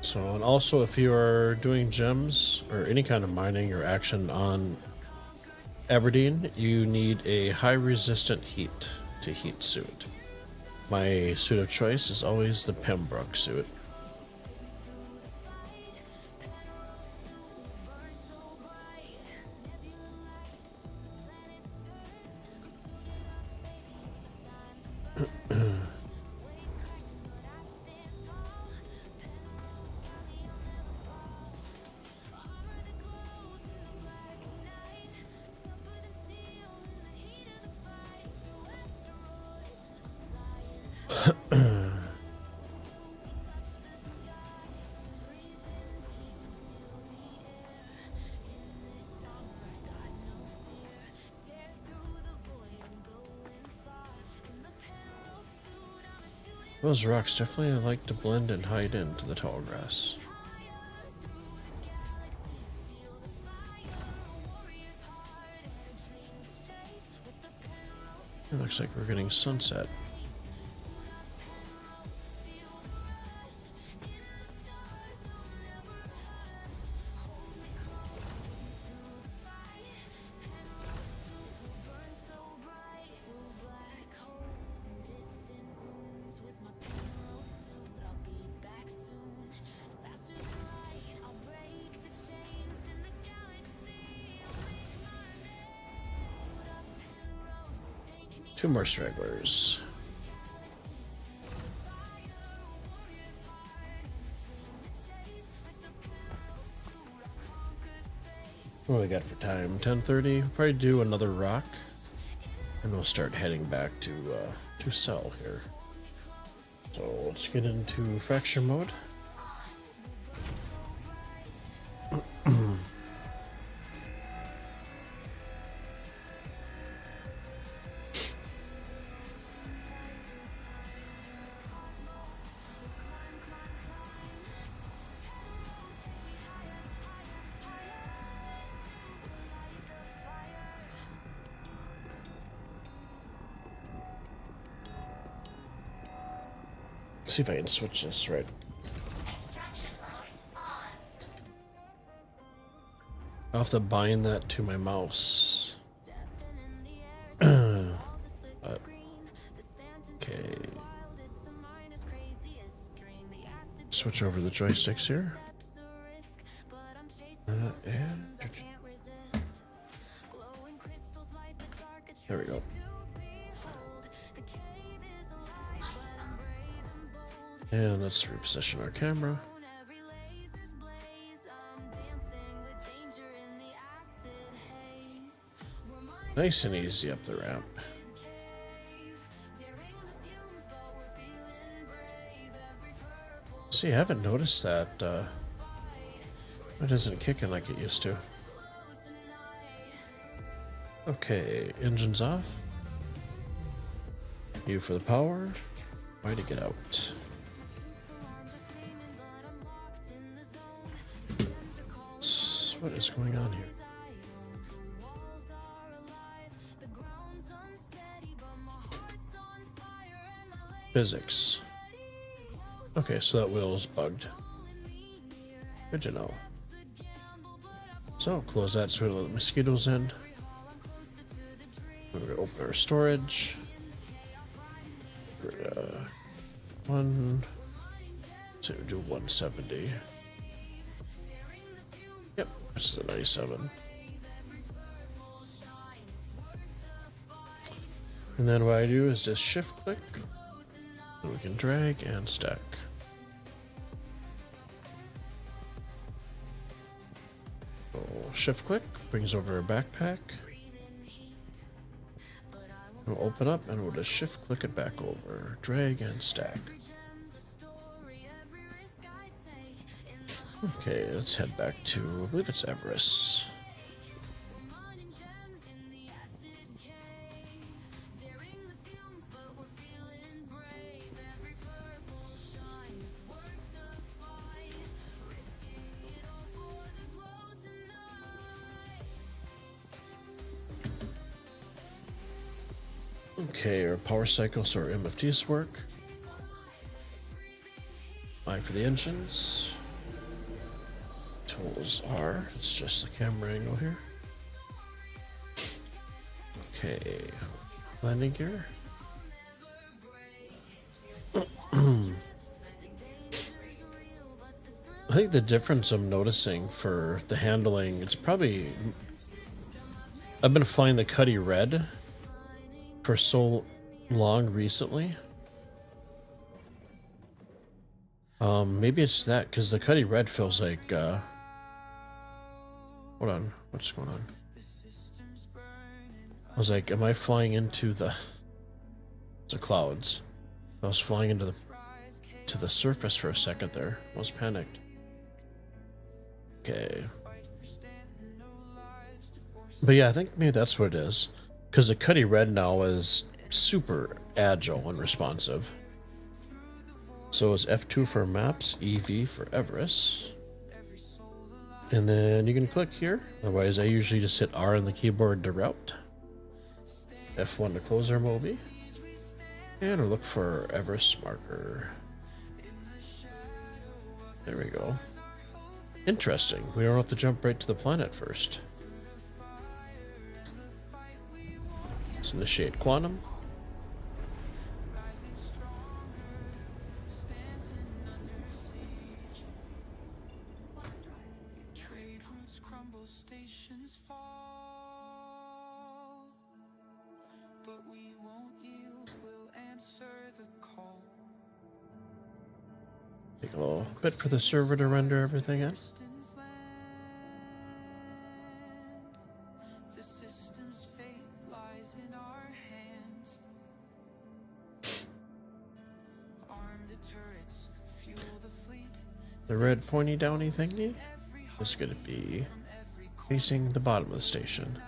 So, and also if you are doing gems or any kind of mining or action on Aberdeen, you need a high resistant heat to heat suit. My suit of choice is always the Pembroke suit. Those rocks definitely like to blend and hide into the tall grass. It looks like we're getting sunset. Two more stragglers. What do we got for time? 10:30. We'll probably do another rock, and we'll start heading back to Cell here. So let's get into fracture mode. See if I can switch this right. Extraction mode on. I'll have to bind that to my mouse. Okay. Switch over the joysticks here. And there we go. And let's reposition our camera. Nice and easy up the ramp. See, I haven't noticed that it isn't kicking like it used to. Okay, engines off. U for the power. Y to get out. What is going on here? Physics. Okay, so that wheel's bugged. Good to know. So, close that so we don't let the mosquitoes in. We're going to open our storage. So do 170. Yep, this is a 97. And then what I do is just shift click, and we can drag and stack. shift click brings over our backpack. We'll open up and we'll just shift click it back over. Drag and stack. Okay, let's head back to, I believe it's Everest. Okay, our power cycle, so our MFTs work. I for the engines. Tools are, it's just the camera angle here. Okay, landing gear. I think the difference I'm noticing for the handling, it's probably, I've been flying the Cuddy Red for so long recently. Maybe it's that, because the Cuddy Red feels like, hold on, what's going on? I was like, am I flying into the clouds? I was flying into the surface for a second there. I was panicked. Okay. But yeah, I think maybe that's what it is. Because the Cuddy Red now is super agile and responsive. So it's F2 for maps, EV for Everest. And then you can click here. Otherwise, I usually just hit R on the keyboard to route. F1 to close our Mobi. And we'll look for Everest marker. There we go. Interesting. We don't have to jump right to the planet first. Let's initiate quantum. Take a little bit for the server to render everything in. The red pointy downy thingy is going to be facing the bottom of the station.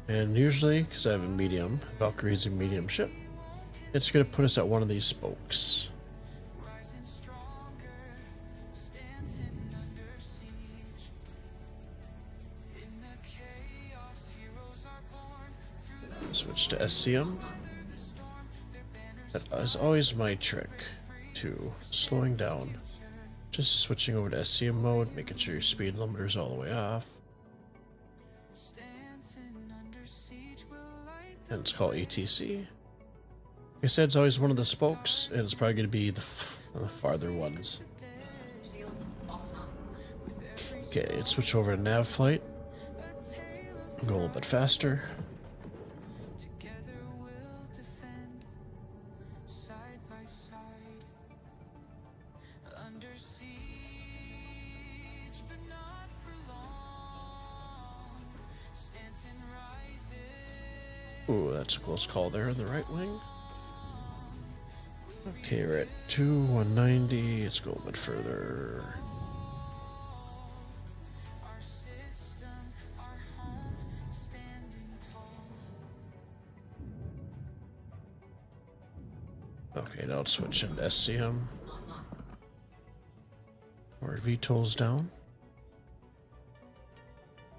And usually, because I have a medium, Valkyrie's a medium ship, it's going to put us at one of these spokes. Switch to SCM. That is always my trick to slowing down. Just switching over to SCM mode, making sure your speed limiter's all the way off. And it's called ATC. Like I said, it's always one of the spokes, and it's probably going to be the farther ones. Okay, let's switch over to nav flight. Go a little bit faster. Ooh, that's a close call there in the right wing. Okay, we're at 190. Let's go a bit further. Okay, now let's switch into SCM. Our VTOL's down.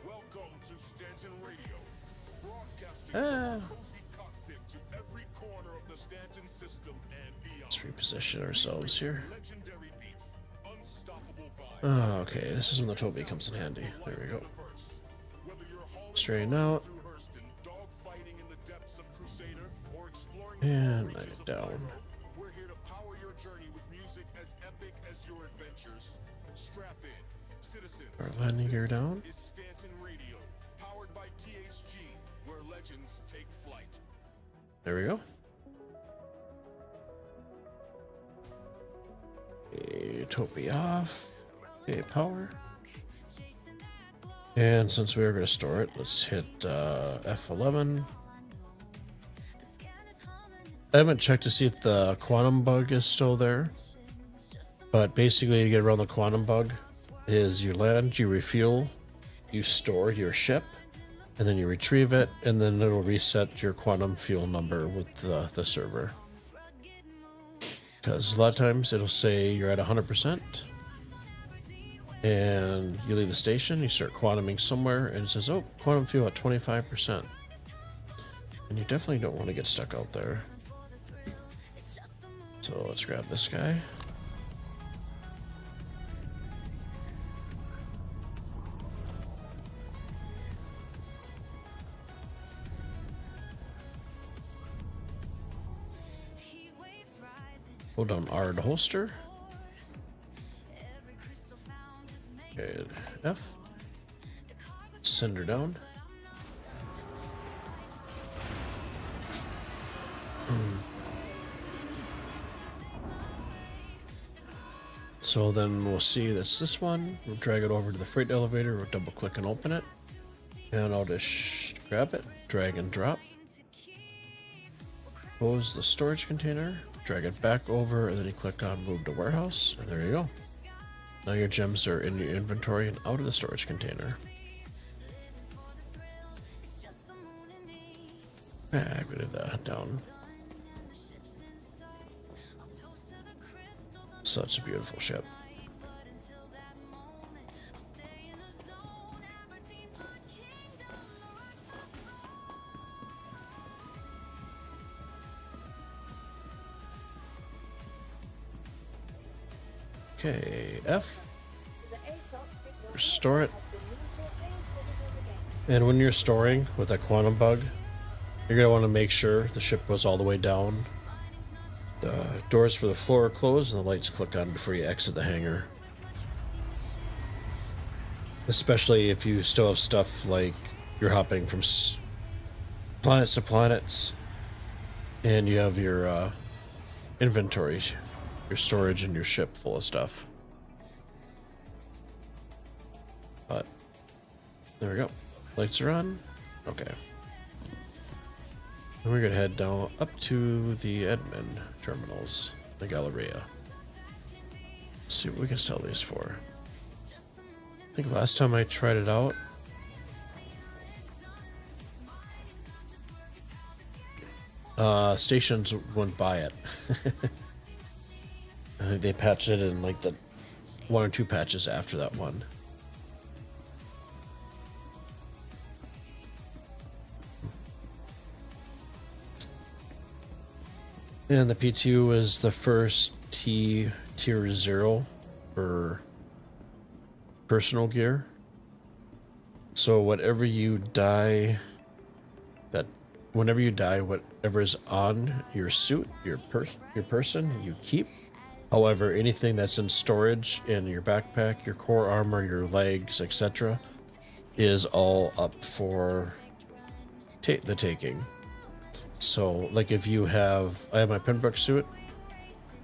Welcome to Stanton Radio, broadcasting from our cozy cockpit to every corner of the Stanton system and beyond. Let's reposition ourselves here. Legendary beats, unstoppable vibes. Oh, okay, this is when the Toby comes in handy. There we go. Straighten out. Dogfighting in the depths of Crusader or exploring And let it down. We're here to power your journey with music as epic as your adventures. Strap in, citizens. Our landing gear down. Is Stanton Radio, by THG, where legends take flight. There we go. Utopia off. Okay, power. And since we are going to store it, let's hit F11. I haven't checked to see if the quantum bug is still there. But basically, you get around the quantum bug is you land, you refuel, you store your ship, and then you retrieve it, and then it'll reset your quantum fuel number with the server. Because a lot of times it'll say you're at 100%, and you leave the station, you start quantuming somewhere, and it says, oh, quantum fuel at 25%. And you definitely don't want to get stuck out there. So let's grab this guy. Hold down R to holster. Okay, F. Send her down. So then we'll see that's this one. We'll drag it over to the freight elevator. We'll double click and open it. And I'll just grab it, drag and drop. Close the storage container. Drag it back over, and then you click on move to warehouse, and there you go. Now your gems are in your inventory and out of the storage container. Back rid of that down. Such a beautiful ship. Okay, F. Store it. And when you're storing with that quantum bug, you're going to want to make sure the ship goes all the way down. The doors for the floor are closed and the lights click on before you exit the hangar. Especially if you still have stuff like you're hopping from planets to planets and you have your inventory, your storage and your ship full of stuff. But there we go. Lights are on. Okay. And we're gonna head down up to the admin terminals, the Galleria. Let's see what we can sell these for. I think last time I tried it out, stations wouldn't buy it. I think they patched it in like the 1 or 2 patches after that one. And the PTU is the first tier 0 for personal gear. So whenever you die, whatever is on your suit, your person, you keep. However, anything that's in storage in your backpack, your core armor, your legs, etc., is all up for the taking. So, like if you have, I have my pinbrook suit.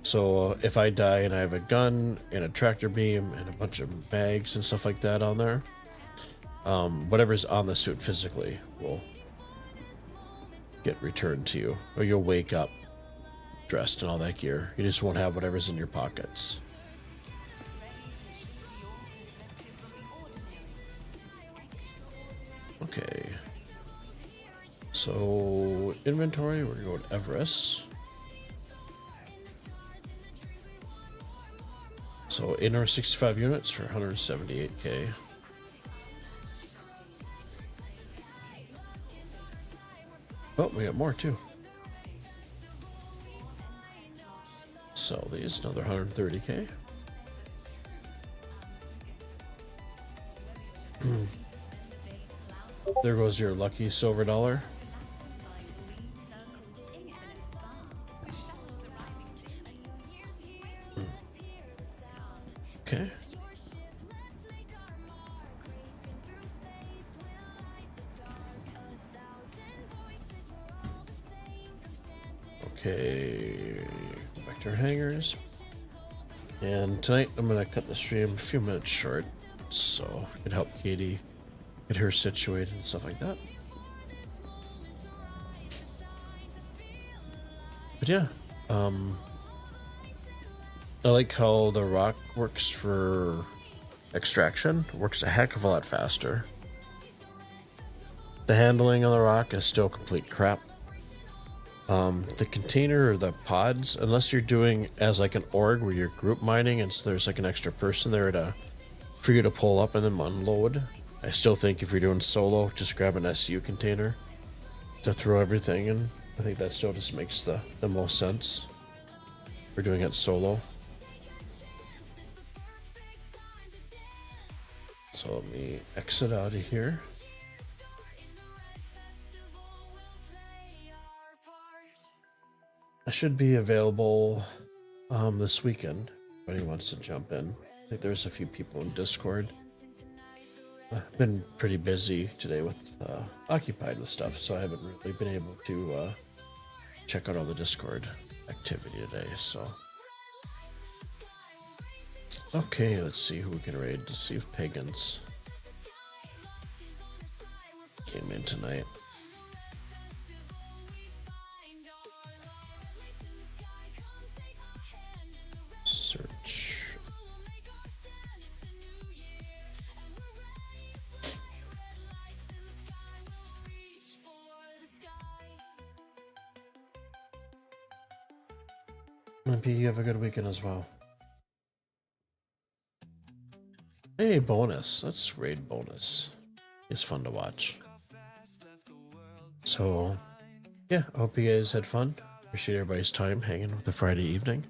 So if I die and I have a gun and a tractor beam and a bunch of mags and stuff like that on there, whatever's on the suit physically will get returned to you, or you'll wake up dressed in all that gear. You just won't have whatever's in your pockets. Okay. So inventory, we're going Everest. So 865 units for 178k. Oh, we got more too. Sell these, another 130k. There goes your lucky silver dollar. Okay. Okay, go back to our hangars. And tonight I'm gonna cut the stream a few minutes short, so it could help Katie get her situated and stuff like that. But yeah, I like how the ROC works for extraction. It works a heck of a lot faster. The handling on the ROC is still complete crap. The container or the pods, unless you're doing as like an org where you're group mining and so there's like an extra person there for you to pull up and then unload. I still think if you're doing solo, just grab an SU container to throw everything in. I think that still just makes the most sense for doing it solo. So let me exit out of here. I should be available this weekend if anyone wants to jump in. I think there's a few people in Discord. I've been pretty busy today with occupied with stuff, so I haven't really been able to check out all the Discord activity today. So okay, let's see who we can raid. Let's see if pagans came in tonight. Search. Maybe you have a good weekend as well. Hey, bonus. Let's raid bonus. It's fun to watch. So, yeah, I hope you guys had fun. Appreciate everybody's time hanging with the Friday evening.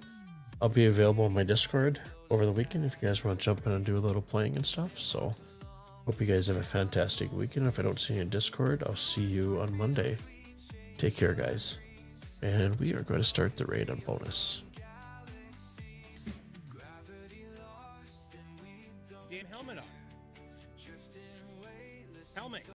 I'll be available on my Discord over the weekend if you guys want to jump in and do a little playing and stuff. So, hope you guys have a fantastic weekend. If I don't see you in Discord, I'll see you on Monday. Take care, guys. And we are going to start the raid on bonus. Damn helmet on. Helmet.